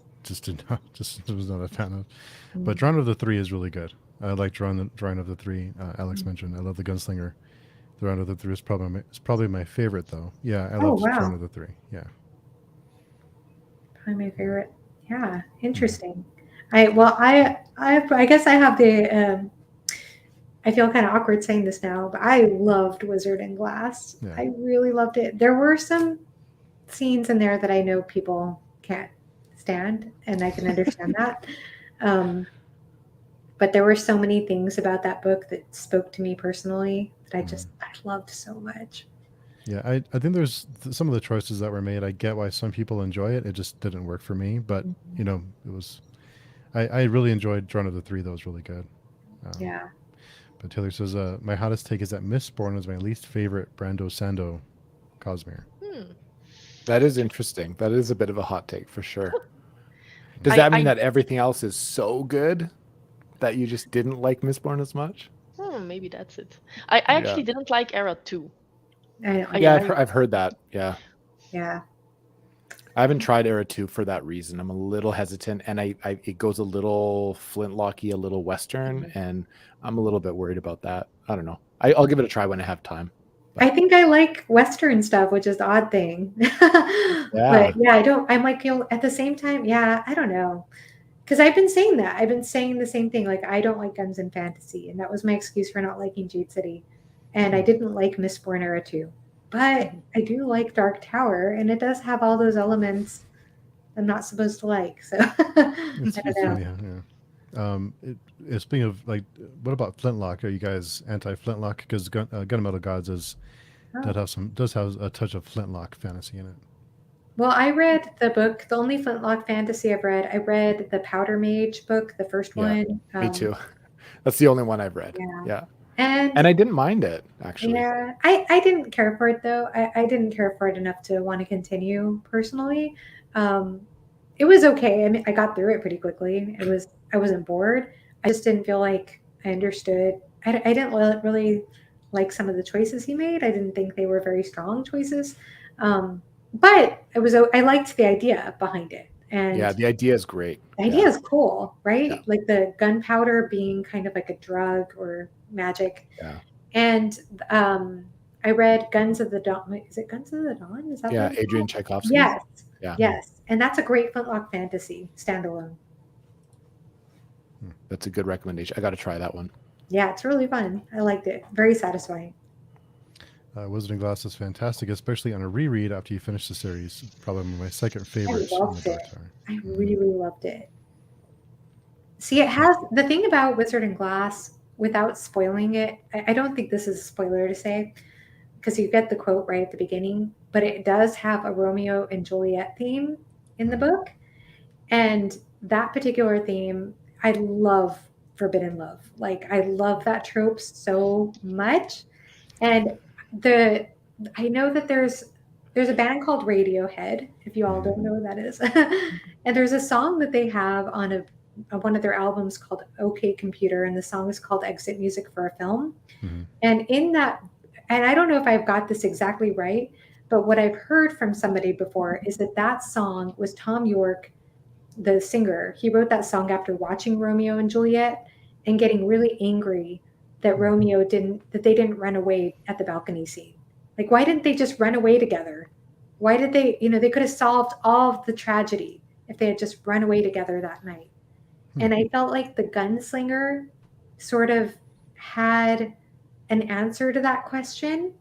was not a fan of. But Drawn of the Three is really good. I like Drawn of the Three. Alex mentioned. I love the Gunslinger. Drawn of the Three is probably my favorite though. Yeah, I love Drawn of the Three. Yeah, probably my favorite. Yeah, interesting. I guess I have the. I feel kind of awkward saying this now, but I loved Wizard and Glass. Yeah. I really loved it. There were some scenes in there that I know people can't stand, and I can understand that. But there were so many things about that book that spoke to me personally that I loved so much. Yeah, I think there's some of the choices that were made. I get why some people enjoy it. It just didn't work for me. But it was. I really enjoyed Drawn of the Three. That was really good. Yeah. But Taylor says, my hottest take is that Mistborn was my least favorite Brando Sando Cosmere. that is interesting. That is a bit of a hot take for sure. Does that mean that everything else is so good that you just didn't like Mistborn as much? Maybe that's it. I actually didn't like Era 2. I've heard that. Yeah. Yeah. I haven't tried Era 2 for that reason. I'm a little hesitant, and it goes a little flintlocky, a little Western, and I'm a little bit worried about that. I don't know. I'll give it a try when I have time. I think I like Western stuff, which is the odd thing. But yeah, I don't. I'm like, at the same time, I don't know. Because I've been saying that. I've been saying the same thing. Like, I don't like guns and fantasy. And that was my excuse for not liking Jade City. And I didn't like Mistborn Era 2. But I do like Dark Tower. And it does have all those elements I'm not supposed to like. So It's, I it's don't funny, know. Speaking of, like, what about Flintlock? Are you guys anti-Flintlock? Because Gunmetal Gods does have a touch of Flintlock fantasy in it. Well, I read the book, the only Flintlock fantasy I've read. I read the Powder Mage book, the first Yeah, one. Me too. That's the only one I've read. Yeah. Yeah. And And I didn't mind it, actually. yeah, I didn't care for it though. I didn't care for it enough to want to continue personally. It was okay. I mean, I got through it pretty quickly. I wasn't bored. I just didn't feel like I understood. I didn't really like some of the choices he made. I didn't think they were very strong choices. But I liked the idea behind it. And Yeah, the idea is great. the idea is cool, right? Yeah. Like the gunpowder being kind of like a drug or magic. Yeah. And I read Guns of the Dawn. Wait, is it Guns of the Dawn? Is that Yeah, what it's Adrian called? Tchaikovsky. Yes. Yeah. Yes. And that's a great Flintlock fantasy standalone. That's a good recommendation. I got to try that one. Yeah, it's really fun. I liked it. Very satisfying. Wizarding Glass is fantastic, especially on a reread after you finish the series. Probably my second favorite. I loved it. Tower. I really loved it. See, it has the thing about Wizard and Glass, without spoiling it, I don't think this is a spoiler to say, because you get the quote right at the beginning, but it does have a Romeo and Juliet theme in the book. And that particular theme, I love forbidden love. Like, I love that trope so much. And I know that there's a band called Radiohead, if you all don't know what that is. And there's a song that they have on one of their albums called OK Computer, and the song is called Exit Music for a Film. And in that, and I don't know if I've got this exactly right, but what I've heard from somebody before is that song was Tom York, the singer. He wrote that song after watching Romeo and Juliet and getting really angry that they didn't run away at the balcony scene. Like, why didn't they just run away together? Why did they, they could have solved all of the tragedy if they had just run away together that night. And I felt like the gunslinger sort of had an answer to that question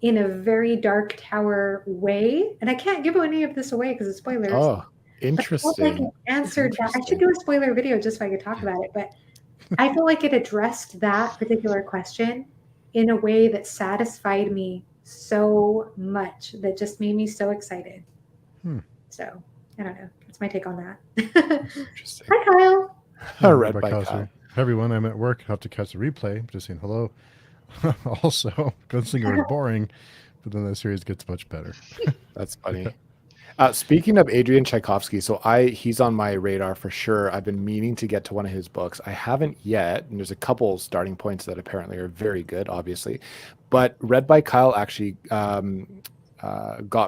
in a very Dark Tower way. And I can't give any of this away because it's spoilers. Oh, interesting. But I felt like it answered that. I should do a spoiler video just so I could talk about it. But I feel like it addressed that particular question in a way that satisfied me so much, that just made me so excited. So I don't know. That's my take on that. Interesting. Hi, Kyle. Read by Kyle. Hi, everyone. I'm at work. Have to catch the replay. Just saying hello. Also, Gunslinger is boring, but then the series gets much better. That's funny. Speaking of Adrian Tchaikovsky, so he's on my radar for sure. I've been meaning to get to one of his books. I haven't yet, and there's a couple starting points that apparently are very good, obviously. But Read by Kyle actually got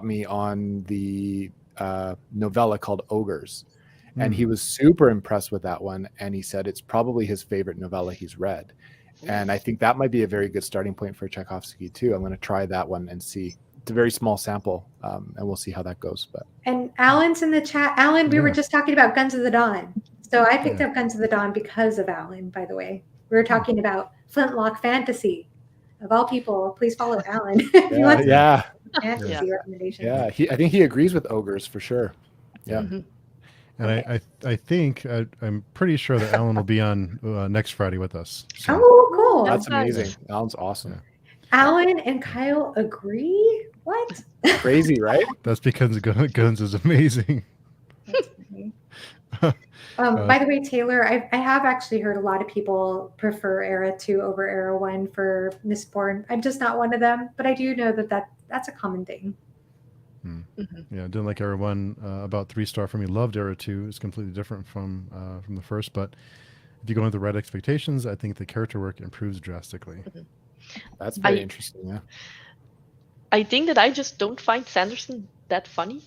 me on the novella called Ogres. And he was super impressed with that one. And he said it's probably his favorite novella he's read. And I think that might be a very good starting point for Tchaikovsky too. I'm going to try that one and see. It's a very small sample, and we'll see how that goes. But And Alan's in the chat. Alan, we were just talking about Guns of the Dawn. So I picked up Guns of the Dawn because of Alan, by the way. We were talking about Flintlock fantasy. Of all people, please follow Alan. Fantasy recommendations. Yeah, I think he agrees with Ogres for sure. Yeah. And I think I'm pretty sure that Alan will be on next Friday with us. So. Oh, cool. That's amazing. Alan's awesome. Alan and Kyle agree? What? Crazy, right? That's because Guns is amazing. By the way, Taylor, I have actually heard a lot of people prefer Era 2 over Era 1 for Mistborn. I'm just not one of them, but I do know that's a common thing. Yeah, didn't like Era 1. About 3-star for me. Loved Era 2. It's completely different from the first, but if you go into the right expectations, I think the character work improves drastically. That's very interesting. Yeah. I think that I just don't find Sanderson that funny.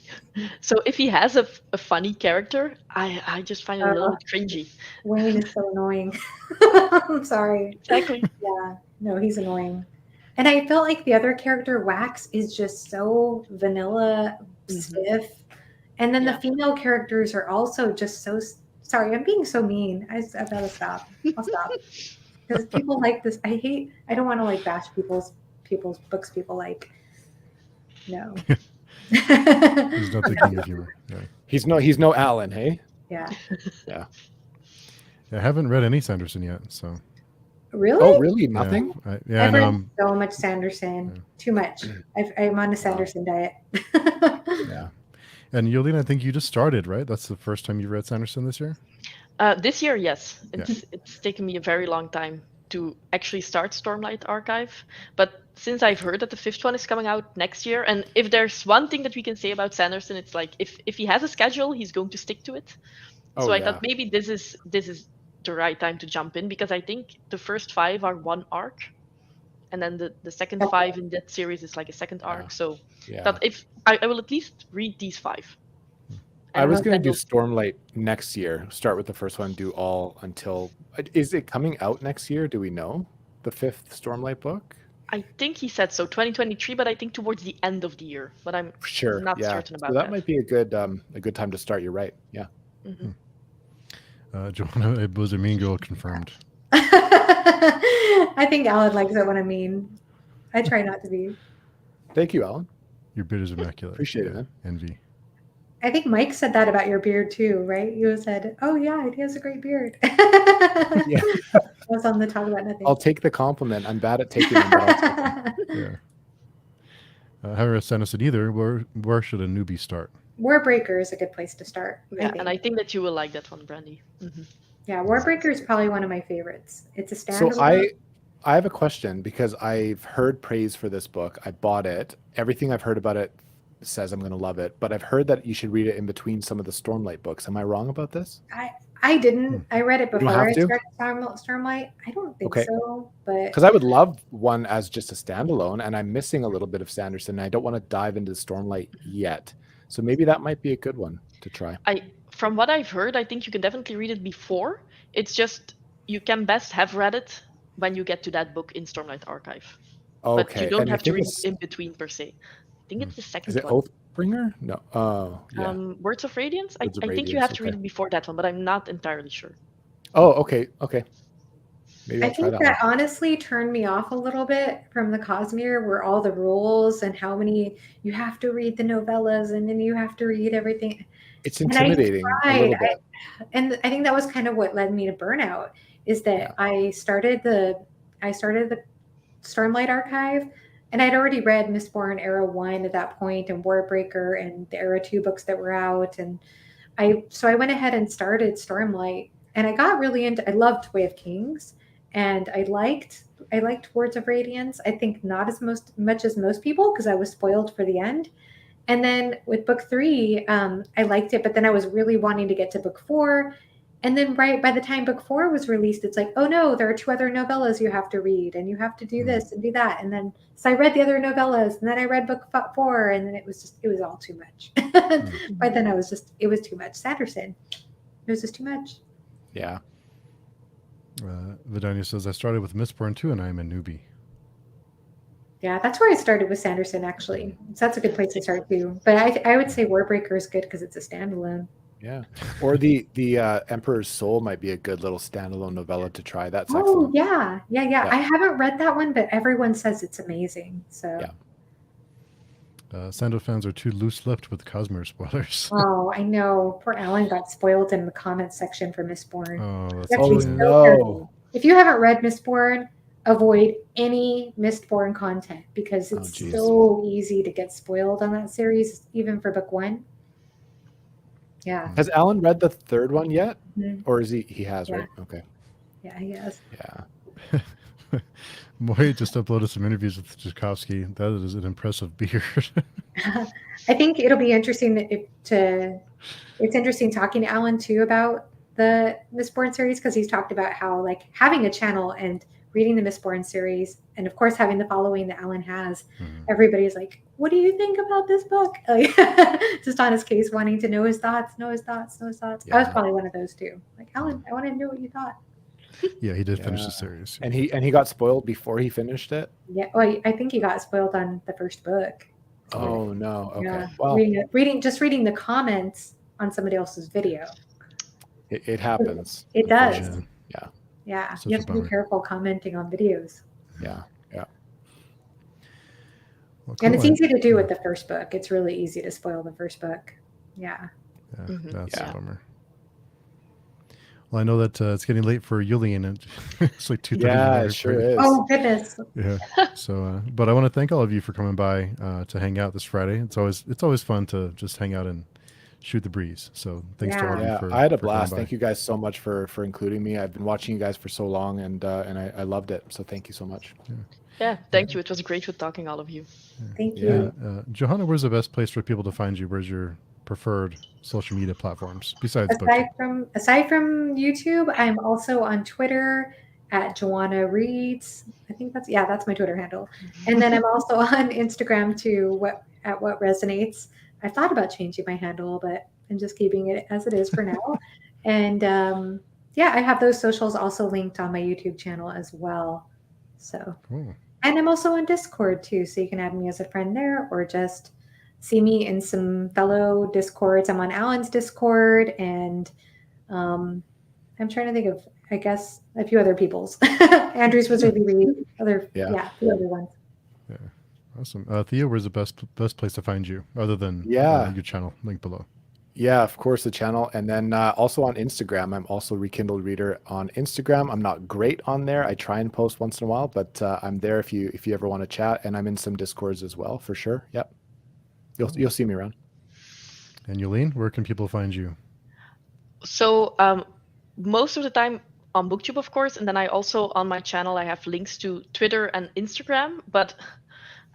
So if he has a funny character, I just find it a little bit cringy. Wayne is so annoying. I'm sorry. Exactly. Yeah. No, he's annoying. And I felt like the other character, Wax, is just so vanilla, stiff. And then the female characters are also just so Sorry, I'm being so mean. I've got to stop. I'll stop because people like this. I don't want to like bash people's books. People like. No. He's not the king of humor. Yeah. He's no Alan, hey? Yeah. Yeah. I haven't read any Sanderson yet, so Really? Oh, really? Nothing? yeah, I I've know. read so much Sanderson. Too much. I'm on a Sanderson diet. Yeah. And Jolien, I think you just started, right? That's the first time you read Sanderson this year? This year, yes. It's taken me a very long time to actually start Stormlight Archive. But since I've heard that the 5th one is coming out next year, and if there's one thing that we can say about Sanderson, it's like if he has a schedule, he's going to stick to it. Oh, So I yeah. thought maybe this is the right time to jump in, because I think the first 5 are one arc, and then the second 5 in that series is like a second arc. So Yeah. that if I will at least read these 5. I was going to do do Stormlight next year. Start with the first one, do all until. Is it coming out next year? Do we know the 5th Stormlight book? I think he said so, 2023, but I think towards the end of the year. But I'm Sure. not yeah. certain about so that that. might be a good time to start. You're right. Yeah. Johanna, it was a mean girl confirmed. I think Alan likes it when I'm mean. I try not to be. Thank you, Alan. Your beard is immaculate. Appreciate it, man. Envy. I think Mike said that about your beard too, right? You said, "Oh yeah, he has a great beard." Yeah. I was on the talk about nothing. I'll take the compliment. I'm bad at taking them. But I'll take them. Yeah. I haven't read Sanderson either. Where should a newbie start? Warbreaker is a good place to start. Yeah, and I think that you will like that one, Brandy. Yeah, Warbreaker is probably one of my favorites. It's a standalone. So I have a question because I've heard praise for this book. I bought it. Everything I've heard about it says I'm going to love it, but I've heard that you should read it in between some of the Stormlight books. Am I wrong about this? I didn't. I read it don't before have I to? started Stormlight. I don't think Okay. so, but Because I would love one as just a standalone, and I'm missing a little bit of Sanderson. And I don't want to dive into Stormlight yet, so maybe that might be a good one to try. From what I've heard, I think you can definitely read it before. It's just you can best have read it when you get to that book in Stormlight Archive. Okay, But you don't and I have to think read it's- it in between per se. I think it's the second Is it one. Oathbringer? No. Oh, yeah. Words of Radiance? Words of I think you Radiance, have to read okay. it before that one, but I'm not entirely sure. Oh, okay. Maybe I I'll try think that. that honestly turned me off a little bit from the Cosmere, where all the rules and how many you have to read the novellas and then you have to read everything. It's And I intimidating a little bit. And I think that was kind of what led me to burnout. Is that I started the Stormlight Archive, and I'd already read Mistborn Era 1 at that point, and Warbreaker and the Era 2 books that were out, and I went ahead and started Stormlight, and I got really into. I loved Way of Kings, and I liked Words of Radiance. I think not as much as most people, because I was spoiled for the end. And then with book 3, I liked it, but then I was really wanting to get to book 4. And then right by the time book 4 was released, it's like, oh no, there are 2 other novellas you have to read, and you have to do this and do that. And then so I read the other novellas, and then I read book 4, and then it was all too much. By then it was too much. Sanderson. It was just too much. Yeah. Vidania says, I started with Mistborn too, and I'm a newbie. Yeah, that's where I started with Sanderson, actually. So that's a good place to start too. But I would say Warbreaker is good because it's a standalone. Yeah. Or the Emperor's Soul might be a good little standalone novella to try. That's Oh, excellent. yeah. I haven't read that one, but everyone says it's amazing. So. Yeah. Sando fans are too loose-lipped with Cosmere spoilers. Oh, I know. Poor Alan got spoiled in the comments section for Mistborn. Oh, that's You have to be sad. so careful. If you haven't read Mistborn, avoid any Mistborn content because it's geez. so easy to get spoiled on that series, even for book 1. Yeah. Has Alan read the 3rd one yet? Mhm. Or is he has, Yeah. right? Okay. Yeah, he is. Yeah. Moy just uploaded some interviews with Tchaikovsky. That is an impressive beard. I think it'll be interesting it's interesting talking to Alan too about the Mistborn series, because he's talked about how like having a channel and reading the Mistborn series, and of course having the following that Alan has, everybody's like, what do you think about this book? Like, just on his case, wanting to know his thoughts. Yeah. I was probably one of those too. Like, Alan, I want to know what you thought. Yeah, he did finish the series. And he got spoiled before he finished it? Yeah, well, I think he got spoiled on the first book. Oh no. Okay. Yeah, Well, reading the comments on somebody else's video. It happens. It does. Unfortunately. Yeah. Such You a have to be bummer. careful commenting on videos. Yeah. Well, And it's cool. easy to do with the first book. It's really easy to spoil the first book. Yeah. Yeah, Mhm. that's Yeah. a bummer. Well, I know that it's getting late for Jolien, and it's like 2:30 in the Yeah, morning it for sure you. is. Oh, goodness. Yeah. So, but I want to thank all of you for coming by to hang out this Friday. It's always fun to just hang out and shoot the breeze. So thanks to all of you Yeah, for I had a for coming blast. by. Thank you guys so much for including me. I've been watching you guys for so long, and I loved it. So thank you so much. Yeah, thank you. It was great with talking all of you. Thank Yeah. you. Johanna, where's the best place for people to find you? Where's your preferred social media platforms besides Aside BookTube? from YouTube, I'm also on Twitter at Johanna Reads. I think that's my Twitter handle. And then I'm also on Instagram too, what resonates. I thought about changing my handle, but I'm just keeping it as it is for now. And I have those socials also linked on my YouTube channel as well. So, Cool. and I'm also on Discord too, so you can add me as a friend there or just see me in some fellow Discords. I'm on Alan's Discord, and I'm trying to think of, I guess, a few other people's. Andrew's Wizardly Read, Yeah. a few other ones. Yeah. Awesome. Theo, where's the best place to find you other than Yeah. your channel link below? Yeah, of course, the channel. And then also on Instagram. I'm also Rekindled Reader on Instagram. I'm not great on there. I try and post once in a while, but I'm there if you ever want to chat. And I'm in some Discords as well, for sure. Yep. You'll see me around. And Jolien, where can people find you? So most of the time on BookTube, of course, and then I also on my channel I have links to Twitter and Instagram, but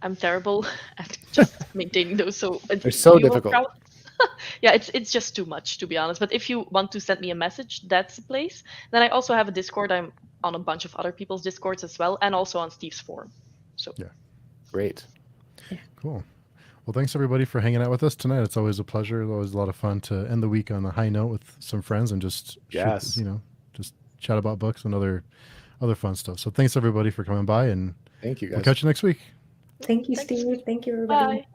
I'm terrible at just maintaining those. So They're so you will difficult. prob- yeah, it's just too much, to be honest. But if you want to send me a message, that's the place. Then I also have a Discord. I'm on a bunch of other people's Discords as well, and also on Steve's forum. So Great. Cool. Well, thanks everybody for hanging out with us tonight. It's always a pleasure. It's always a lot of fun to end the week on a high note with some friends and just Yes. just chat about books and other fun stuff. So thanks everybody for coming by, and Thank you, guys. we'll catch you next week. Thank you, Thanks. Steve. Thank you, everybody. Bye.